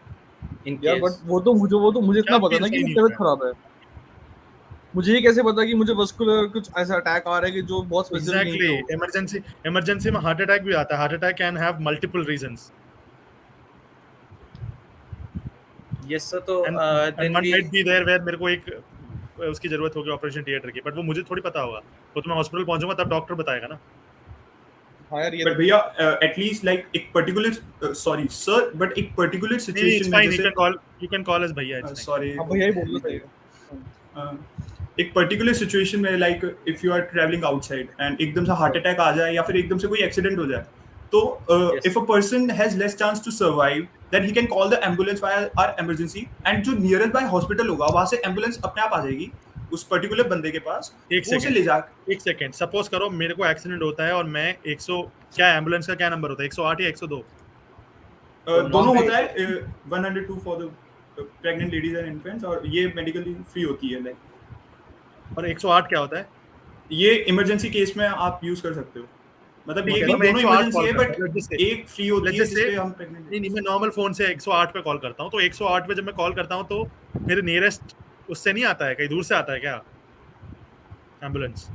S23: इन
S1: यार बट
S23: केस.
S1: वो तो मुझे इतना
S2: क्या
S1: पता
S2: फील
S1: ना कि
S2: सही
S1: मेरी
S2: नहीं हो
S1: तबीयत
S2: रहा है?
S1: खराब है। मुझे ये कैसे पता कि मुझे वस्कुलर कुछ ऐसा अटैक आ रहा है कि जो बहुत स्पेसिफिक नहीं
S2: Exactly.
S1: हो।
S2: Emergency में हार्ट अटैक भी आता है. Heart attack can have multiple reasons.
S23: Yes sir, तो
S2: And
S23: then
S2: one
S23: we.
S2: might be there where मेरे को एक उसकी जरूरत होगी ऑपरेशन थिएटर की, बट वो मुझे थोड़ी पता होगा. वो तो मैं हॉस्पिटल पहुंचूंगा तब डॉक्टर बताएगा ना.
S1: हाँ यार ये
S21: But भैया एटलीस्ट लाइक एक पर्टिकुलर सॉरी सर बट एक पर्टिकुलर
S2: नहीं,
S21: सिचुएशन
S2: it's
S21: में
S2: fine.
S21: जैसे
S2: You can call us भैया. It's fine.
S21: सॉरी
S1: हाँ भैया ही बोल लो सही है।
S21: एक पर्टिकुलर सिचुएशन में like if you are travelling outside and एकदम से हार्ट अटैक आ जाए या फिर एकदम से कोई एक्सीडेंट हो जाए, तो if a person has less chance to survive then he can call the ambulance via our emergency, and जो नियरेस्ट बाय हॉस्पिटल होगा वहां से एम्बुलेंस अपने आप आ जाएगी उस पर्टिकुलर बंदे के पास, वो उसे ले जा।
S2: एक सेकंड. सपोज करो मेरे को एक्सीडेंट होता है और मैं 100 क्या एम्बुलेंस का क्या नंबर होता है? 108 या 102?
S21: दोनों होता है 102 for the pregnant ladies and infants, और ये मेडिकली फ्री होती है लाइक।
S2: और 108 क्या होता है?
S21: ये इमरजेंसी केस में आप यूज कर सकते हो। मतलब
S2: मैं
S21: ये
S2: कह
S21: भी
S2: रहा हूँ, मैं
S21: दोनों
S2: 108
S21: इमरजेंसी
S2: कॉल
S21: है,
S2: करता
S21: बट
S2: हूँ, let's just say-
S21: एक फ्री होती
S2: let's
S21: है
S2: just say-
S21: जिसपे हम प्रेग्नेंट
S2: नहीं, मैं नॉर्मल फोन से 108 पे कॉल करता हूँ, तो 108 पे जब मैं कॉल करता हूँ तो मेरे नियरेस्ट उससे नहीं आता है, कहीं दूर से आता है क्या एम्बुलेंस?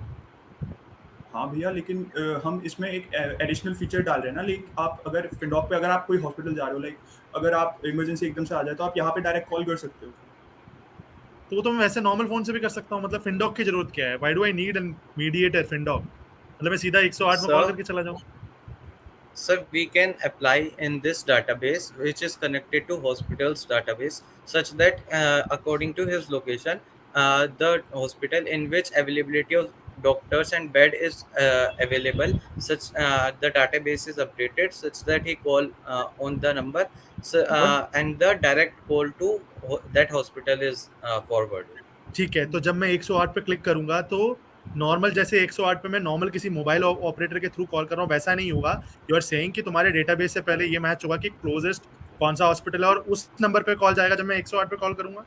S21: हाँ भैया, लेकिन हम इसमें एक एडिशनल फीचर डाल रहे हैं ना, लाइक आप अगर फिनडॉक पे अगर आप कोई हॉस्पिटल जा रहे हो, लाइक अगर आप इमरजेंसी एकदम से आ जाए तो आप यहाँ पे डायरेक्ट कॉल कर सकते हो।
S2: तो वो तो मैं वैसे नॉर्मल फोन से भी कर सकता हूँ, मतलब फिनडॉक की जरूरत क्या है? Why do I need an mediator Findoc? मतलब मैं सीधा 108 में कॉल
S23: Sir,
S2: करके चला जाऊँ?
S23: Sir, we can apply in this database, which is connected to hospital's database, such that according to his location, the hospital in which availability of doctors and bed is available, such the database is updated such that he call on the number, so, and the direct call to that hospital is forwarded.
S2: ठीक है, तो जब मैं 108 पे click करूंगा तो normal जैसे 108 पे मैं नॉर्मल किसी मोबाइल ऑपरेटर के थ्रू कॉल कर रहा हूँ वैसा नहीं होगा। यू आर सेइंग कि तुम्हारे डेटाबेस से पहले ये मैच होगा कि क्लोजेस्ट कौन सा हॉस्पिटल है और उस नंबर पे कॉल जाएगा जब मैं 108 पे कॉल करूंगा?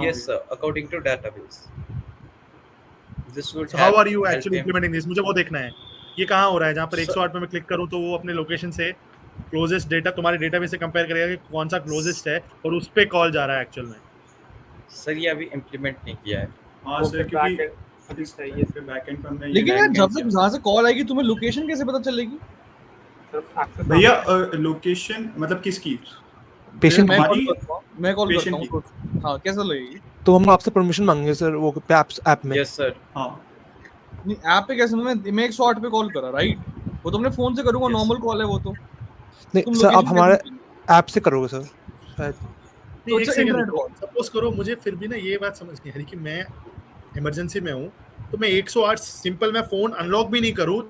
S23: Yes, sir. According to database, this would
S2: So how are
S23: help
S2: you
S23: help
S2: actually
S23: him.
S2: implementing this? मुझे वो देखना है। ये कहाँ हो रहा है जहाँ पर 108 पे मैं क्लिक करूँ तो वो अपने लोकेशन से क्लोजेस्ट डेटा तुम्हारे डेटाबेस से कंपेयर करेगा कि कौन सा क्लोजेस्ट है और उस पे कॉल जा रहा है एक्चुअल में।
S23: सर ये अभी इम्प्लीमेंट नहीं किया है।
S21: हाँ सर, क्योंकि इस पे बैकएंड पे हमने ये
S1: लेकिन यार जब
S21: backend
S1: तक जहाँ से कॉल आएगी तुम्हें लोकेशन कैसे पता चलेगी?
S21: भैया लोकेशन मतलब किसकी?
S22: पेशेंट
S1: मैं कॉल
S21: हमारी
S1: करता हूँ, मैं कॉल करता
S21: पेशेंट
S1: हूँ
S21: की।
S1: तो हाँ कैसे लगेगी?
S22: तो हम आपसे परमिशन मांगेंगे सर वो ऐप में।
S23: Yes sir.
S21: हाँ
S1: नहीं ऐप पे कैसे? मैं 108 पे कॉल करा, राइट? वो तो अपने फोन से करूंगा, नॉर्मल कॉल है वो तो।
S22: नहीं
S1: तुम
S22: सर, आप
S1: लोकेशन
S22: हमारे
S1: कैसे?
S22: ऐप से करोगे सर शायद।
S2: नहीं, एक
S1: अच्छा,
S2: सेकंड
S1: इंटरनेट
S2: रुको।
S1: कॉल।
S2: सपोज करो मुझे फिर भी ना ये बात समझ नहीं आ रही कि मैं इमरजेंसी में हूँ तो मैं 108 सिंपल मैं फोन अनलॉक भी नहीं करूँ,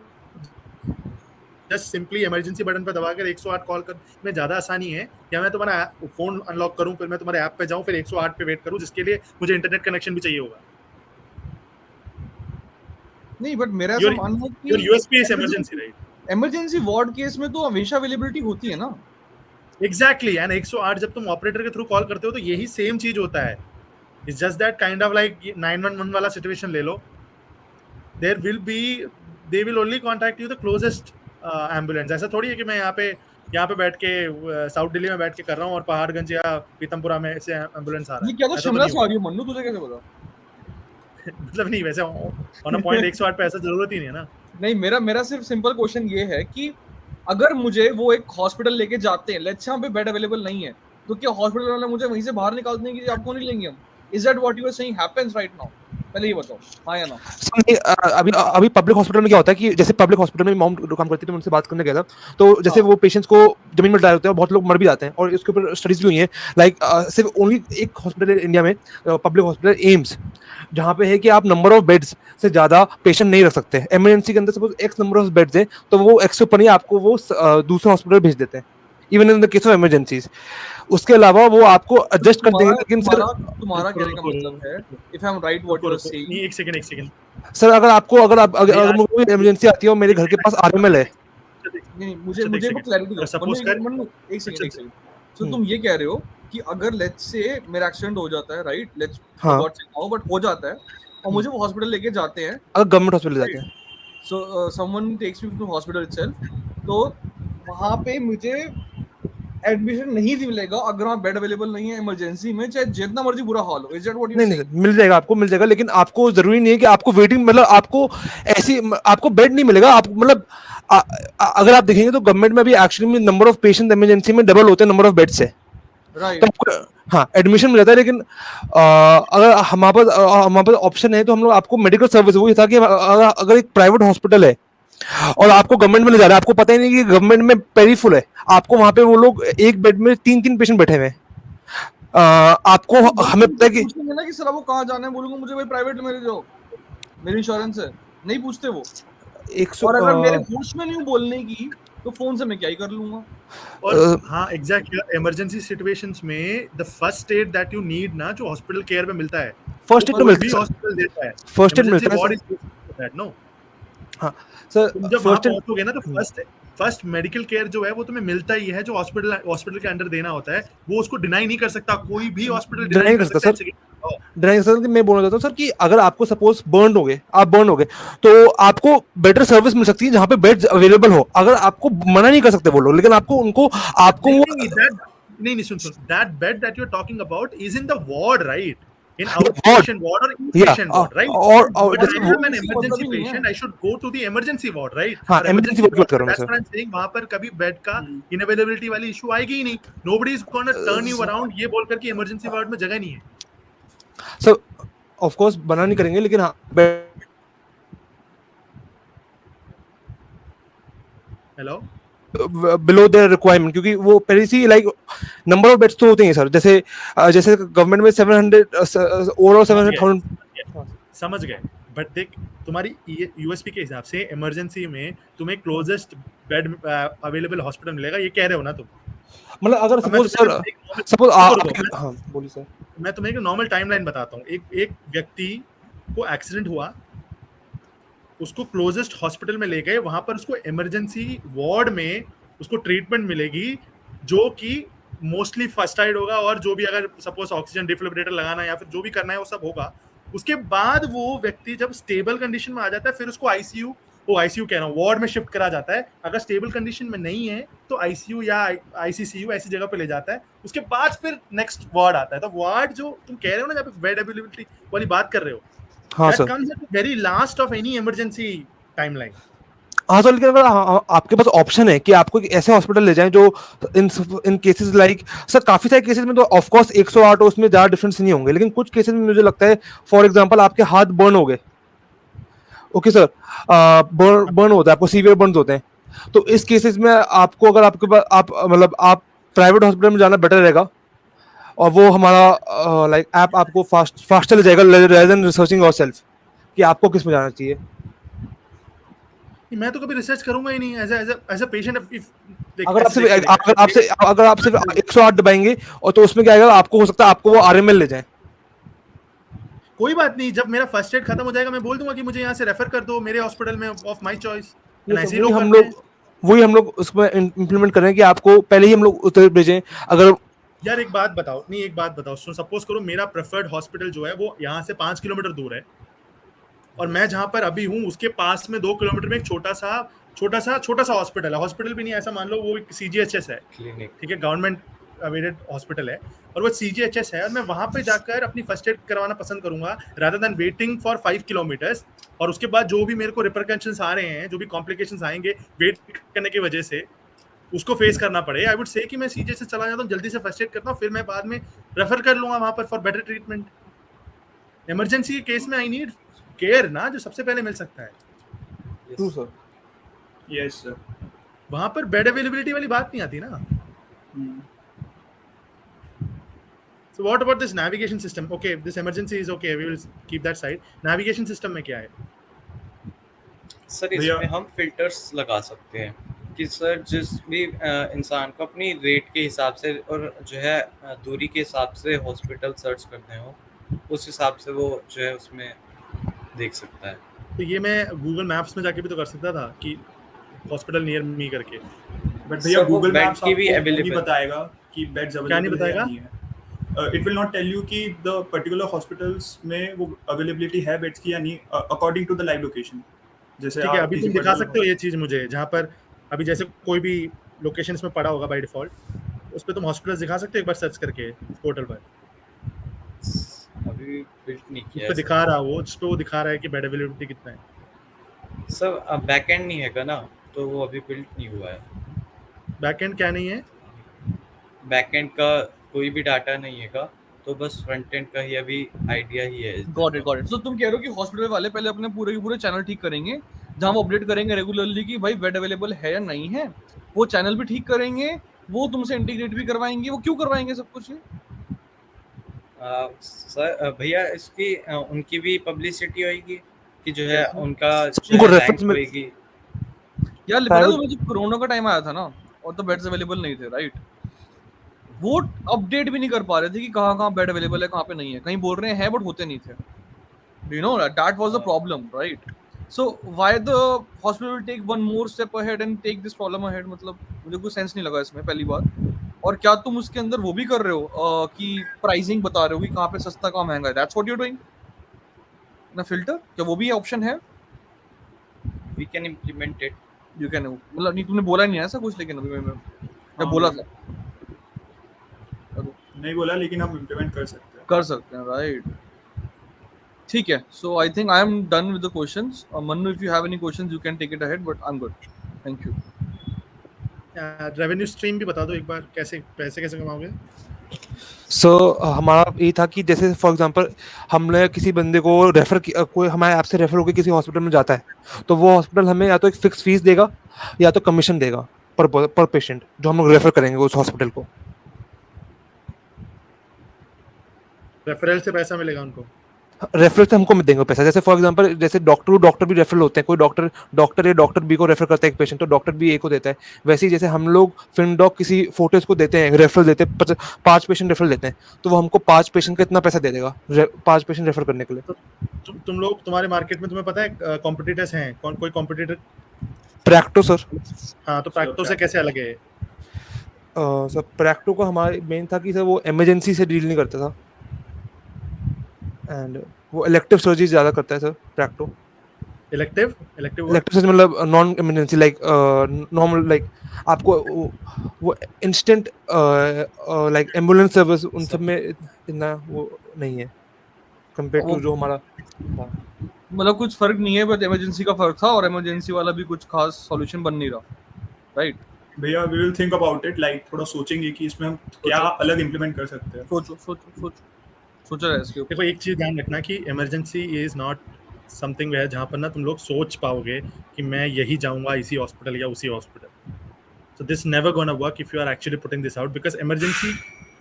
S2: जस्ट सिंपली इमरजेंसी बटन पे दबाकर 108 कॉल कर में ज्यादा आसानी है या मैं तुम्हारा फोन अनलॉक करूँ फिर मैं तुम्हारे ऐप पे जाऊँ फिर 108 पे वेट करूँ जिसके लिए मुझे इंटरनेट कनेक्शन भी चाहिए होगा?
S1: नहीं बट मेरा ऐसा मानना है कि
S2: your USP is emergency right?
S1: Emergency ward case में तो हमेशा अवेलेबिलिटी होती है ना।
S2: एग्जैक्टली, एंड 108 जब तुम ऑपरेटर के थ्रू कॉल करते हो तो यही सेम चीज होता है। It's just that kind of like 911 वाला सिचुएशन ले लो, there will be they will only contact you the closest ambulance. ऐसा थोड़ी है कि मैं यहाँ पे बैठ के साउथ दिल्ली में बैठ के कर रहा हूँ और पहाड़गंज या पीतमपुरा में से एम्बुलेंस आ रहा
S1: ये
S2: है।
S1: क्या तो
S2: ऐसा
S1: शिमला
S2: नहीं
S1: से आ रही है मन्नू, तुझे कैसे पता?
S2: मतलब नहीं, वैसे ऑन अ पॉइंट 108 पे ऐसा जरूरत ही नहीं है ना।
S1: नहीं, मेरा सिर्फ सिंपल क्वेश्चन ये है कि अगर मुझे वो एक हॉस्पिटल लेके जाते हैं, लेट्स से वहाँ पे बेड अवेलेबल नहीं है, तो क्या हॉस्पिटल वाले मुझे वहीं से बाहर निकाल देंगे कि आपको नहीं लेंगे हम? Is that what you are saying happens right now? पहले ये बताओ, हाँ या ना?
S22: नहीं, अभी पब्लिक हॉस्पिटल में क्या होता है कि जैसे पब्लिक हॉस्पिटल में मॉम काम करती थी, मैं उनसे बात करने गया था, तो जैसे वो पेशेंट्स को जमीन में डाले होते हैं, बहुत लोग मर भी जाते हैं और इसके ऊपर स्टडीज भी हुई हैं। लाइक सिर्फ ओनली एक हॉस्पिटल है इंडिया में, पब्लिक हॉस्पिटल एम्स, जहाँ पे है कि आप नंबर ऑफ बेड्स से ज्यादा पेशेंट नहीं रख सकते। इमरजेंसी के अंदर suppose x number of beds है तो वो एक्स से ऊपर नहीं, आपको वो दूसरे हॉस्पिटल भेज देते हैं, even in the case of emergencies. उसके अलावा वो आपको एडजस्ट कर देंगे। लेकिन सर
S1: तुम्हारा कहने का मतलब है, if I am right what you are saying,
S2: नहीं, एक सेकंड
S22: सर, अगर मुझे इमरजेंसी आती है और मेरे घर के पास आरएमएल है,
S1: नहीं मुझे वो क्लैरिटी दो।
S2: सपोज कर
S1: मन्नू एक सेकंड। सो तुम ये कह रहे हो कि अगर लेट्स से मेरा एक्सीडेंट हो जाता है, राइट? लेट्स गॉड से नाउ, बट हो जाता है और मुझे वो हॉस्पिटल लेके जाते हैं,
S22: अगर गवर्नमेंट हॉस्पिटल जाते हैं,
S1: so someone takes me to hospital itself, तो वहां पे मुझे एडमिशन नहीं मिलेगा अगर वहाँ बेड अवेलेबल नहीं है इमरजेंसी में, चाहे जितना मर्जी बुरा हाल हो। इज दैट व्हाट यू
S22: नहीं, मिल जाएगा, आपको मिल जाएगा, लेकिन आपको जरूरी नहीं है कि आपको वेटिंग, मतलब आपको बेड नहीं मिलेगा। आप मतलब अगर आप देखेंगे तो गवर्नमेंट में भी एक्चुअली में नंबर ऑफ पेशेंट इमरजेंसी में डबल होते हैं नंबर ऑफ बेड से,
S1: राइट?
S22: तो हाँ एडमिशन मिल जाता है। लेकिन अगर हमारे पास ऑप्शन है तो हम लोग आपको मेडिकल सर्विस, वो ये था कि अगर एक प्राइवेट हॉस्पिटल है और आपको गवर्नमेंट में ले जा रहा है, आपको पता ही नहीं कि गवर्नमेंट में पेरीफुल है, आपको वहां पे वो लोग एक बेड में 3 पेशेंट बैठे हुए हैं, आपको हमें पता है कि
S1: पूछेंगे ना कि सर आपको कहाँ जाना है, बोलूंगा मुझे भाई प्राइवेट में ले जाओ, मेरी इंश्योरेंस है। नहीं पूछते वो। और अगर मेरे होश में नहीं बोलने की तो फोन से मैं क्या ही कर लूंगा।
S2: और हाँ एग्जैक्टली, इमरजेंसी सिचुएशंस में the first aid that you need ना, जो हॉस्पिटल केयर में मिलता है,
S22: फर्स्ट एड तो मिलता है,
S2: हॉस्पिटल देता है,
S22: फर्स्ट एड मिलता है
S2: नो।
S22: हाँ सर,
S2: तुम जब वहां पहुंचोगे ना तो फर्स्ट मेडिकल केयर जो है वो तुम्हें मिलता ही है, जो हॉस्पिटल के अंडर देना होता है, वो उसको डिनाई नहीं कर सकता, कोई भी हॉस्पिटल डिनाई नहीं कर सकता।
S22: डिनाइंग सर, मैं बोलना चाहता हूँ सर कि अगर आपको सपोज बर्न हो गए, आप बर्न हो गए, तो आपको बेटर सर्विस मिल सकती है जहाँ पे बेड्स अवेलेबल हो। अगर आपको मना नहीं कर सकते वो लोग, लेकिन आपको उनको आपको
S2: नहीं, सुन, that bed that you're talking about is in the ward, right? In outpatient ward or inpatient ward, right?
S22: और
S2: But
S22: जैसे
S2: I
S22: वो
S2: am an emergency patient, I should go to the emergency ward, right?
S22: हाँ,
S2: और
S22: emergency
S2: emergency
S22: ward की बात
S2: ward
S22: कर
S2: में,
S22: रहा हूँ मैं
S2: that's
S22: sir.
S2: what I'm saying, वहां पर कभी बेड का इनअवेलेबिलिटी वाली इशू आएगी ही नहीं। Nobody is gonna turn you around ये बोलकर कि इमरजेंसी वार्ड में जगह नहीं है।
S22: सर ऑफ कोर्स बना नहीं करेंगे, लेकिन हाँ
S2: हेलो,
S22: बिलो द रिक्वायरमेंट, क्योंकि वो पहले से लाइक नंबर ऑफ बेड्स तो होते हैं सर, जैसे जैसे गवर्नमेंट में 700 ओवरऑल 700,000
S2: समझ गए। बट देख, तुम्हारी यूएसपी के हिसाब से इमरजेंसी में तुम्हें क्लोजेस्ट बेड अवेलेबल हॉस्पिटल मिलेगा, ये कह रहे हो ना तुम?
S22: मतलब अगर
S2: अब मैं
S22: सपोज
S2: तुम्हें
S22: सर सपोज हाँ बोलिए सर।
S2: मैं तुम्हें एक नॉर्मल टाइमलाइन बताता हूँ। एक व्यक्ति को एक्सीडेंट हुआ, उसको क्लोजेस्ट हॉस्पिटल में ले गए, वहां पर उसको इमरजेंसी वार्ड में उसको ट्रीटमेंट मिलेगी, जो कि मोस्टली फर्स्ट एड होगा, और जो भी अगर सपोज ऑक्सीजन डिफिब्रिलेटर लगाना या फिर जो भी करना है वो सब होगा। उसके बाद वो व्यक्ति जब स्टेबल कंडीशन में आ जाता है, फिर उसको आईसीयू कह रहा हूँ, वार्ड में शिफ्ट करा जाता है। अगर स्टेबल कंडीशन में नहीं है तो आईसीयू या आईसीसीयू ऐसी जगह पे ले जाता है। उसके बाद फिर नेक्स्ट वार्ड आता है। तो वार्ड जो तुम कह रहे हो ना, जब बेड अवेलेबिलिटी वाली बात कर रहे हो,
S22: हाँ
S2: that
S22: sir,
S2: comes at the very last of any emergency timeline.
S22: हाँ सर, लेकिन अगर आपके पास ऑप्शन है कि आपको एक ऐसे हॉस्पिटल ले जाएं जो इन केसेस लाइक सर, काफी सारे केसेस में तो ऑफ कोर्स 108 उसमें ज्यादा डिफरेंस नहीं होंगे, लेकिन कुछ केसेस में मुझे लगता है, फॉर एग्जांपल आपके हाथ बर्न हो गए, ओके सर, बर्न होता है, आपको सीवियर बर्न होते हैं, तो इस केसेस में आपको अगर आपके पास आप मतलब आप प्राइवेट हॉस्पिटल में जाना बेटर रहेगा, और वो हमारा लाइक ऐप आपको फास्टर ले जाएगा रेदर देन रिसर्चिंग योरसेल्फ कि आपको किस में जाना चाहिए।
S2: मैं तो कभी रिसर्च करूंगा ही नहीं एज अ पेशेंट।
S22: अगर आप सिर्फ 108 दबाएंगे, और तो उसमें क्या आएगा, आपको हो सकता है आपको वो आरएमएल ले जाए।
S2: कोई बात नहीं, जब मेरा फर्स्ट एड खत्म हो जाएगा, मैं बोल दूंगा कि मुझे यहाँ से रेफर कर दो मेरे हॉस्पिटल में ऑफ माय चॉइस।
S22: वही हम लोग उसमें इम्प्लीमेंट करें कि आपको पहले ही हम लोग उतर भेजें। अगर
S2: यार एक बात बताओ, सपोज करो मेरा प्रेफर्ड हॉस्पिटल जो है वो यहाँ से 5 किलोमीटर दूर है, और मैं जहां पर अभी हूँ उसके पास में 2 किलोमीटर में एक छोटा सा हॉस्पिटल है। हॉस्पिटल भी नहीं, ऐसा मान लो वो एक सीजीएचएस है, ठीक है, गवर्नमेंट अवेडेड हॉस्पिटल है, और वो सीजीएचएस है, और मैं वहां पे जाकर अपनी फर्स्ट एड करवाना पसंद करूंगा rather than waiting for 5 kilometres. और उसके बाद जो भी मेरे को रिपरकशंस आ रहे हैं, जो भी कॉम्प्लिकेशंस आएंगे वेट करने की वजह से, उसको फेस करना पड़े। आई वुड से कि मैं सीजीएचएस चला जाता हूँ, जल्दी से फर्स्ट एड करता हूँ, फिर मैं बाद में रेफर कर लूंगा वहां पर फॉर बेटर ट्रीटमेंट। इमरजेंसी के केस में आई नीड केयर ना, जो सबसे पहले मिल सकता है।
S22: True sir,
S21: yes sir.
S2: वहां पर बेड अवेलेबिलिटी वाली बात नहीं आती ना। So what about this navigation system? Okay, this emergency is okay, we will keep that side. Navigation system में क्या है?
S23: सर इसमें हम फिल्टर्स लगा सकते हैं कि सर जिस भी इंसान को अपनी रेट के हिसाब से और जो है दूरी के हिसाब से हॉस्पिटल सर्च करते हो, उस हिसाब से वो जो है उसमें देख सकता है।
S2: तो ये मैं गूगल मैप्स में जाके भी तो कर सकता था कि हॉस्पिटल नियर मी करके,
S21: बट भैया गूगल मैप्स की भी अवेलेबल बताएगा कि बेड्स अवेलेबल
S2: क्या नहीं बताएगा?
S21: It will not tell you कि द पर्टिकुलर हॉस्पिटल्स में वो अवेलेबिलिटी है बेड्स की या नहीं, according to the live location. जैसे
S2: ठीक है, अभी तुम दिखा सकते हो ये चीज मुझे, जहाँ पर अभी जैसे कोई भी लोकेशन में पड़ा होगा बाय डिफॉल्ट, उस पर तुम हॉस्पिटल्स दिखा सकते हो एक बार सर्च करके पोर्टल पर।
S23: अभी बिल्ट नहीं किया
S2: उस पे दिखा रहा वो, जिस पे वो दिखा रहा है कि बेड अवेलेबिलिटी कितना है।
S23: सर बैकएंड नहीं है ना, तो वो अभी बिल्ट नहीं हुआ है।
S2: बैकएंड क्या नहीं है?
S23: बैकएंड का कोई भी डाटा नहीं है का, तो बस फ्रंट एंड का ही अभी आइडिया ही है।
S1: Got it. सो तुम कह रहे हो कि हॉस्पिटल वाले पहले अपने पूरे के पूरे चैनल ठीक करेंगे, जहां वो अपडेट करेंगे रेगुलरली कि भाई बेड अवेलेबल है या नहीं है, वो चैनल भी ठीक करेंगे, वो तुमसे इंटीग्रेट भी करवाएंगे। वो क्यों करवाएंगे सब कुछ?
S23: सर भैया इसकी उनकी भी पब्लिसिटी होगी कि जो है उनका जो रैंक होगी।
S1: यार पता है जब कोरोना का टाइम आया था ना, और तो बेड्स अवेलेबल नहीं थे, राइट? वो अपडेट भी नहीं कर पा रहे थे कि कहाँ बेड अवेलेबल है, कहाँ पे नहीं है। कहीं बोल रहे हैं बट होते नहीं थे। Do you know that was the problem, right? So why the hospital will take one more step ahead and take this problem ahead? मतलब मुझे कोई सेंस नहीं लगा इसमें, पहली बात। और क्या तुम उसके अंदर वो भी कर रहे हो कि प्राइसिंग बता रहे हो कि कहाँ पे सस्ता कहाँ महंगा है? दैट्स व्हाट यू डूइंग ना फिल्टर? क्या वो भी ऑप्शन है?
S23: We can implement it.
S1: You can, मतलब नहीं तुमने बोला नहीं है ऐसा कुछ, लेकिन अभी मैं क्या
S21: हाँ
S1: बोला
S21: भाई,
S1: था? चलो,
S21: नहीं बोला लेकिन हम इम्प्लीमेंट कर सकते हैं।
S1: कर सकते हैं, राइट? ठीक है, so I think I am done with the questions. Manu, if you have any questions, you can take it ahead, but I'm good. Thank you.
S2: Revenue stream भी बता दो एक बार, कैसे पैसे कैसे कमाओगे?
S22: सो हमारा ये था कि जैसे फॉर एग्जांपल हमने किसी बंदे को रेफर किया, कोई हमारे ऐप से रेफर होकर किसी हॉस्पिटल में जाता है, तो वो हॉस्पिटल हमें या तो एक फिक्स फीस देगा या तो कमीशन देगा पर पेशेंट, जो हम लोग रेफर करेंगे उस हॉस्पिटल को.
S2: रेफरल से पैसा मिलेगा उनको?
S22: रेफरल से हमको देंगे पैसा. जैसे फॉर एग्जांपल जैसे डॉक्टर भी रेफरल होते हैं, कोई डॉक्टर ए डॉक्टर बी को रेफर करता है एक पेशेंट, तो डॉक्टर बी ए को देता है. वैसे ही जैसे हम लोग फिनडॉक किसी फोटोज को देते हैं, रेफरल देते हैं, 5 पेशेंट रेफरल देते हैं, तो वो हमको 5 पेशेंट का इतना पैसा दे देगा 5 पेशेंट रेफर करने के लिए.
S2: तुम लोग, तुम्हारे मार्केट में तुम्हें पता है कॉम्पिटिटर्स हैं कौन? कोई कॉम्पिटिटर?
S22: प्रैक्टो सर.
S2: हाँ, तो प्रैक्टो से कैसे अलग है?
S22: सर प्रैक्टो का हमारा मेन था कि सर वो इमरजेंसी से डील नहीं करता था, एंड वो इलेक्टिव सर्जरी ज्यादा करता है sir Practo.
S2: Elective
S22: elective surgery मतलब non emergency, like normal, like आपको वो इंस्टेंट लाइक एम्बुलेंस सर्विस उन सब में इतना वो नहीं है कंपेयर टू जो हमारा था.
S1: मतलब कुछ फर्क नहीं है, बट इमरजेंसी का फर्क था, और इमरजेंसी वाला भी कुछ खास सॉल्यूशन बन नहीं रहा, राइट?
S21: भैया we will think about it, like थोड़ा सोचेंगे कि इसमें हम क्या अलग इम्प्लीमेंट कर सकते हैं.
S1: सोचो रहे इसके ऊपर.
S2: देखो, एक चीज ध्यान रखना कि इमरजेंसी इज नॉट समथिंग है जहाँ पर ना तुम लोग सोच पाओगे कि मैं यही जाऊंगा इसी हॉस्पिटल या उसी hospital. So this never gonna work if you are actually putting this out, because emergency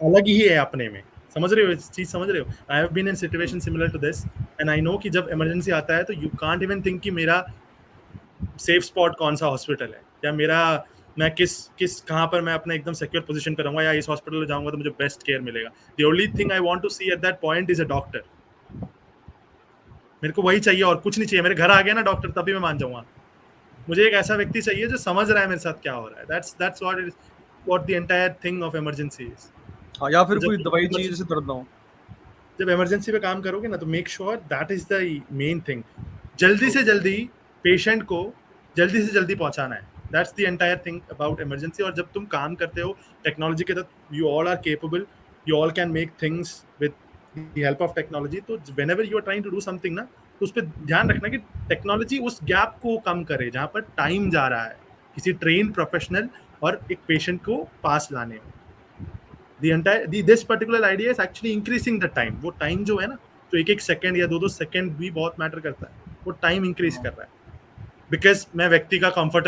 S2: अलग ही है अपने में. समझ रहे हो इस चीज? समझ रहे हो? I have been in situation similar to this, and I know कि जब इमरजेंसी आता है तो यू कांट इवन थिंक कि मेरा सेफ स्पॉट कौन सा हॉस्पिटल है, या मेरा मैं किस कहाँ पर मैं अपना एकदम सिक्योर पोजीशन करूंगा, या इस हॉस्पिटल में जाऊंगा तो मुझे बेस्ट केयर मिलेगा. The only thing I want to see at that point is a doctor. मेरे को वही चाहिए और कुछ नहीं चाहिए. मेरे घर आ गया ना डॉक्टर, तभी मैं मान जाऊंगा. मुझे एक ऐसा व्यक्ति चाहिए जो समझ रहा है मेरे साथ क्या हो रहा है. That's what the entire thing of emergency is.
S1: हाँ, या फिर कोई दवाई चाहिए जिससे दर्द ना हो.
S2: जब इमरजेंसी पे काम करोगे ना, तो make sure that is the main thing. जल्दी से जल्दी पेशेंट को जल्दी से जल्दी पहुंचाना है. That's the entire thing about emergency. और जब तुम काम करते हो टेक्नोलॉजी के तहत, you all are capable, you all can make things with the help of technology. तो whenever you are trying to do something ना, तो उस पर ध्यान रखना कि टेक्नोलॉजी उस गैप को कम करे जहाँ पर टाइम जा रहा है किसी ट्रेन प्रोफेशनल और एक पेशेंट को पास लाने में. This particular idea is actually increasing the time. वो टाइम जो है ना, तो एक सेकंड या दो सेकंड भी बहुत मैटर करता है. वो टाइम इंक्रीज कर रहा है, बिकॉज मैं व्यक्ति का कंफर्ट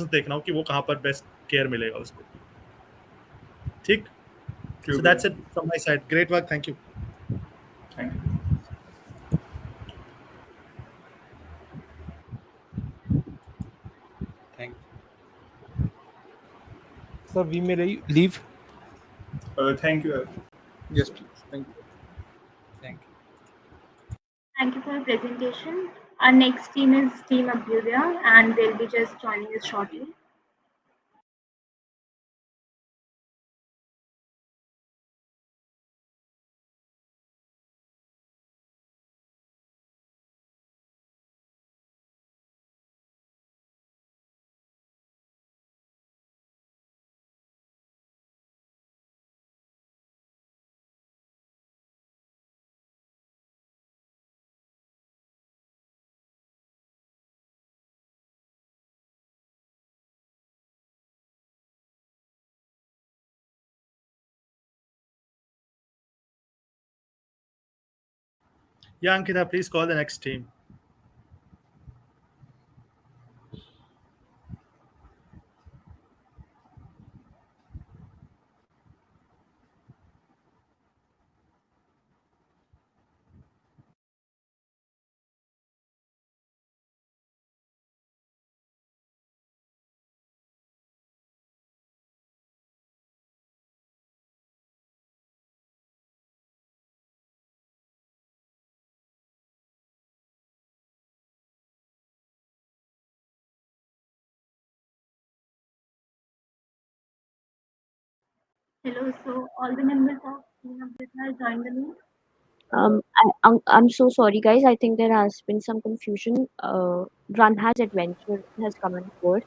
S2: देख रहा हूँ कि वो कहाँ पर बेस्ट केयर मिलेगा उसको. ठीक. So that's it from my side. Great work. Thank you.
S21: Thank you.
S23: Thank
S22: Sir, we may leave.
S21: Thank you.
S1: Yes, please. Thank you.
S23: Thank you.
S3: Thank you for your presentation. Our next team is Team Abhyudaya, and they'll be just joining us shortly.
S2: Yeah, Ankita, please call the next team.
S3: Hello, so all the members of Team Abhita have joined the meeting.
S5: I'm so sorry, guys. I think there has been some confusion. Run has adventure has come on board.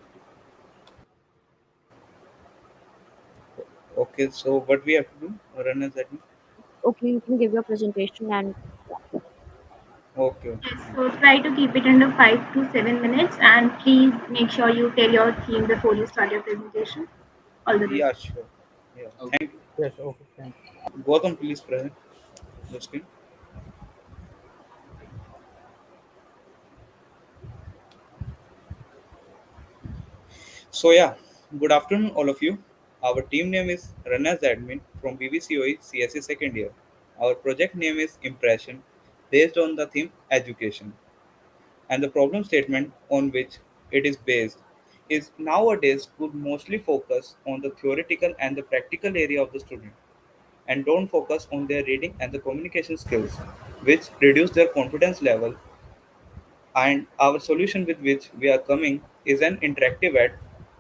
S23: Okay, so what we have to do? Run as admin.
S5: Okay, you can give your presentation and
S23: Okay.
S3: Yes, so try to keep it under 5 to 7 minutes, and please make sure you tell your theme before you start your presentation. All the best.
S23: Yeah, sure. Yeah. Thank you.
S24: Yes, okay, thank you.
S23: Gautam, please present the screen. So yeah, good afternoon, all of you. Our team name is Run as Admin from BVCOE CSE second year. Our project name is Impression, based on the theme Education, and the problem statement on which it is based is nowadays school mostly focus on the theoretical and the practical area of the student, and don't focus on their reading and the communication skills, which reduce their confidence level. And our solution with which we are coming is an interactive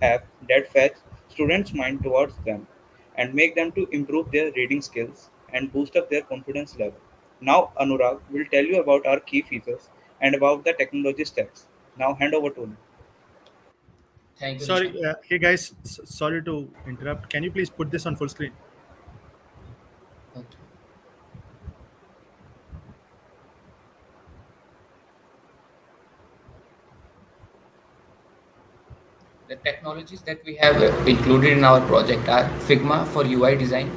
S23: app that fetch students' mind towards them and make them to improve their reading skills and boost up their confidence level. Now Anurag will tell you about our key features and about the technology stacks. Now hand over to him.
S12: Thank you,
S2: Sorry,
S12: Nishant.
S2: hey guys, sorry to interrupt. Can you please put this on full screen?
S12: Okay. The technologies that we have included in our project are Figma for UI design,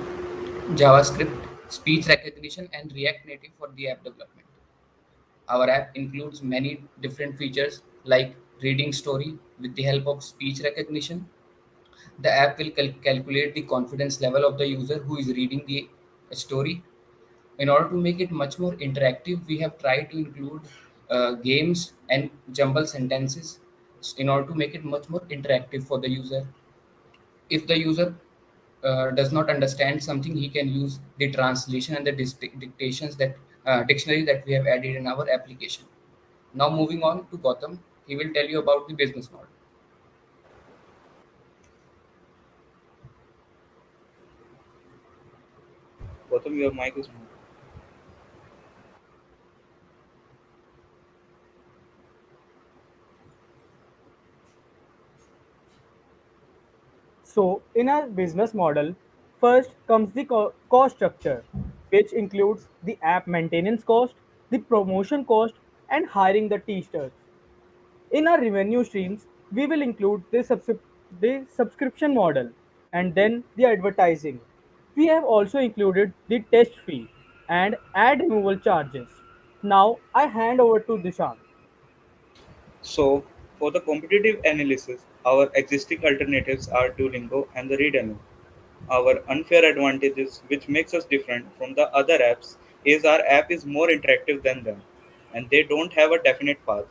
S12: JavaScript, speech recognition, and React Native for the app development. Our app includes many different features like reading story with the help of speech recognition. The app will calculate the confidence level of the user who is reading the story. In order to make it much more interactive, we have tried to include games and jumble sentences in order to make it much more interactive for the user. If the user does not understand something, he can use the translation and the dictations that dictionary that we have added in our application. Now moving on to Gautam, he will tell you about the business model.
S23: Gautam, your mic is on.
S24: So, in our business model, first comes the cost structure, which includes the app maintenance cost, the promotion cost, and hiring the testers. In our revenue streams, we will include the subscription model and then the advertising. We have also included the test fee and ad removal charges. Now, I hand over to Dishant.
S23: So, for the competitive analysis, our existing alternatives are Duolingo and the Reademo. Our unfair advantages, which makes us different from the other apps, is our app is more interactive than them, and they don't have a definite path.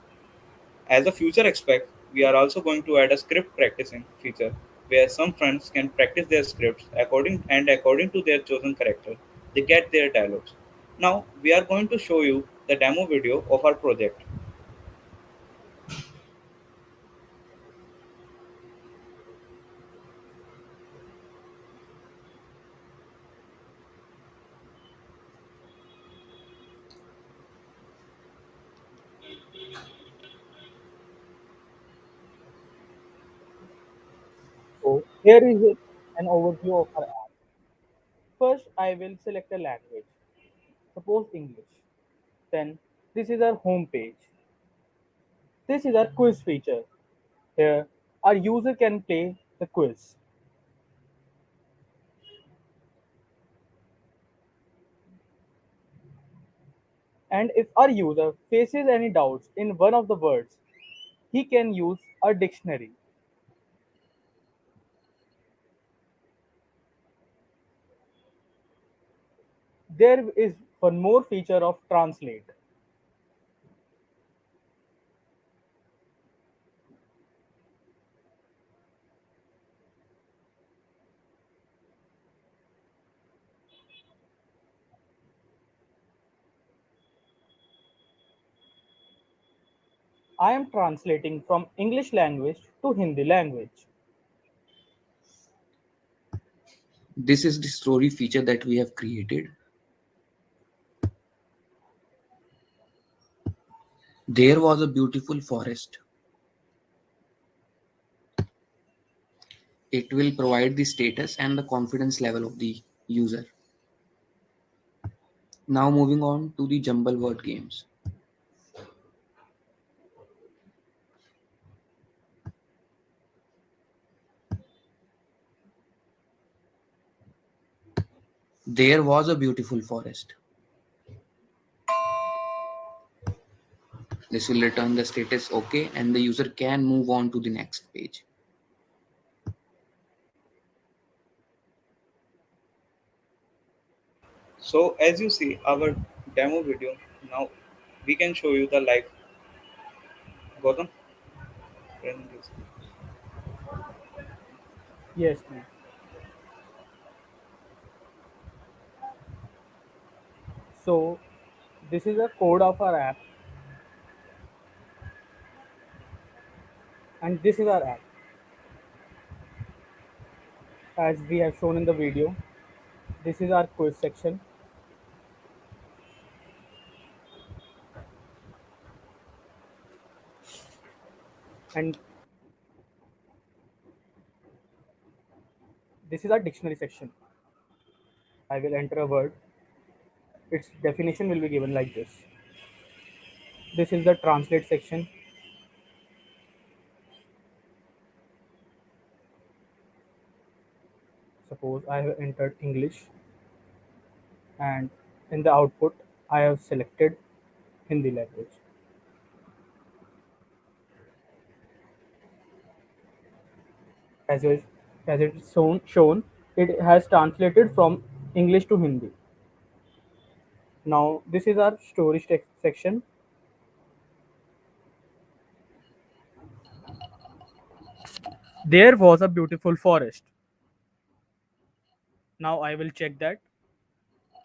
S23: As a future aspect, we are also going to add a script practicing feature where some friends can practice their scripts according to their chosen character, they get their dialogues. Now we are going to show you the demo video of our project.
S24: So, here is an overview of our app. First, I will select a language, suppose English. Then, this is our home page. This is our quiz feature. Here, our user can play the quiz. And if our user faces any doubts in one of the words, he can use a dictionary. There is one more feature of translate. I am translating from English language to Hindi language.
S7: This is the story feature that we have created. There was a beautiful forest. It will provide the status and the confidence level of the user. Now moving on to the jumble word games. There was a beautiful forest. This will return the status OK and the user can move on to the next page.
S8: So as you see our demo video, now we can show you the live. Gautam?
S24: Yes, please. So this is a code of our app, and this is our app as we have shown in the video. This is our quiz section, and this is our dictionary section. I will enter a word. Its definition will be given like this. This is the translate section. Suppose I have entered English, and in the output I have selected Hindi language. As it, as it's shown, it has translated from English to Hindi. Now this is our storage section. There was a beautiful forest. Now I will check that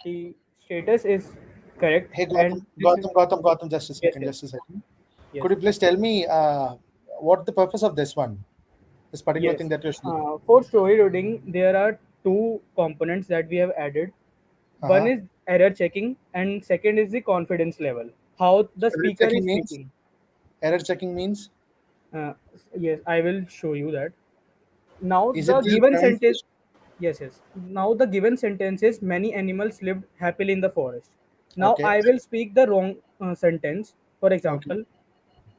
S24: the status is correct.
S20: Hey,
S24: And
S20: Gautam, just a
S24: yes,
S20: second,
S24: yes,
S20: just a second.
S24: yes,
S20: Could you please tell me what the purpose of this one, this particular
S24: yes.
S20: thing that you're showing?
S24: For story reading, there are two components that we have added. One
S20: Uh-huh.
S24: is error checking, and second is the confidence level. How the
S20: Error
S24: speaker
S20: checking
S24: is
S20: means?
S24: speaking.
S20: Error checking means?
S24: Uh, yes, I will show you that. Now
S20: Is
S24: the
S20: it the
S24: given sentence.
S20: pronunciation?
S24: Yes, yes. Now the given sentence is many animals lived happily in the forest. Now
S20: Okay.
S24: I will speak the wrong sentence. For
S20: Okay.
S24: example,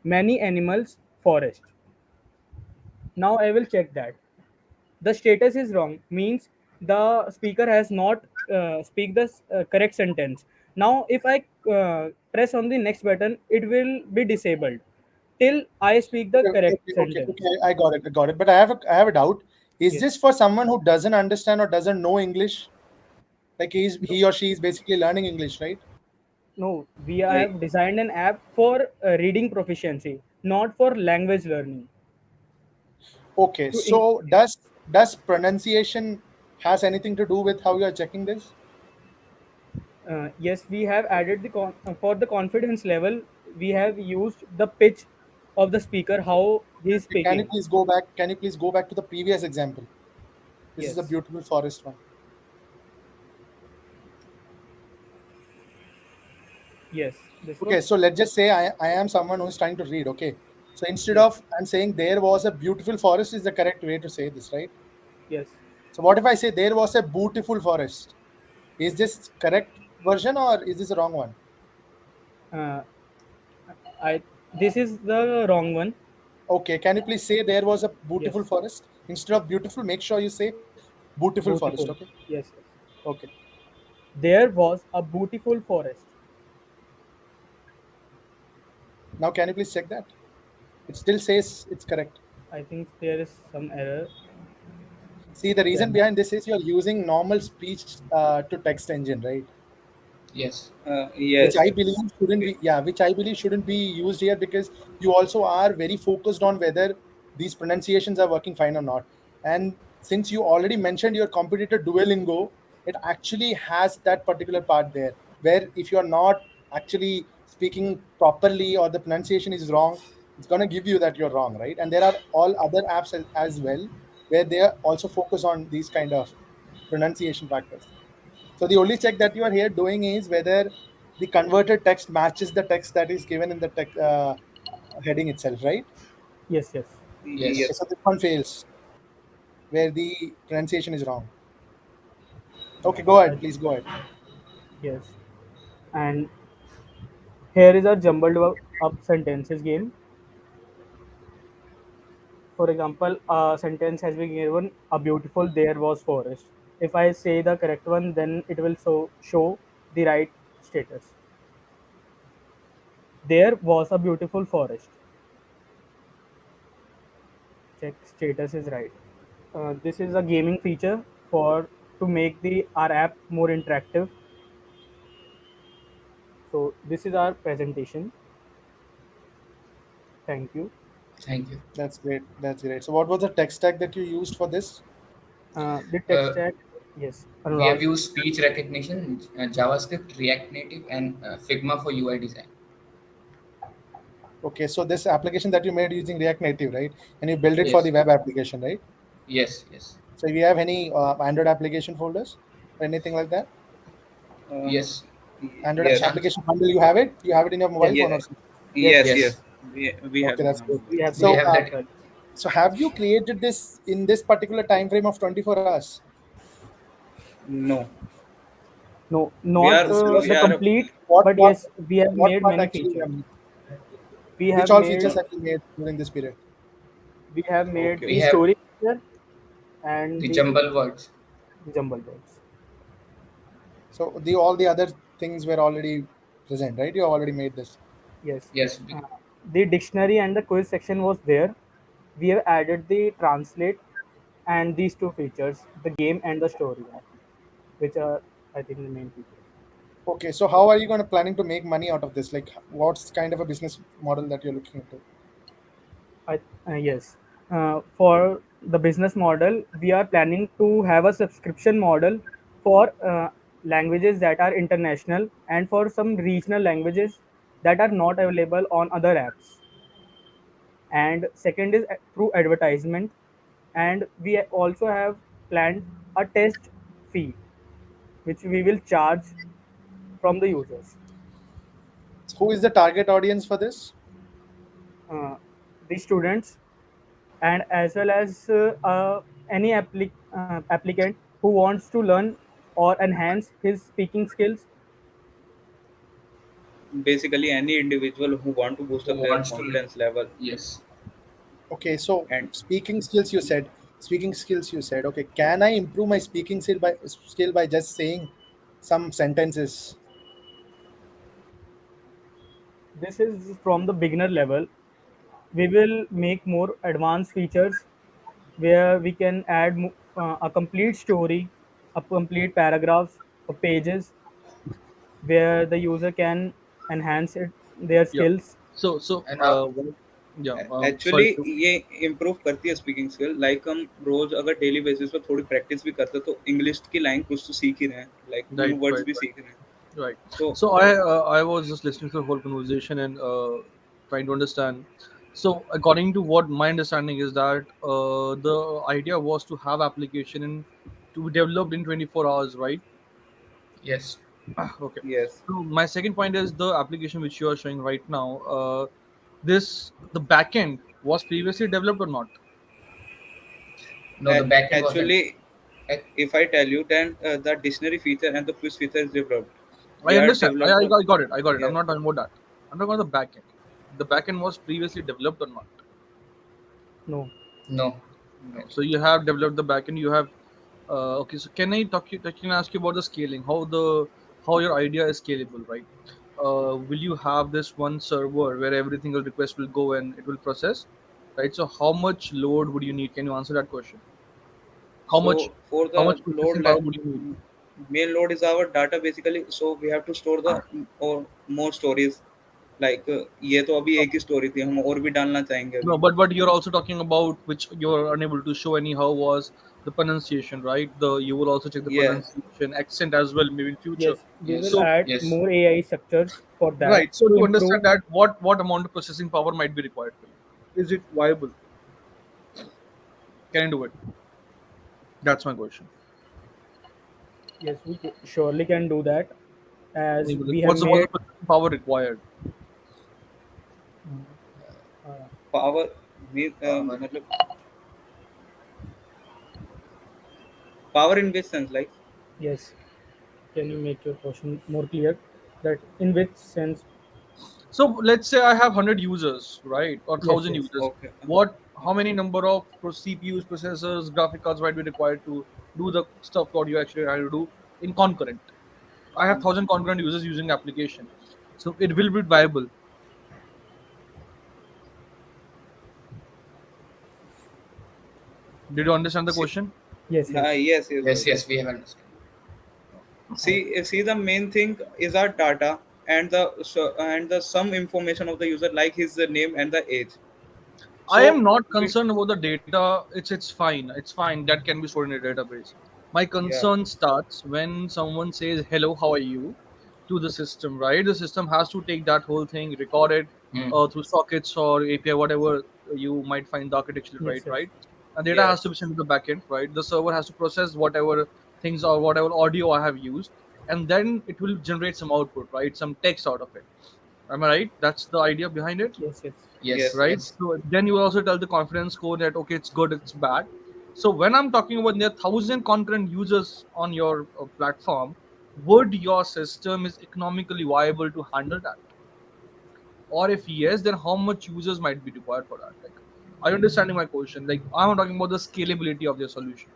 S24: many animals forest. Now I will check that the status is wrong, means the speaker has not speak the correct sentence. Now if I press on the next button, it will be disabled till I speak the correct sentence.
S20: I got it. I got it. But I have a doubt. Is
S24: Yes.
S20: this for someone who doesn't understand or doesn't know English? Like he or she is basically learning English, right?
S24: No, we have designed an app for reading proficiency, not for language learning.
S20: Okay.
S24: To in-
S20: So does pronunciation has anything to do with how you are checking this?
S24: yes, we have added for the confidence level. We have used the pitch of the speaker, how he is
S20: Can you
S24: speaking.
S20: please go back? Can you please go back to the previous example? This is a
S24: Yes,
S20: beautiful forest one.
S24: yes, this
S20: Okay,
S24: one.
S20: so let's just say I am someone who's trying to read. Okay. So instead
S24: Yes,
S20: of I'm saying there was a beautiful forest is the correct way to say this, right?
S24: yes.
S20: So what if I say there was a beautiful forest? Is this correct version or is this the wrong one?
S24: Uh, I This is the wrong one.
S20: Okay, can you please say there was a beautiful
S24: Yes,
S20: forest? Instead of beautiful, make sure you say beautiful forest, okay?
S24: beautiful. Yes, yes. Okay. There was a beautiful forest.
S20: Now can you please check that? It still says it's correct.
S24: I think there is some error.
S20: See, the reason
S24: Then
S20: behind this is you're using normal speech to text engine, right?
S7: Yes.
S20: Which
S24: yes,
S20: I believe shouldn't be, yeah, which I believe shouldn't be used here because you also are very focused on whether these pronunciations are working fine or not. And since you already mentioned your competitor Duolingo, it actually has that particular part there where if you're not actually speaking properly or the pronunciation is wrong, it's going to give you that you're wrong, right? And there are all other apps as well where they are also focus on these kind of pronunciation factors. So the only check that you are here doing is whether the converted text matches the text that is given in the heading itself, right?
S24: Yes, yes.
S20: Okay,
S7: Yes.
S20: so this one fails where the pronunciation is wrong. Okay, go ahead. Please go ahead.
S24: Yes. And here is a jumbled up sentences game. For example, a sentence has been given, a beautiful there was forest. If I say the correct one, then it will show the right status. There was a beautiful forest. Check status is right. This is a gaming feature for to make the our app more interactive. So this is our presentation. Thank you.
S7: Thank you.
S20: That's great. That's great. So what was the tech stack that you used for this?
S24: The tech
S7: Uh,
S24: stack, yes,
S7: we have
S24: Anurag.
S7: used speech recognition, JavaScript, React Native, and Figma for UI design.
S20: Okay, so this application that you made using React Native, right? And you build it for the
S7: Yes.
S20: web application, right?
S7: Yes. Yes.
S20: So if you have any Android application folders or anything like that?
S8: Uh,
S7: Yes.
S20: Android
S8: yes.
S7: Chunks.
S20: application bundle, you have it? You have it in your mobile
S24: Yes,
S20: phone or
S8: Yeah.
S20: something?
S24: yes,
S8: Yes.
S7: Yes.
S8: Yes. We have
S20: Okay,
S8: it
S20: that's
S8: in our
S20: good.
S8: mobile.
S24: we have
S7: We
S20: So,
S24: both
S7: have
S24: as
S7: that.
S24: well.
S20: so have you created this in this particular time frame of 24 hours?
S8: No,
S24: No,
S8: we
S24: not
S8: are
S20: This was
S24: the
S8: we are
S24: complete,
S20: what
S24: but
S20: what
S24: yes, we have
S20: what
S24: made
S20: part
S24: many
S20: actually you
S24: features.
S20: have made?
S24: We
S20: Which
S24: have
S20: all features
S24: made
S20: have you made during this period?
S24: the
S7: We
S8: okay.
S7: have
S24: story feature and
S7: the
S24: the
S7: jumble words.
S24: jumble words.
S20: So the all the other things were already present, right? You already made this.
S24: Yes,
S7: Yes.
S24: uh, the dictionary and the quiz section was there. We have added the translate and these two features, the game and the story one, which are I think the main features.
S20: Okay, so how are you going to planning to make money out of this? Like, what's kind of a business model that you're looking into?
S24: Yes. For the business model, we are planning to have a subscription model for languages that are international and for some regional languages that are not available on other apps. And second is through advertisement. And we also have planned a test fee, which we will charge from the users.
S20: Who is the target audience for this?
S24: Uh, the students and as well as any applicant who wants to learn or enhance his speaking skills.
S8: Basically any individual who want to boost
S7: Who
S8: up their
S7: wants to?
S8: confidence level.
S7: Yes.
S20: Okay, so
S8: And
S20: speaking skills you said. Speaking skills you said. Okay, can I improve my speaking skill by just saying some sentences?
S24: This is from the beginner level. We will make more advanced features where we can add a complete story, a complete paragraphs or pages where the user can enhance their
S1: Yeah.
S24: skills.
S1: So
S7: And
S1: yeah. Sorry
S8: actually
S1: to.
S8: ये improve करती है speaking skill like हम रोज अगर daily basis पर थोड़ी practice भी करते हैं तो इंग्लिश की लाइन कुछ तो सीख ही रहे हैं like new
S1: Right,
S8: words
S1: right,
S8: भी
S1: right.
S8: सीख रहे हैं
S1: Right.
S8: तो
S1: So I was just listening to the whole conversation and trying to understand. So according to what my understanding is that the idea was to have application to be developed in 24 hours, right?
S7: yes.
S1: Okay.
S8: Yes
S1: So my second point is the application which you are showing right now. The backend was previously developed or not?
S7: No, the backend wasn't.
S8: Actually
S7: ac-
S8: if I tell you then the dictionary feature and the quiz feature is developed
S1: I
S8: they are
S1: understand.
S8: developed
S1: I got it. I got it. I'm
S8: yeah
S1: not talking about that. I'm talking about the backend. The backend was previously developed or not?
S24: No.
S7: No.
S1: No. So you have developed the backend. You have okay. So can I talk you? Can I ask you about the scaling? How your idea is scalable, right? Will you have this one server where every single request will go and it will process, right? So how much load would you need? Can you answer that question? How
S8: so
S1: much
S8: for
S1: how
S8: the
S1: much
S8: load
S1: processing power would you need?
S8: main load is our data basically so we have to store the or more stories like ये तो अभी एक ही story थी हम और भी डालना चाहेंगे अभी
S1: No, but you're also talking about which you're unable to show anyhow was the pronunciation, right? The you will also check the
S8: yeah
S1: pronunciation, accent as well, maybe in future.
S24: Yes, we will
S7: Yes.
S1: So
S24: add
S7: Yes.
S24: more AI structures for that
S1: right. So
S24: to
S1: to
S24: improve.
S1: understand that, what amount of processing power might be required for you? Is it viable? Can you do it? That's my question.
S9: Yes, we surely can do that, as we have
S1: What's the
S9: made
S1: processing power required?
S9: uh,
S8: Power mean
S4: Power.
S8: मतलब power in which sense, like?
S9: yes. Can you make your question more clear? That in which sense?
S1: So let's say I have 100 users, right, or
S9: Yes,
S1: 1,000
S9: yes.
S1: users.
S8: Okay.
S1: What? How many number of CPUs, processors, graphic cards might be required to do the stuff what you actually trying to do in concurrent? I have 1,000 concurrent users using application, so it will be viable. Did you understand the
S8: See,
S1: question?
S9: Yes, yes.
S8: yes, yes,
S7: Yes,
S8: yes.
S7: yes, we have understood.
S8: See, the main thing is our data and the some information of the user, like his name and the age.
S1: I
S8: So
S1: am not
S8: we,
S1: concerned about the data. It's fine. It's fine. That can be stored in a database. My
S8: yeah.
S1: concern starts when someone says hello, how are you, to the system. Right? The system has to take that whole thing, record it
S7: Hmm.
S1: through sockets or API, whatever you might find the architecture right.
S9: Yes, yes.
S1: Right? And data has to
S8: Yes.
S1: be sent to the backend. Right? The server has to process whatever things or whatever audio I have used, and then it will generate some output. Right? Some text out of it. Am I right? That's the idea behind it,
S9: Yes, yes.
S7: Yes,
S8: Yes.
S1: right?
S7: yes.
S1: So then you also tell the confidence score that okay, it's good, it's bad. So when I'm talking about there are 1,000 concurrent users on your platform, would your system is economically viable to handle that? Or if yes, then how much users might be required for that? Like, are you understanding my question? Like, I'm talking about the scalability of your solution,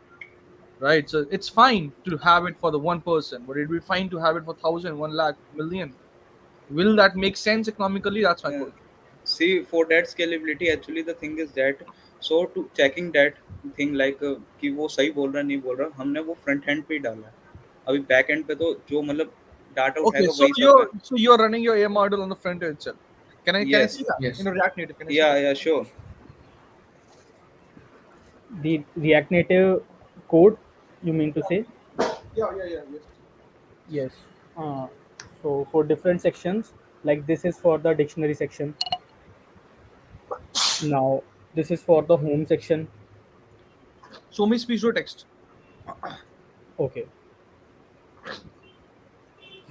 S1: right? So it's fine to have it for the one person, but it'd be fine to have it for 1,000, 1 lakh, million. Will that make sense economically? That's my
S8: Uh,
S1: question.
S8: See, for that scalability, actually the thing is that, so to checking that thing like कि वो सही बोल रहा नहीं बोल रहा, हमने वो फ्रंट हैंड पे ही डाला है. अभी बैक एंड पे तो जो मतलब डाटा
S1: Okay,
S8: उठाएगा
S1: so
S8: वही सब है.
S1: you're running your AI model on the front end itself. Can I see
S8: Yes.
S1: that in
S7: Yes.
S1: a React Native? Can I see
S8: Yeah,
S1: that?
S8: yeah, sure.
S9: The React Native code, you mean to say?
S1: Yeah. Yes.
S9: Yes. Uh, so for different sections, like this is for the dictionary section. Now this is for the home section.
S1: Show me speech to text.
S9: Okay.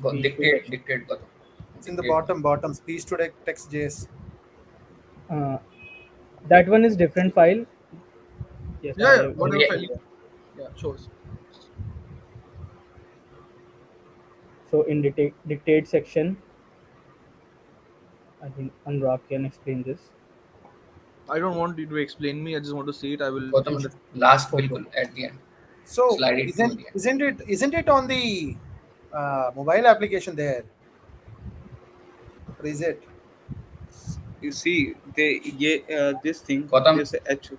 S7: Go,
S9: Speech to
S7: dictate,
S9: text.
S7: dictate, Gautam.
S20: It's in the
S7: Dictate.
S20: bottom speech to text JS.
S9: Uh, that one is different file. Yes, I
S1: Yeah,
S9: have
S1: whatever
S7: Yeah,
S1: file.
S9: here.
S1: Yeah, shows.
S9: So in dictate section, I think Anurag can explain this.
S1: I don't want you to explain me. I just want to see it. I will
S7: Gautam,
S1: understand.
S7: last
S9: Okay.
S7: बिल्कुल at the end.
S20: So
S7: Slide it to
S20: isn't
S7: the end.
S20: isn't it isn't it on the mobile application there? Or is it?
S8: You see, this thing,
S7: Gautam,
S8: this actual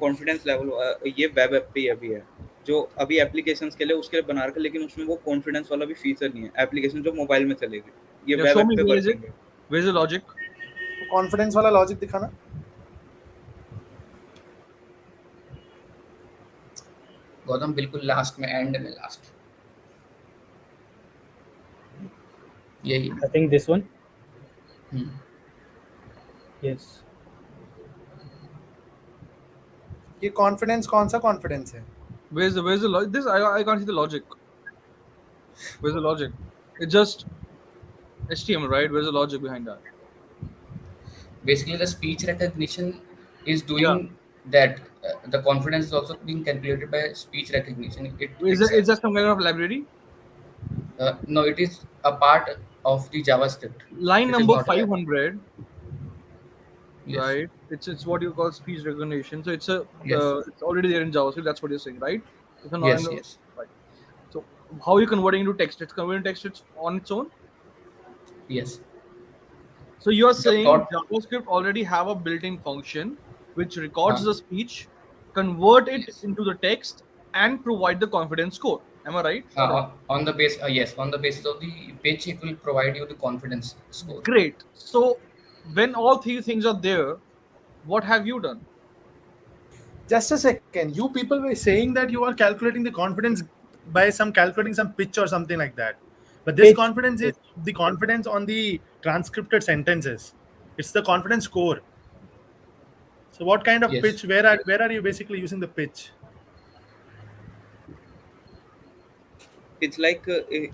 S8: confidence level ये web app पे ही अभी है, जो अभी applications के लिए उसके लिए बना रखा है, लेकिन उसमें वो कॉन्फिडेंस वाला भी फीचर नहीं है. एप्लीकेशन जो मोबाइल में चलेगी, ये
S1: Yeah,
S8: web
S1: show
S8: app
S1: me
S8: पे
S1: where is it?
S8: वर्किंग है.
S1: Where's the logic?
S20: Confidence वाला logic दिखाना.
S7: गौतम बिल्कुल लास्ट में, एंड में, लास्ट यही.
S9: I think this one.
S7: Hmm.
S9: Yes.
S20: ये confidence कौन सा confidence है?
S1: Where's the logic? This I can't see the logic. Where's the logic? It's just HTML, right? Where's the logic behind that?
S7: Basically, the speech recognition is
S1: Yeah.
S7: doing that. The confidence is also being calculated by speech recognition
S1: Is
S7: itself.
S1: that some kind of library?
S7: No, it is a part of the JavaScript.
S1: Line
S7: It is
S1: number
S7: not a library.
S1: 500,
S7: Yes.
S1: right? It's what you call speech recognition. So
S7: Yes.
S1: it's already there in JavaScript. That's what you're saying, right? It's not in
S7: Yes.
S1: the
S7: Yes.
S1: right. So how are you converting into text? It's converting text. It's on its own.
S7: Yes.
S1: So you are
S7: The
S1: saying
S7: thought.
S1: JavaScript already have a built-in function which records
S7: Huh?
S1: the speech, convert it
S7: Yes.
S1: into the text, and provide the confidence score. Am I right or wrong?
S7: On the base, yes, on the basis of the pitch, it will provide you the confidence score.
S1: Great. So when all three things are there, what have you done?
S20: Just a second. You people were saying that you are calculating the confidence by calculating some pitch or something like that. But this
S9: Pitch.
S20: confidence is the confidence on the transcripted sentences. It's the confidence score. So what kind of
S7: Yes.
S20: pitch? Where are you basically using the pitch?
S8: It's like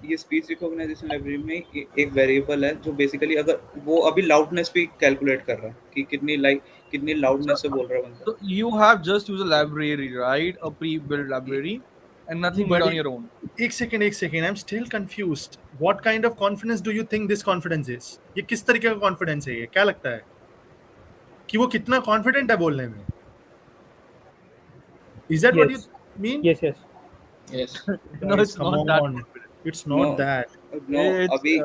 S8: ये speech recognition library में एक variable है जो basically अगर वो अभी loudness भी calculate कर रहा है कि कितनी लाउडनेस से बोल रहा है बंदा.
S1: So you have just used a library, right? A pre-built library, and nothing made on your own.
S2: एक second, I am still confused. What kind of confidence do you think this confidence is? ये किस तरीके का confidence है? ये क्या लगता है कि वो कितना कॉन्फिडेंट है बोलने में? Is that what you mean?
S9: Yes.
S8: Yes.
S1: No,
S2: Guys,
S1: it's
S2: come
S1: not that
S2: on.
S1: confident.
S2: It's not that.
S8: No,
S1: It's,
S8: अभी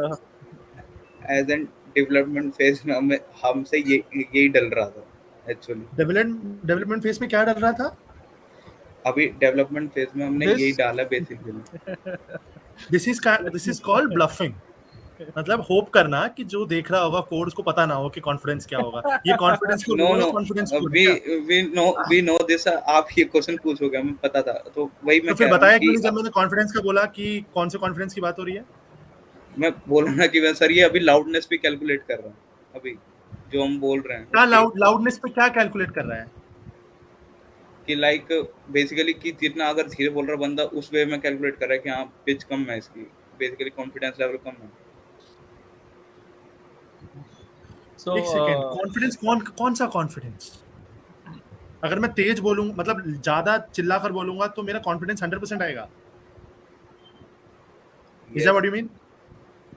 S8: एज एन डेवलपमेंट फेज में हमसे यही डल रहा था एक्चुअली.
S2: डेवलपमेंट फेज में क्या डल रहा था?
S8: अभी डेवलपमेंट फेज में हमने यही डाला basically.
S2: This is called bluffing. मतलब होप करना कि जो देख रहा होगा कोड उसको पता ना हो कि कॉन्फिडेंस क्या होगा. ये कॉन्फिडेंस को
S8: no
S2: confidence
S8: we know this. आप ये क्वेश्चन पूछोगे हमें पता था तो वही मैं
S2: तो फिर
S8: कह रहा
S2: बताया
S8: हूं
S2: क्यों
S8: कि
S2: नहीं जब मैंने कॉन्फिडेंस का बोला कि कौन से कॉन्फिडेंस की बात हो रही है?
S8: मैं बोल रहा कि मैं सर ये अभी लाउडनेस भी कैलकुलेट कर रहा हूं अभी जो हम बोल रहे हैं.
S2: क्या लाउडनेस पे क्या कैलकुलेट कर रहा है?
S8: कि लाइक बेसिकली कि जितना अगर धीरे बोल रहा बंदा उस वे में कैलकुलेट कर रहा है कि हाँ पिच कम है इसकी, बेसिकली कॉन्फिडेंस लेवल कम है.
S1: So,
S2: एक सेकंड, कॉन्फिडेंस कौन सा कॉन्फिडेंस? अगर मैं तेज बोलूं मतलब ज्यादा चिल्लाकर बोलूंगा तो मेरा कॉन्फिडेंस 100% आएगा. Is that what you mean?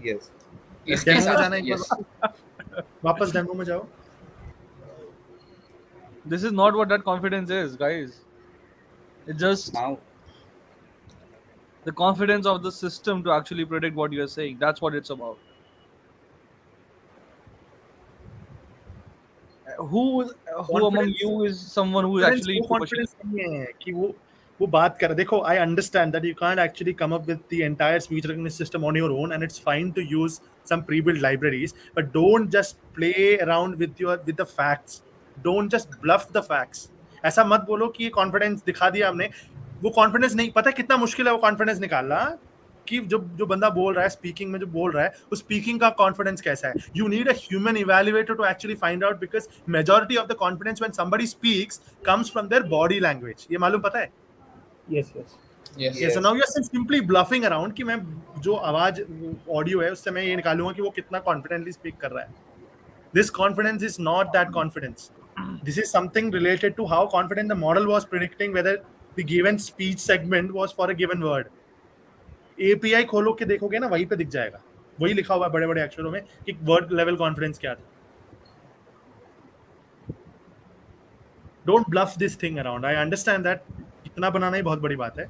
S8: Yes.
S2: Demo में जाना एक बार वापस डेमो में जाओ.
S1: This is not what that confidence is, guys. It's just the confidence of the system to actually predict what you're saying. That's what it's about. Who among you is someone who is actually
S2: वो confidence नहीं है कि वो बात कर. देखो, I understand that you can't actually come up with the entire speech recognition system on your own, and it's fine to use some pre-built libraries, but don't just play around with the facts. Don't just bluff the facts. ऐसा मत बोलो कि ये confidence दिखा दिया हमने. वो confidence नहीं, पता है कितना मुश्किल है वो कॉन्फिडेंस निकालना कि जो बंदा बोल रहा है स्पीकिंग में जो बोल रहा है उस स्पीकिंग का कॉन्फिडेंस कैसा है. You need a human evaluator to actually find out because majority of the confidence when somebody speaks comes from their body language. ये मालूम पता है?
S9: Yes.
S2: So now you're simply bluffing around कि मैं जो आवाज ऑडियो है उससे मैं ये निकालूंगा कि वो कितना कॉन्फिडेंटली स्पीक कर रहा है. This confidence is not that confidence. This is something related to how confident the model was predicting whether the given speech segment was for a given word. API खोलो के देखोगे ना वहीं पे दिख जाएगा, वही लिखा हुआ है बड़े बड़े अक्षरों में कि वर्ड लेवल कॉन्फिडेंस क्या था. Don't bluff this thing around. I understand that इतना बनाना ही बहुत बड़ी बात है,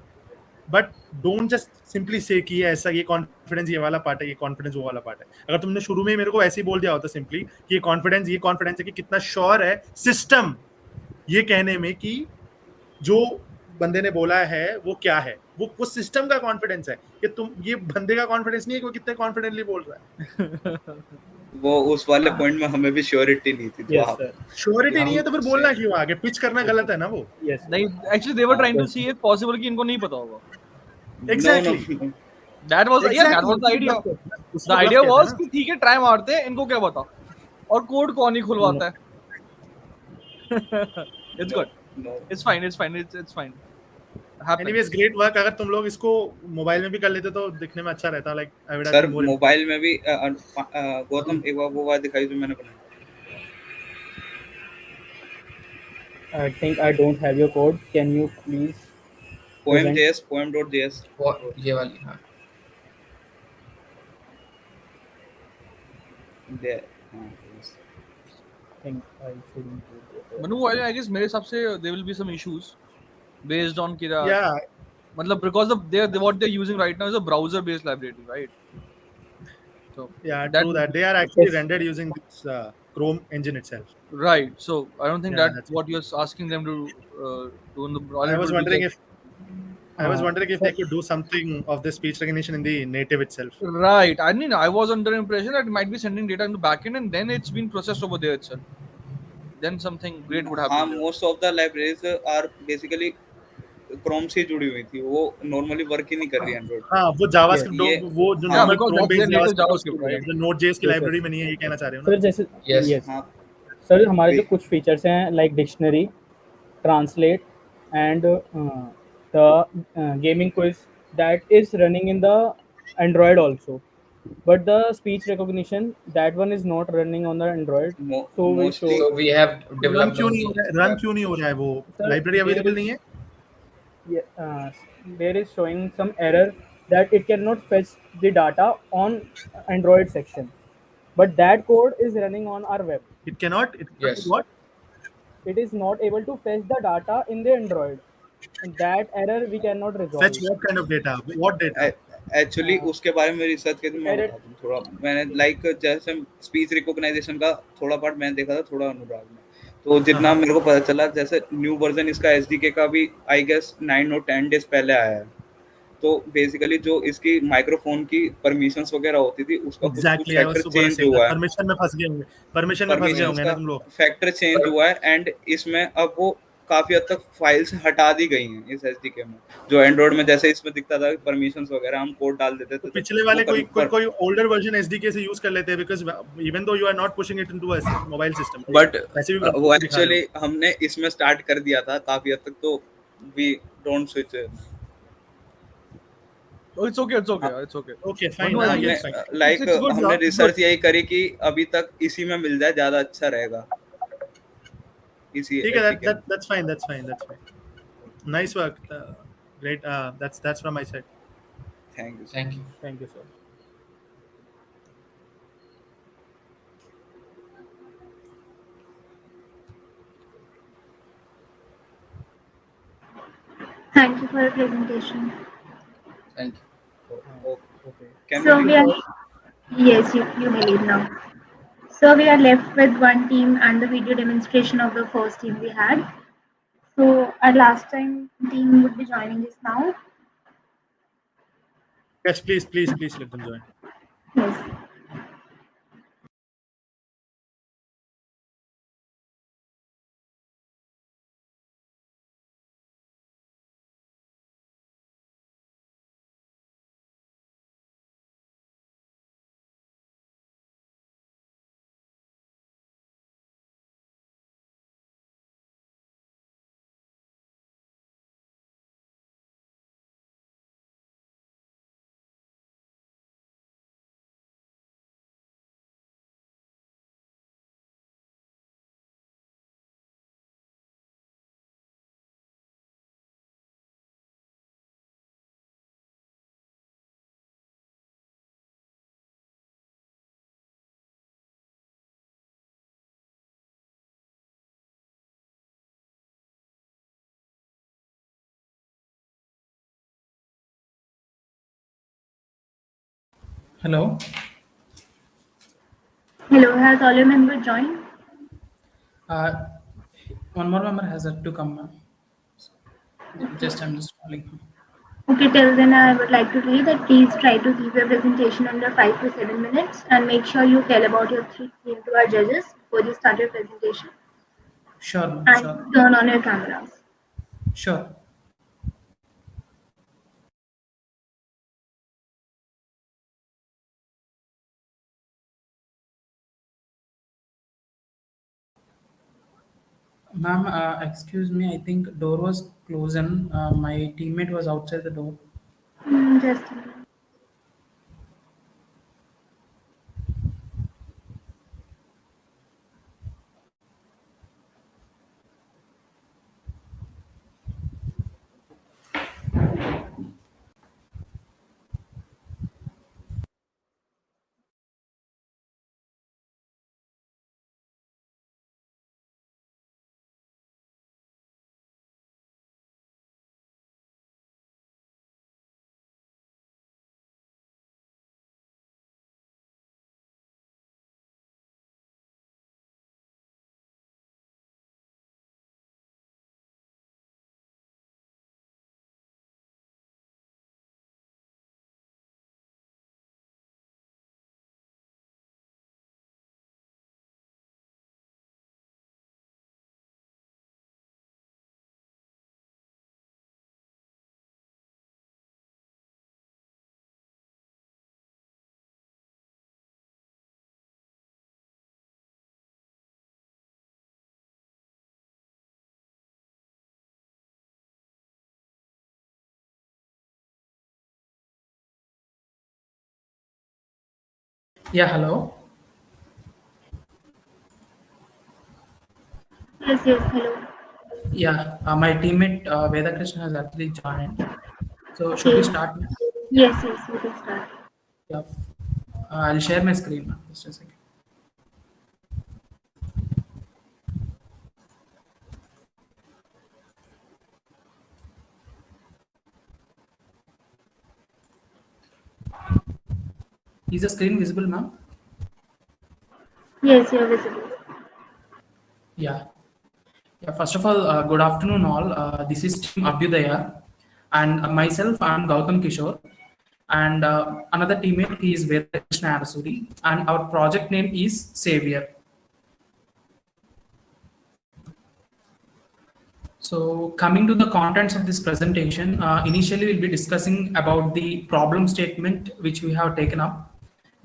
S2: बट डोंट जस्ट सिंपली से कि ऐसा ये कॉन्फिडेंस ये वाला पार्ट है, ये कॉन्फिडेंस वो वाला पार्ट है. अगर तुमने शुरू में मेरे को ऐसे ही बोल दिया होता सिंपली कि ये कॉन्फिडेंस है कि कितना श्योर है सिस्टम ये कहने में कि जो बंदे ने बोला है वो क्या है, वो सिस्टम का कॉन्फिडेंस है कि तुम ये बंदे का कॉन्फिडेंस नहीं है कि वो कितने कॉन्फिडेंटली बोल रहा है.
S8: वो उस वाले पॉइंट में हमें भी श्योरिटी नहीं थी. तो आप
S2: श्योरिटी नहीं है तो फिर बोलना क्यों? आगे पिच करना गलत है ना वो.
S1: नहीं, actually they were trying to see if possible कि इनको नहीं पता होगा.
S2: Exactly.
S1: That was the idea. The idea was कि ठीक है ट्राई मारते हैं, इनको क्या पता और कोड कौन ही खुलवाता है. It's good. It's fine. It's fine.
S2: Anyways, great work. अगर तुम लोग इसको मोबाइल में भी कर लेते तो दिखने में अच्छा रहता. Like I would have
S8: sir
S2: more.
S8: Mobile में भी गौतम एक बार वो बात दिखाई जो मैंने बनाई.
S9: I think I don't have your code. Can you please?
S8: Poem.js.
S7: ये वाली. हाँ.
S8: There.
S9: Think I shouldn't do that.
S1: Manu, I guess मेरे हिसाब से there will be some issues based on कि
S2: Yeah.
S1: मतलब because what they're using right now is a browser based library, right? So
S2: Yeah, true that. They are actually rendered using this Chrome engine itself.
S1: Right. So I don't think
S2: Yeah,
S1: that's what you're asking them to do in the.
S2: I was wondering if they could do something of the speech recognition in the native itself.
S1: Right. I mean, I was under the impression that it might be sending data in the backend and then it's been processed over there itself. Then something great would happen.
S8: हाँ, most of the libraries are basically Chrome से जुड़ी हुई थी. वो normally work ही नहीं कर रही है Android.
S2: हाँ, वो JavaScript वो जो normal Chrome based
S1: JavaScript, right?
S2: जो Node.js की library में नहीं है, ये कहना चाह रहे हो
S9: सर
S2: ना?
S9: जैसे
S7: Yes.
S9: हाँ. सर हमारे जो कुछ फीचर्स हैं like dictionary, translate and the gaming quiz that is running in the Android also. But the speech recognition, that one is not running on the Android. So we
S8: Mostly
S9: show.
S7: So we have
S2: run
S7: developed
S2: क्यों
S7: on
S2: नहीं हो
S7: the
S2: रहा है, run क्यों नहीं हो रहा है, वो
S9: Sir,
S2: library
S9: there
S2: available
S9: is
S2: नहीं है?
S9: yeah, there is showing some error that it cannot fetch the data on Android section. But that code is running on our web.
S2: It cannot
S7: Yes.
S2: what?
S9: It is not able to fetch the data in the Android. And that error we cannot
S2: Fetch
S9: resolve.
S2: what kind of data? What data?
S8: Actually उसके बारे में research की, तो मैं
S9: Error.
S8: बता दूं थोड़ा। मैंने लाइक जैसे स्पीच रिकॉग्नाइजेशन का थोड़ा पार्ट मैंने देखा था, थोड़ा अनुराग में। तो जितना मेरे को पता चला, जैसे न्यू वर्जन इसका एसडीके का भी आई गेस 9 और 10 डेज पहले आया है। तो बेसिकली जो इसकी माइक्रोफोन की परमिशंस वगैरह होती थी, उसका कुछ कुछ
S2: exactly, I was
S8: factor
S2: gonna
S8: change
S2: say that
S8: हुआ है।
S2: परमिशन में फंस गए होंगे, परमिशन में फंस गए
S8: परमिशंस
S2: होंगे
S8: का
S2: ना तुम लोग।
S8: फैक्टर चेंज हुआ है, एंड इसमें अब वो काफी हद तक फाइल्स हटा दी गई हैं इस एसडीके में। जो एंड्रॉइड में जैसे इसमें दिखता था परमिशंस वगैरह हम कोड डाल देते
S2: तो
S8: थे, तो
S2: पिछले
S8: वो
S2: वाले कोई ओल्डर वर्जन एसडीके से यूज कर लेते हैं, because even though you are not pushing it into a mobile system, right?
S8: But
S2: वैसे भी
S8: वो
S2: दिखा रहे हो।
S8: एक्चुअली हमने इसमें स्टार्ट कर दिया था काफी हद तक, तो we don't switch.
S1: It's okay, it's okay, it's okay.
S2: Okay fine,
S1: Manu, I
S2: हां
S1: थिंक
S2: ये
S8: हमने
S2: फाइन।
S1: it's
S8: लाइक
S1: good,
S8: हमने
S1: yeah, it's good.
S8: रिसर्च यही करी कि अभी तक इसी में मिल जाए, ज्यादा अच्छा रहेगा इसी
S2: ठीक है,
S8: एसडीके में।
S2: That's fine, that's fine. Nice work, great, that's from my side.
S8: Thank you.
S7: Thank you.
S9: Thank you, sir.
S3: Thank you for your presentation.
S7: Thank you.
S9: Okay.
S8: Can we
S3: So
S8: leave?
S3: we are, yes, you may leave now. So we are left with one team and the video demonstration of the first team we had. So our last time team would be joining us now.
S2: Yes, please let them join.
S3: Yes.
S10: Hello.
S3: Hello, has all your members joined?
S10: Uh, One more member has to come. Just I'm just calling him.
S3: Okay, till then I would like to tell you that please try to keep your presentation under 5 to 7 minutes and make sure you tell about your theme to our judges before you start your presentation.
S10: Sure, ma'am.
S3: And
S10: Sure.
S3: turn on your cameras.
S10: Sure. Ma'am, excuse me. I think door was closed and my teammate was outside the door.
S3: Just a minute.
S10: Yeah, hello.
S3: Yes, yes, hello.
S10: Yeah, my teammate Veda Krishna has actually joined. So should we
S3: Okay.
S10: start now?
S3: Yes, yes, you can start.
S10: Yeah. I'll share my screen now. Just a second. Is the screen visible, ma'am?
S3: Yes, you're visible.
S10: Yeah. Yeah. First of all, good afternoon, all. This is Team Abhyudaya, and myself, I'm Gautam Kishore, and another teammate, he is Veda Krishna Arasuri, and our project name is Savior. So coming to the contents of this presentation, initially we'll be discussing about the problem statement which we have taken up.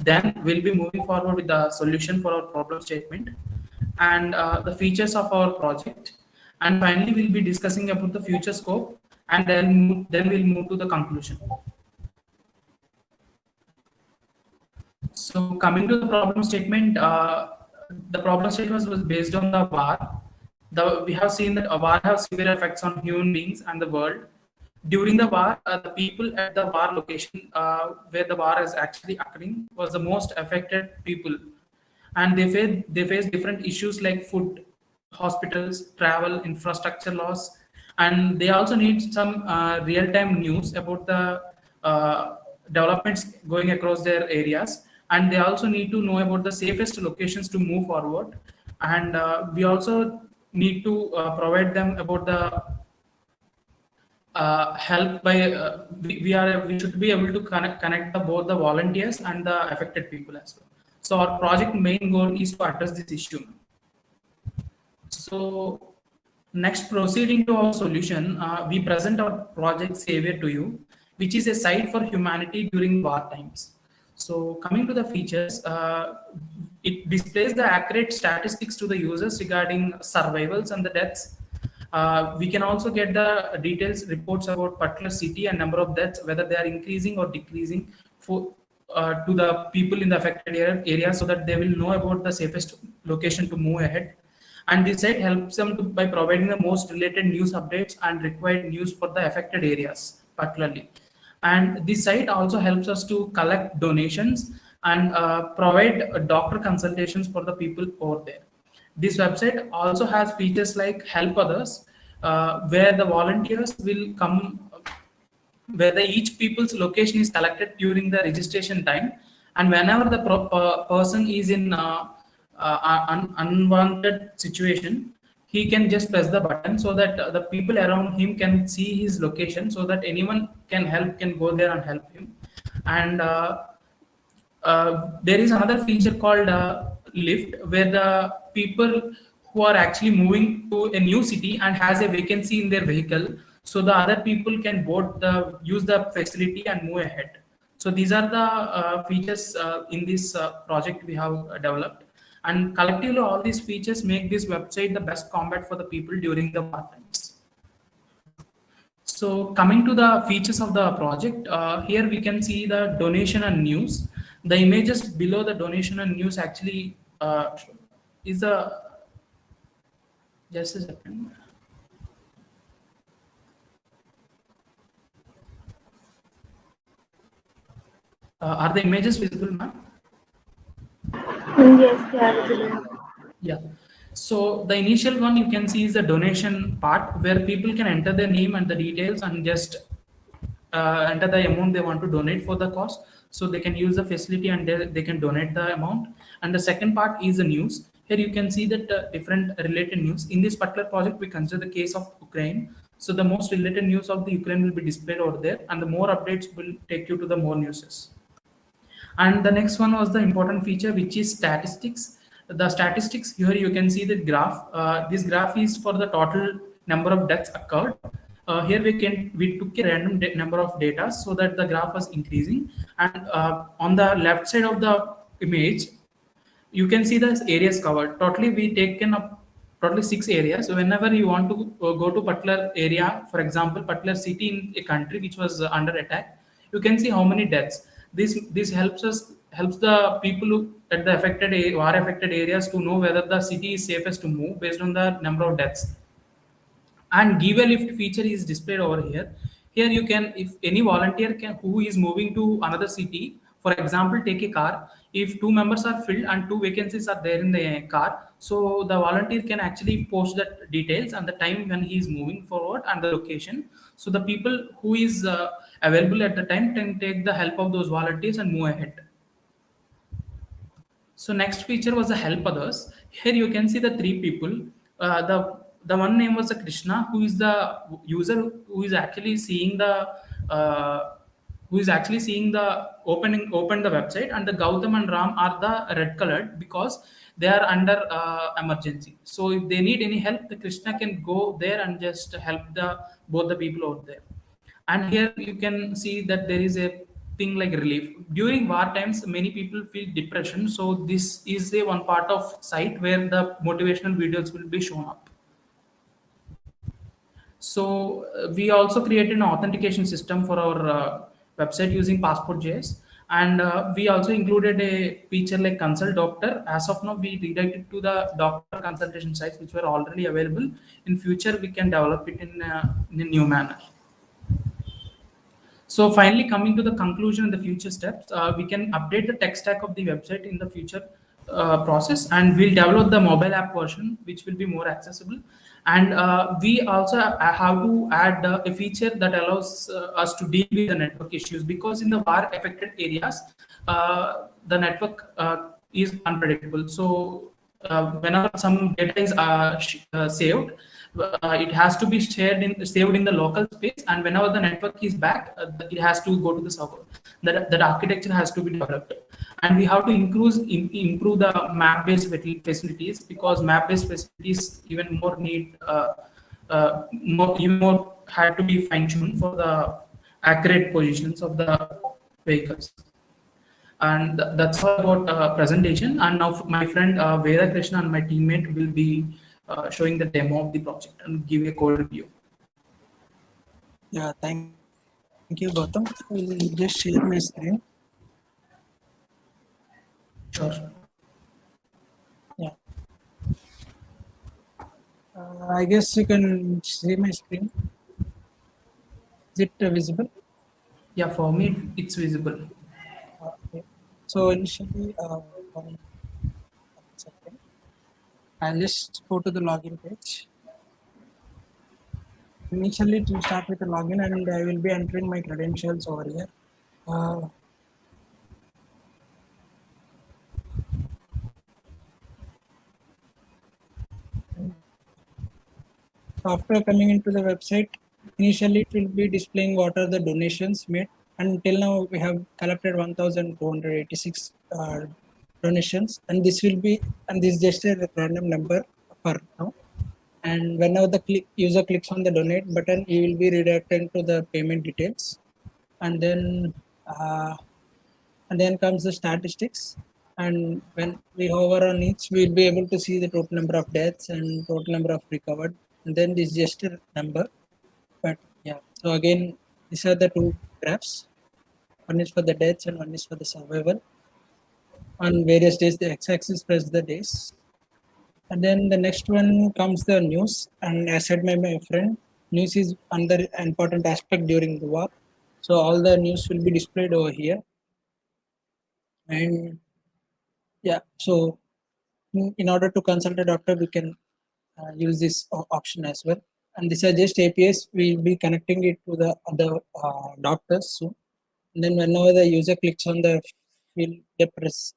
S10: Then we'll be moving forward with the solution for our problem statement and the features of our project. And finally, we'll be discussing about the future scope, and then we'll move to the conclusion. So coming to the problem statement was based on the war. We have seen that a war has severe effects on human beings and the world. During the war, the people at the war location where the war is actually occurring was the most affected people, and they face different issues like food, hospitals, travel, infrastructure loss, and they also need some real-time news about the developments going across their areas, and they also need to know about the safest locations to move forward, and we also need to provide them about the help by we should be able to connect both the volunteers and the affected people as well. So our project main goal is to address this issue. So next, proceeding to our solution, we present our project Savior to you, which is a site for humanity during war times. So coming to the features, it displays the accurate statistics to the users regarding survivals and the deaths. We can also get the details reports about particular city and number of deaths, whether they are increasing or decreasing for to the people in the affected area, so that they will know about the safest location to move ahead. And this site helps them by providing the most related news updates and required news for the affected areas particularly. And this site also helps us to collect donations and provide doctor consultations for the people over there. This website also has features like help others, where the volunteers will come, where each people's location is collected during the registration time, and whenever the person is in unwanted situation, he can just press the button so that the people around him can see his location, so that anyone can go there and help him. And there is another feature called lift, where the people who are actually moving to a new city and has a vacancy in their vehicle, so the other people can use the facility and move ahead. So these are the features in this project we have developed, and collectively all these features make this website the best combat for the people during the war times. So coming to the features of the project, here we can see the donation and news. The images below the donation and news actually is the, just a second. Are the images visible, ma'am?
S3: Yes, they are visible.
S10: Yeah. So the initial one you can see is the donation part, where people can enter their name and the details and just enter the amount they want to donate for the cost. So they can use the facility and they can donate the amount. And the second part is the news. Here you can see that different related news. In this particular project, we consider the case of Ukraine. So the most related news of the Ukraine will be displayed over there, and the more updates will take you to the more newses. And the next one was the important feature, which is statistics. The statistics, here you can see the graph. This graph is for the total number of deaths occurred. Here we took a random number of data so that the graph was increasing. And on the left side of the image, you can see the areas covered. Totally, we taken up totally 6 areas. So whenever you want to go to particular area, for example, particular city in a country which was under attack, you can see how many deaths. This helps us helps the people at the war affected areas to know whether the city is safest to move based on the number of deaths. And give a lift feature is displayed over here. Here you can, if any volunteer can who is moving to another city, for example take a car, if two members are filled and two vacancies are there in the car, so the volunteer can actually post the details and the time when he is moving forward and the location, so the people who is available at the time can take the help of those volunteers and move ahead. So next feature was the help others. Here you can see the three people. The one name was the Krishna, who is the user who is actually seeing the open the website, and the Gautam and Ram are the red colored because they are under emergency. So if they need any help, the Krishna can go there and just help the both the people over there. And here you can see that there is a thing like relief during war times. Many people feel depression, so this is a one part of site where the motivational videos will be shown up. So we also created an authentication system for our website using passport.js, and we also included a feature like consult doctor. As of now, we redirected to the doctor consultation sites which were already available. In future, we can develop it in a new manner. So finally, coming to the conclusion and the future steps, we can update the tech stack of the website in the future process, and we'll develop the mobile app version, which will be more accessible. And we also have to add a feature that allows us to deal with the network issues, because in the war affected areas, the network is unpredictable. So whenever some data is saved, it has to be saved in the local space, and whenever the network is back, it has to go to the server. That architecture has to be developed, and we have to improve the map based facilities, because map based facilities even more need even more had to be fine tuned for the accurate positions of the vehicles. And that's all about presentation. And now my friend Veda Krishna and my teammate will be showing the demo of the project and give a code review.
S11: Yeah, thank you, Gautam. I will just share my screen.
S10: Sure.
S11: Yeah. I guess you can see my screen. Is it visible?
S10: Yeah, for me it's visible.
S11: Okay. So initially, one second. I'll just go to the login page. Initially, to start with the login, and I will be entering my credentials over here. After coming into the website, initially it will be displaying what are the donations made. Until now, we have collected 1,286 donations, and this is just a random number for now. And whenever the user clicks on the donate button, he will be redirected to the payment details, and then comes the statistics. And when we hover on each, we'll be able to see the total number of deaths and total number of recovered. And then this is just a number. But yeah, so again, these are the two graphs. One is for the deaths and one is for the survival. On various days, the x-axis press the days. And then the next one comes the news. And as said by my friend, news is another important aspect during the war. So all the news will be displayed over here. And yeah, so in order to consult a doctor, we can use this option as well. And these are just APIs. We'll be connecting it to the other doctors soon. And then whenever the user clicks on the field, they press,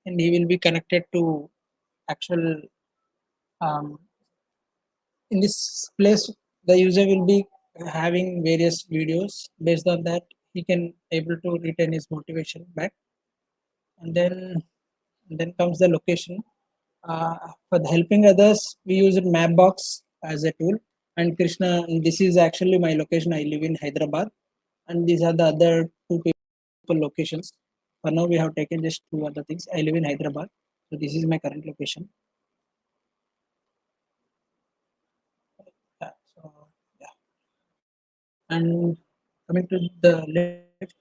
S11: and he will be connected to actual. In this place, the user will be having various videos. Based on that, he can able to retain his motivation back. And then comes the location. For the helping others, we use Mapbox as a tool. And Krishna, this is actually my location. I live in Hyderabad, and these are the other two people locations. For now, we have taken just two other things. I live in Hyderabad, so this is my current location. Yeah, so yeah. And coming to the left,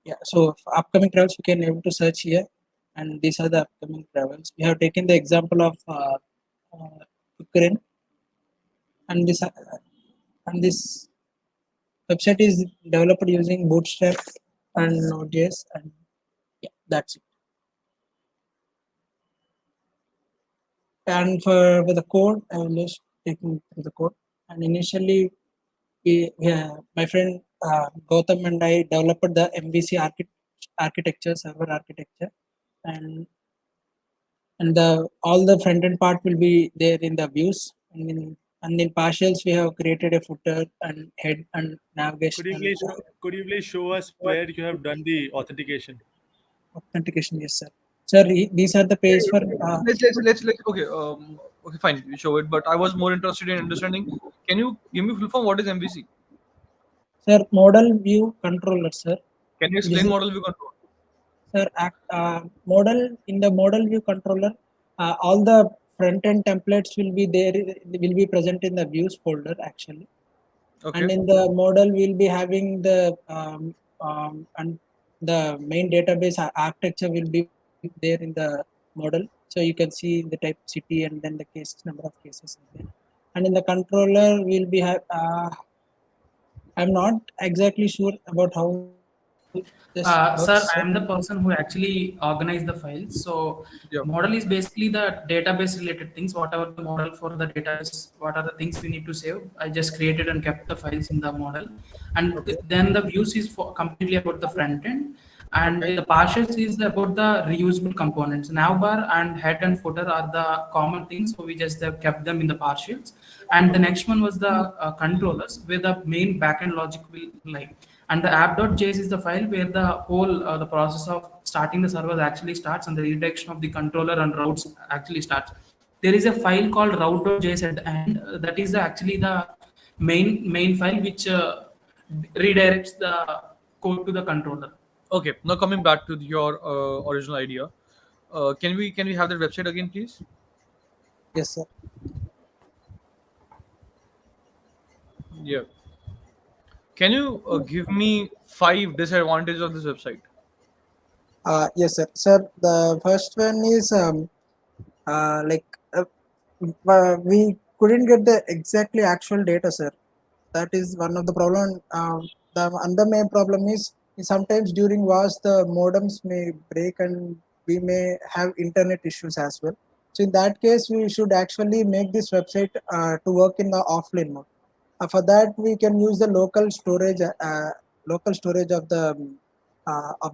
S11: Yeah, so for upcoming travels you can able to search here, and these are the upcoming travels. We have taken the example of Ukraine, and this website is developed using Bootstrap and Node.js, and yeah, that's it. And for the code, I will just take you through the code. And initially, my friend Gautam and I developed the MVC architecture, server architecture, and the all the front end part will be there in the views, and in partials we have created a footer and head and navigation and
S2: Could you please show us where you have done the authentication?
S11: authentication. Yes, sir. Sir, these are the page for.
S1: Let's okay. Okay, fine. You show it, but I was more interested in understanding. Can you give me full form? What is MVC?
S11: Sir, model view controller, sir.
S1: Can you
S11: This
S1: explain
S11: is,
S1: model view control?
S11: sir, model in the model view controller, all the front end templates will be there, will be present in the views folder actually.
S1: Okay.
S11: And in the model we'll be having the and the main database architecture will be there in the model, so you can see the type city and then the cases, number of cases in there. And in the controller we'll be I'm not exactly sure about how this works,
S10: Sir,
S11: sir.
S10: I am the person who actually organized the files. So model is basically the database related things, whatever the model for the database, what are the things we need to save. I just created and kept the files in the model. And then the views is for completely about the front end. And the partials is about the reusable components. Navbar and head and footer are the common things, so we just have kept them in the partials. And the next one was the controllers, where the main backend logic will lie. And the app.js is the file where the whole the process of starting the server actually starts, and the redirection of the controller and routes actually starts. There is a file called route.js at the end. That is actually the main file which redirects the code to the controller.
S1: Okay. Now coming back to your original idea, can we have that website again, please?
S11: Yes, sir.
S1: Yeah. Can you give me 5 disadvantages of this website?
S11: Yes, sir. Sir, the first one is like we couldn't get the exactly actual data, sir. That is one of the problem. The other main problem is sometimes during wars the modems may break and we may have internet issues as well. So in that case, we should actually make this website to work in the offline mode. For that, we can use the local storage of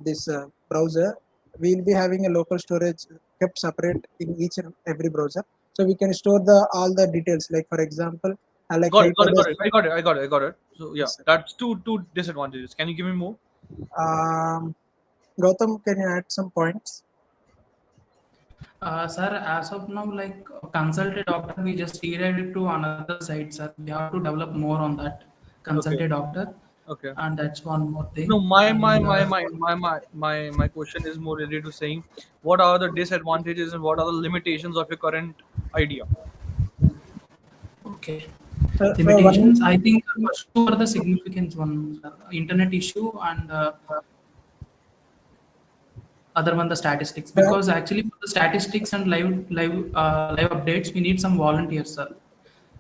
S11: this browser. We'll be having a local storage kept separate in each and every browser, so we can store the all the details. Like for example, like
S1: Got it.
S11: help
S1: Got it. Got
S11: others.
S1: it. I got it. So yeah, that's two disadvantages. Can you give me more?
S11: Gautam, can you add some points?
S10: Sir, as of now, like consult a doctor, we just redirect to another site, sir. We have to develop more on that. Consult
S1: Okay.
S10: a doctor,
S1: Okay.
S10: and that's one more
S1: No,
S10: thing.
S1: my question is more related to saying what are the disadvantages and what are the limitations of your current idea?
S10: Okay.
S11: One,
S10: Limitations, I think first two are the significant ones. Internet issue and other one the statistics. Because actually for the statistics and live updates, we need some volunteers, sir.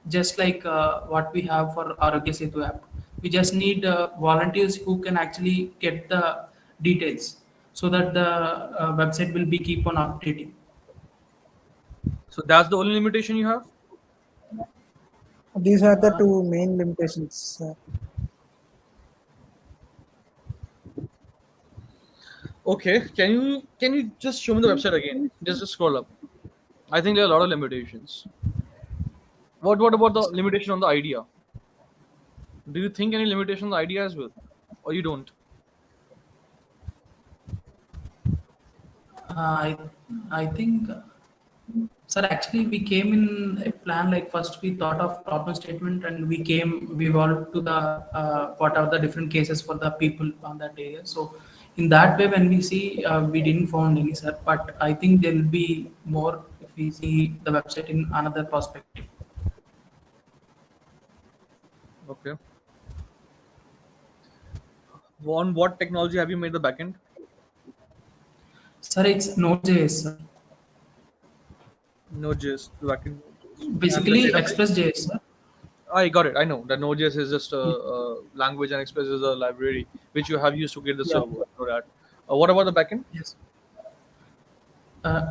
S10: Just like what we have for Arogya Setu app. We just need volunteers who can actually get the details so that the website will be keep on updating.
S1: So that's the only limitation you have?
S11: these are the two main limitations.
S1: Okay. Can you just show me the website again? Just scroll up. I think there are a lot of limitations. What about the limitation on the idea? Do you think any limitation on the idea as well, or you don't?
S10: I think, sir, actually we came in a plan like first we thought of problem statement and we evolved to the what are the different cases for the people on that area. So in that way, when we see we didn't found any, sir, but I think there will be more if we see the website in another perspective.
S1: Okay. On what technology have you made the backend?
S10: Sir, it's Node.js, sir.
S1: Node.js, the backend Node.js. And the
S10: Basically,
S1: database?
S10: Express.js, sir.
S1: I got it. I know that Node.js is just
S10: Yeah.
S1: a language and Express is a library which you have used to create the
S10: Yeah.
S1: server. Know that. What about the backend?
S10: Yes.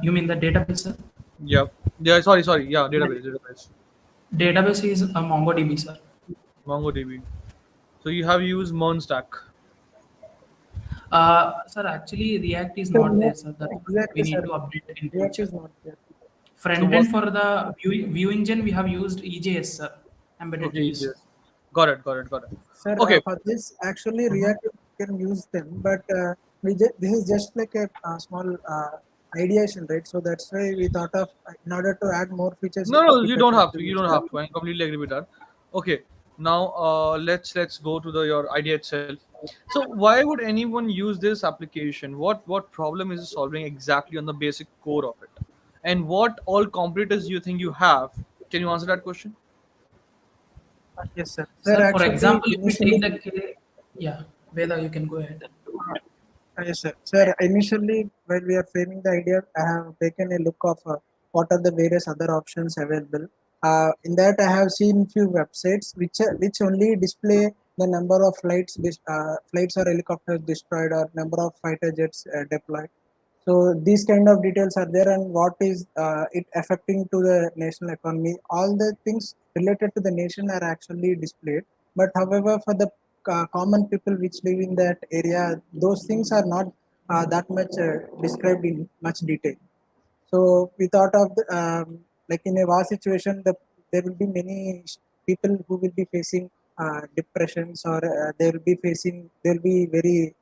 S10: You mean the database, sir?
S1: Yeah. Yeah. Sorry. Yeah. Database.
S10: Database is a MongoDB, sir.
S1: MongoDB. So you have used Mern stack.
S10: Sir, actually, React is
S11: So
S10: not
S11: no,
S10: there, sir. That's why we
S11: exactly,
S10: need
S11: sir.
S10: to update in
S11: React
S10: future.
S11: is not there.
S1: So
S10: Front
S1: what?
S10: end for the view engine, we have used EJS, sir. Embedded
S1: Okay.
S10: JS.
S1: Yes. Got it.
S11: Sir,
S1: Okay.
S11: for this, actually,
S1: Mhm.
S11: React can use them, but this is just like a small ideation, right? So that's why we thought of, in order to add more features,
S1: No,
S11: we
S1: you don't
S11: prefer
S1: have
S11: to
S1: to. You
S11: use
S1: don't
S11: that.
S1: have to. I completely agree with that. Okay. Now let's go to the your idea itself. So why would anyone use this application? What problem is it solving exactly on the basic core of it? And what all competitors you think you have? Can you answer that question?
S11: Yes, sir. Sir,
S10: Sir, for
S11: actually,
S10: example, if we take
S11: initially,
S10: the case, yeah, Veda, you can go ahead.
S11: yes, sir. Sir, initially, when we are framing the idea, I have taken a look of what are the various other options available. In that, I have seen few websites which only display the number of flights or helicopters destroyed or number of fighter jets deployed. So these kind of details are there, and what is it affecting to the national economy. All the things related to the nation are actually displayed. But however, for the common people which live in that area, those things are not that much described in much detail. So we thought of like in a war situation, there will be many people who will be facing depressions, or they'll be very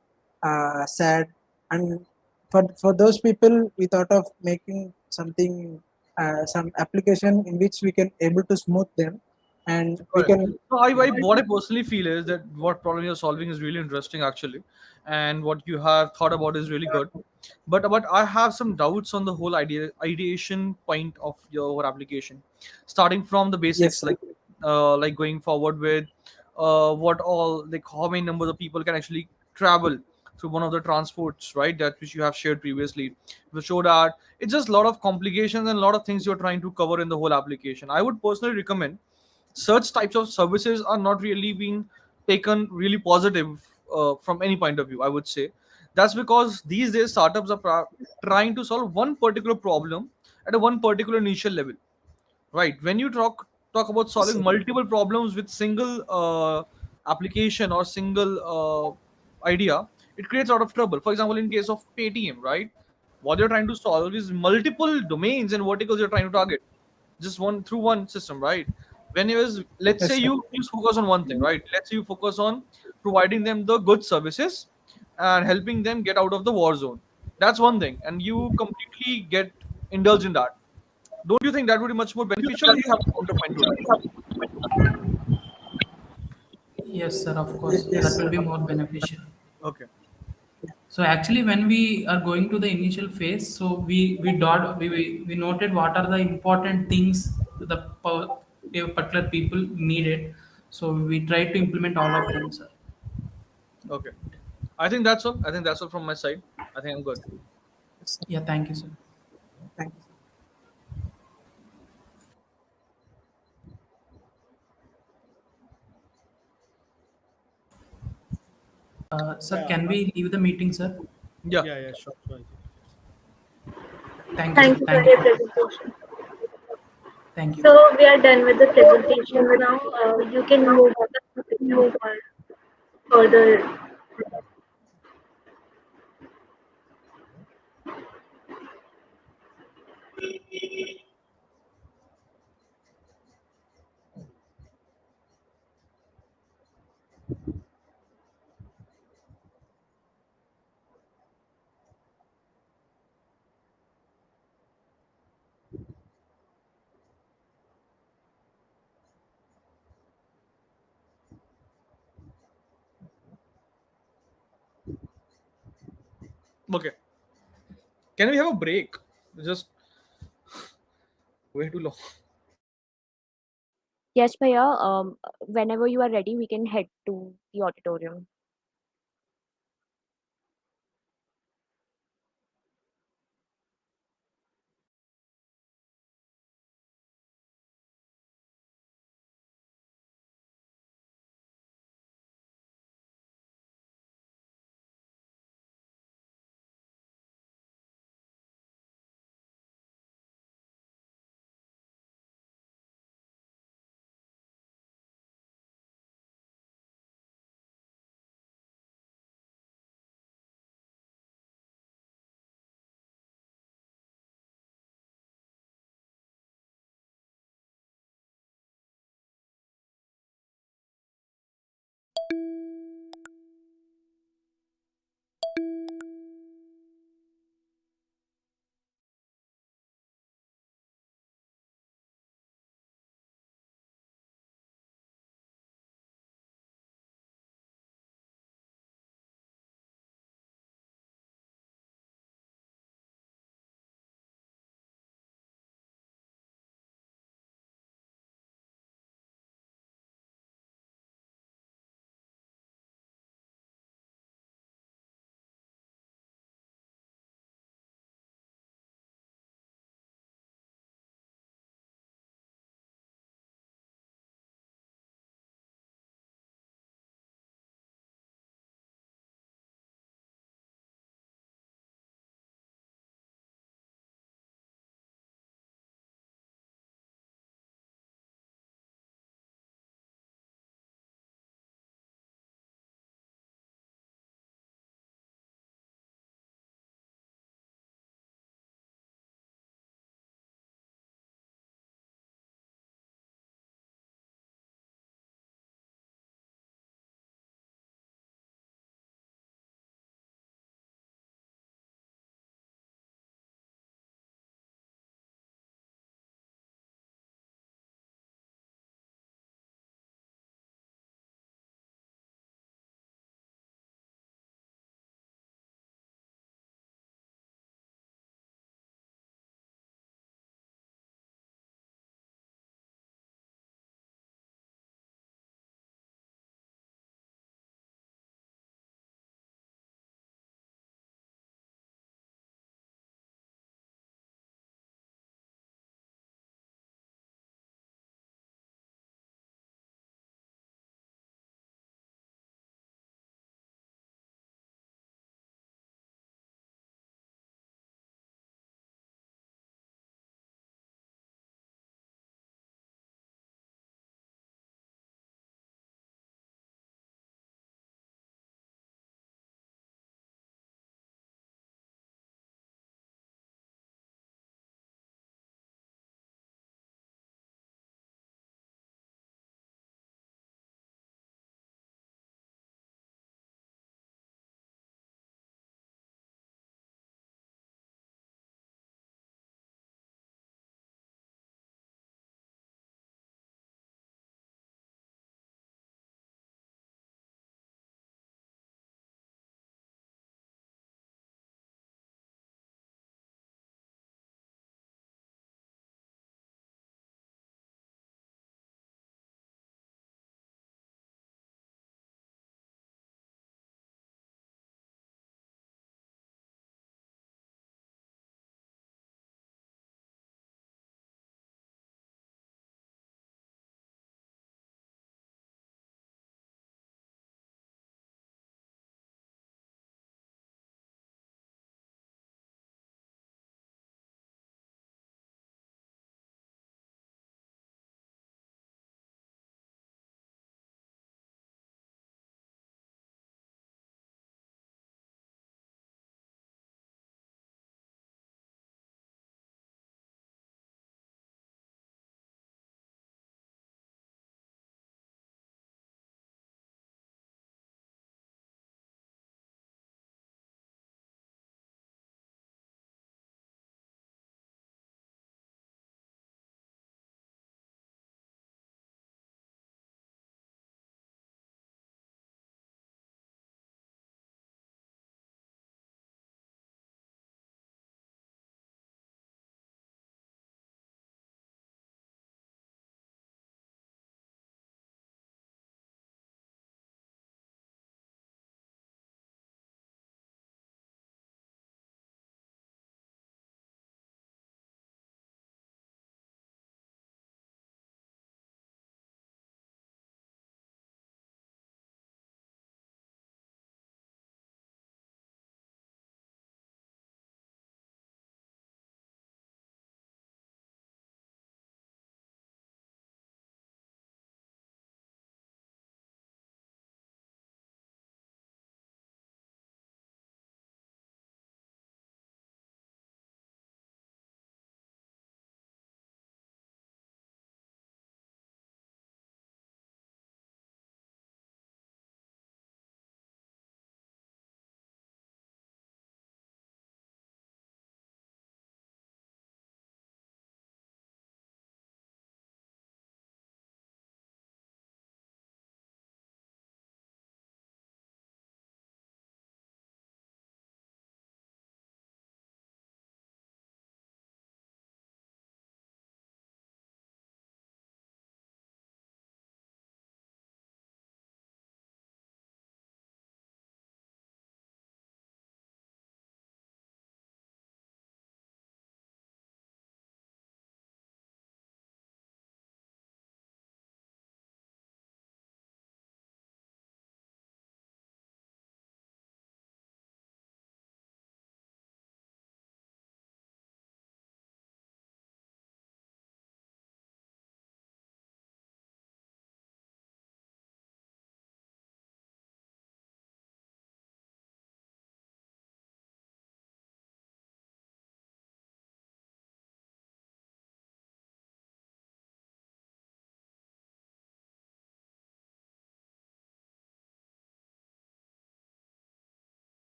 S11: sad, and for those people, we thought of making some application in which we can able to smooth them, and we
S1: Correct.
S11: can.
S1: So what I personally feel is that what problem you're solving is really interesting actually, and what you have thought about is really good. But I have some doubts on the whole ideation point of your application, starting from the
S11: Yes,
S1: basics
S11: sir.
S1: like going forward with what all like how many numbers of people can actually travel through one of the transports, right? That which you have shared previously, will show that it's just a lot of complications and a lot of things you're trying to cover in the whole application. I would personally recommend such types of services are not really being taken really positive from any point of view. I would say that's because these days startups are trying to solve one particular problem at a one particular initial level, right? When you talk about
S11: Yes,
S1: solving
S11: sir.
S1: multiple problems with single application or single idea, it creates a lot of trouble. For example, in case of Paytm, right, what you're trying to solve is multiple domains and verticals you're trying to target just one through one system, right? Whenever, let's say
S11: Yes, sir.
S1: you focus on one thing, right? Let's say you focus on providing them the good services and helping them get out of the war zone. That's one thing, and you completely get indulged in that. Don't you think that would be much more beneficial, or you have a counterpoint to that?
S10: Yes, sir, of course.
S11: Yes,
S10: That will
S11: sir.
S10: be more beneficial.
S1: Okay.
S10: So actually, when we are going to the initial phase, so we noted what are the important things the a particular people needed. So we try to implement all of them, sir.
S1: Okay. I think that's all. I think that's all from my side. I think I'm good.
S11: Yes, sir.
S10: Yeah, thank you, sir.
S11: Thank you.
S10: Sir, can we leave the meeting, sir?
S1: Yeah.
S2: Yeah, sure.
S10: Thank you, sir.
S3: Thank you for
S10: Thank you
S3: your
S10: for
S3: presentation.
S10: thank you.
S3: So we are done with the presentation now. You can move on further.
S1: Okay. Can we have a break? Just way too long.
S5: Yes, Bhaiya. Whenever you are ready, we can head to the auditorium.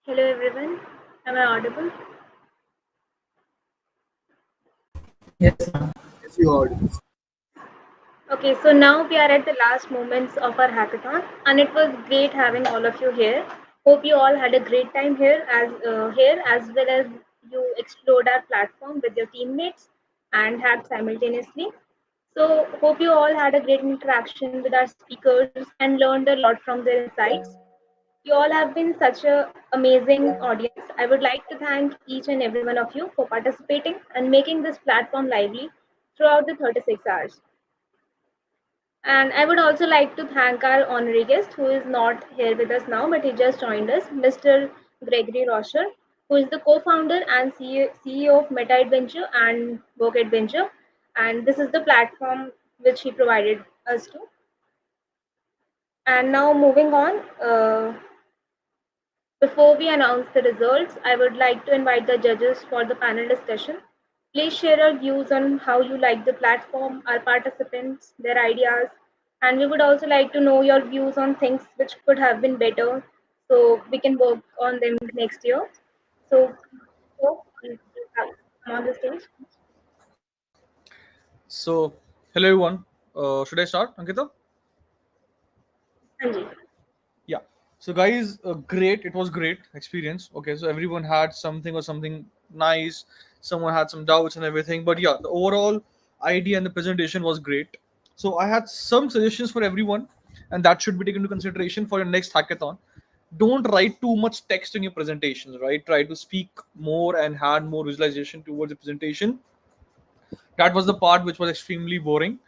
S3: Hello everyone. Am I audible?
S10: Yes, ma'am.
S6: Yes, you heard.
S3: Okay, so now we are at the last moments of our hackathon, and it was great having all of you here. Hope you all had a great time here as well as you explored our platform with your teammates and hacked simultaneously. So hope you all had a great interaction with our speakers and learned a lot from their insights. You all have been such a amazing audience. I would like to thank each and every one of you for participating and making this platform lively throughout the 36 hours. And I would also like to thank our honorary guest who is not here with us now, but he just joined us, Mr. Gregory Rosher, who is the co-founder and CEO of Meta Adventure and Work Adventure. And this is the platform which he provided us to. And now moving on, before we announce the results, I would like to invite the judges for the panel discussion. Please share your views on how you like the platform, our participants, their ideas, and we would also like to know your views on things which could have been better so we can work on them next year. So please come on the stage.
S1: So, hello everyone. Should I start, Ankita?
S3: Anji.
S1: Yeah. So, guys, great. It was great experience. Okay, so everyone had something or something nice. Someone had some doubts and everything. But yeah, the overall idea and the presentation was great. So, I had some suggestions for everyone, and that should be taken into consideration for your next hackathon. Don't write too much text in your presentations, right? Try to speak more and add more visualization towards the presentation. That was the part which was extremely boring.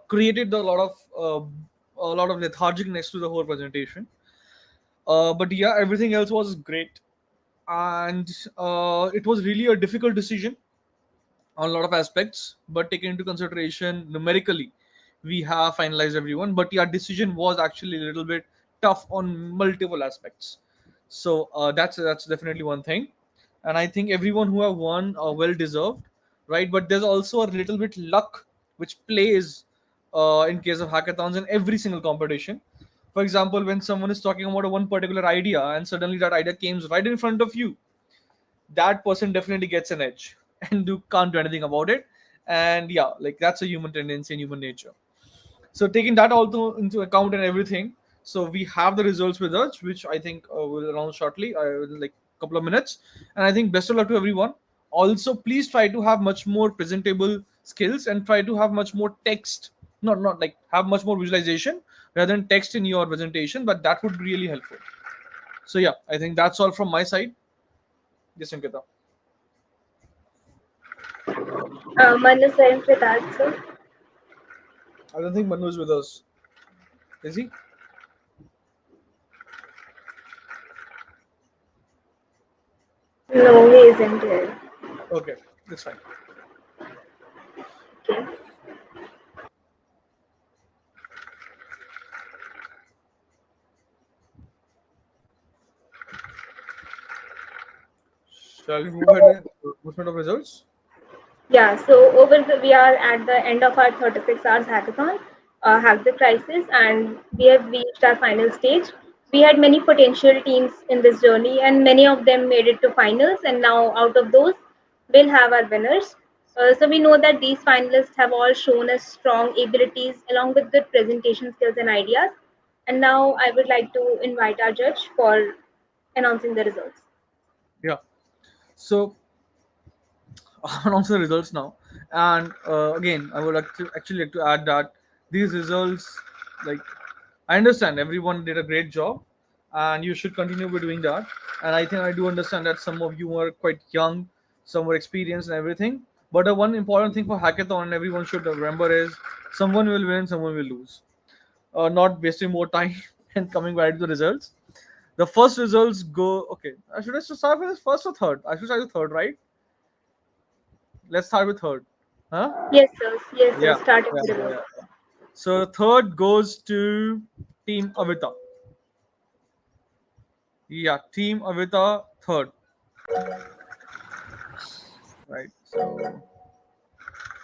S1: Created a lot of lethargicness to the whole presentation. But yeah, everything else was great, and it was really a difficult decision on a lot of aspects. But taken into consideration numerically, we have finalized everyone. But yeah, decision was actually a little bit tough on multiple aspects. So that's definitely one thing, and I think everyone who have won well deserved, right? But there's also a little bit luck which plays in case of hackathons in every single competition. For example, when someone is talking about a one particular idea and suddenly that idea comes right in front of you, that person definitely gets an edge and you can't do anything about it. And yeah, like that's a human tendency and human nature. So taking that also into account and everything, so we have the results with us, which I think will announce shortly, like a couple of minutes. And I think best of luck to everyone. Also, please try to have much more presentable skills and try to have much more text, not like have much more visualization rather than text in your presentation, but that would be really helpful. So yeah, I think that's all from my side. Yes, Ankita.
S3: Manu sir and Siddharth sir.
S1: I don't think Manu is with us. Is he?
S3: No, he isn't here.
S1: Okay, that's fine.
S3: Okay.
S1: Shall we move ahead with announcement of results?
S3: Yeah, so we are at the end of our 36 hours hackathon, Hack the Crisis, and we have reached our final stage. We had many potential teams in this journey, and many of them made it to finals. And now, out of those, we'll have our winners. So we know that these finalists have all shown us strong abilities along with good presentation skills and ideas. And now I would like to invite our judge for announcing the results.
S1: Yeah. So announce the results now. And again, I would actually like to add that these results, like, I understand everyone did a great job, and you should continue with doing that. And I think I do understand that some of you are quite young, some were experienced and everything. But the one important thing for hackathon, and everyone should remember, is someone will win, someone will lose. Not wasting more time and coming right to the results. The first results go. Okay, should I start with first or third? I should start with third, right? Let's start with third. Huh?
S3: Yes, sir. Yes, sir.
S1: Yeah.
S3: Starting
S1: Yeah.
S3: the
S1: Yeah.
S3: results.
S1: Yeah. So third goes to Team Avita. Yeah, Team Avita third. Right. So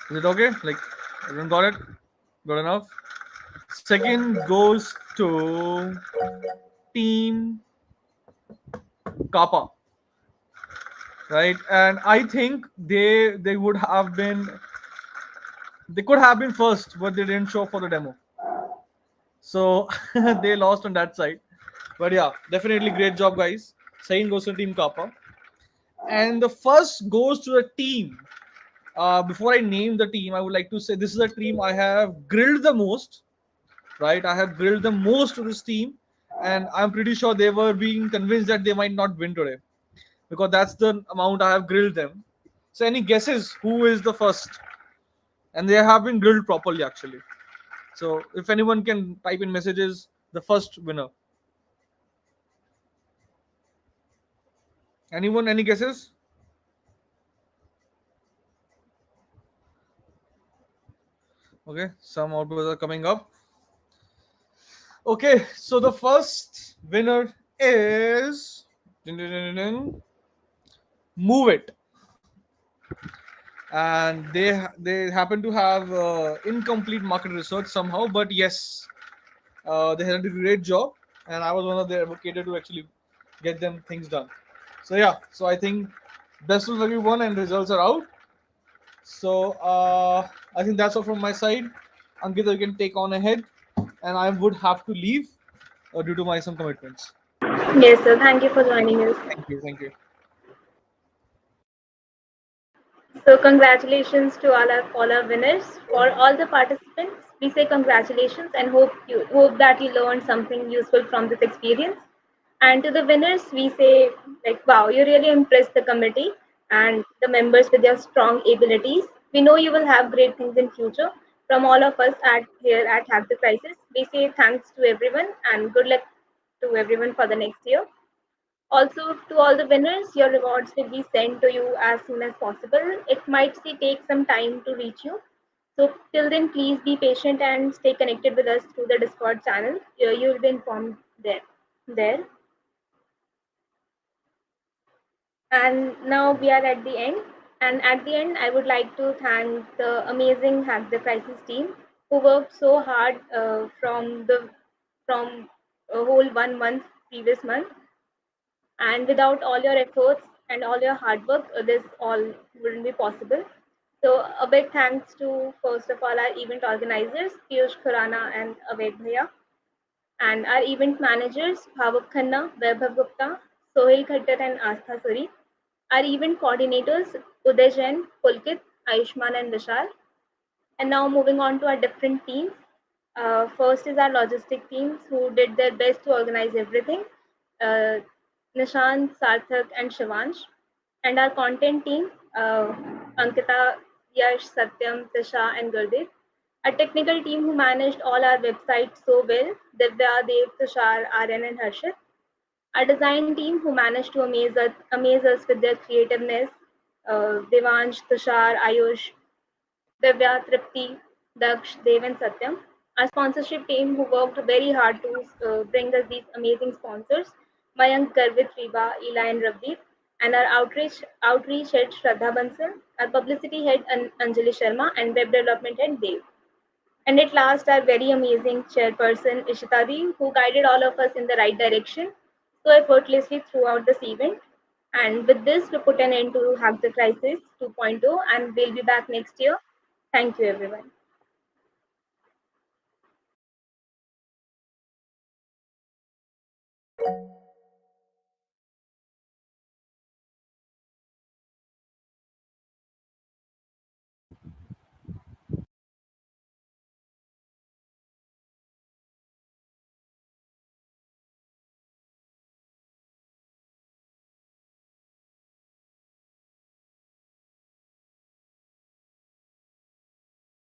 S1: is it okay? Like everyone got it? Good enough. Second goes to Team Kappa, right? And I think they would have been, they could have been first, but they didn't show up for the demo. So they lost on that side. But yeah, definitely great job, guys. Second goes to Team Kappa. And the first goes to the team. Before I name the team, I would like to say this is a team I have grilled the most, right? I have grilled the most to this team, and I'm pretty sure they were being convinced that they might not win today because that's the amount I have grilled them. So, any guesses who is the first? And they have been grilled properly, actually. So, if anyone can type in messages, the first winner. Anyone? Any guesses? Okay, some outputs are coming up. Okay, so the first winner is Move It, and they happen to have incomplete market research somehow, but yes, they had a great job, and I was one of their advocates to actually get them things done. So yeah, so I think best of everyone, and results are out. So I think that's all from my side. Ankita, you can take on ahead, and I would have to leave due to my some commitments.
S3: Yes, sir. Thank you for joining us.
S1: Thank you. Thank you.
S3: So congratulations to all our winners. For all the participants, we say congratulations and hope that you learned something useful from this experience. And to the winners, we say like, wow, you really impressed the committee and the members with your strong abilities. We know you will have great things in future. From all of us at here at Hack the Crisis, we say thanks to everyone and good luck to everyone for the next year. Also, to all the winners, your rewards will be sent to you as soon as possible. It might take some time to reach you. So, till then, please be patient and stay connected with us through the Discord channel. You will be informed there. And now we are at the end. And at the end, I would like to thank the amazing Hack the Crisis team who worked so hard from a whole 1 month previous month. And without all your efforts and all your hard work, this all wouldn't be possible. So a big thanks to first of all our event organizers, Piyush Khurana and Aavaig Bhaiya, and our event managers, Bhavuk Khanna, Vaibhav Gupta, Sohil Khattar and Astha Suri, our event coordinators, Uday Jain, Pulkit, Ayushman and Vishal. And now moving on to our different teams. First is our logistic teams who did their best to organize everything. Uh, Nishant, Sarthak, and Shivansh. And our content team, Ankita, Yash, Satyam, Tisha, and Gurdeep. A technical team who managed all our websites so well, Divya, Dev, Tushar, Aryan, and Harshit. Our design team who managed to amaze us with their creativeness, Devansh, Tushar, Ayush, Divya, Tripti, Daksh, Dev, and Satyam. Our sponsorship team who worked very hard to bring us these amazing sponsors, Mayank, Garvit, Riba, Eli, and Ravdeep. And our outreach head, Shraddha Bansal, our publicity head, Anjali Sharma, and web development head, Dev. And at last, our very amazing chairperson, Ishitadi, who guided all of us in the right direction so effortlessly throughout this event. And with this, we put an end to Hack the Crisis 2.0, and we'll be back next year. Thank you, everyone.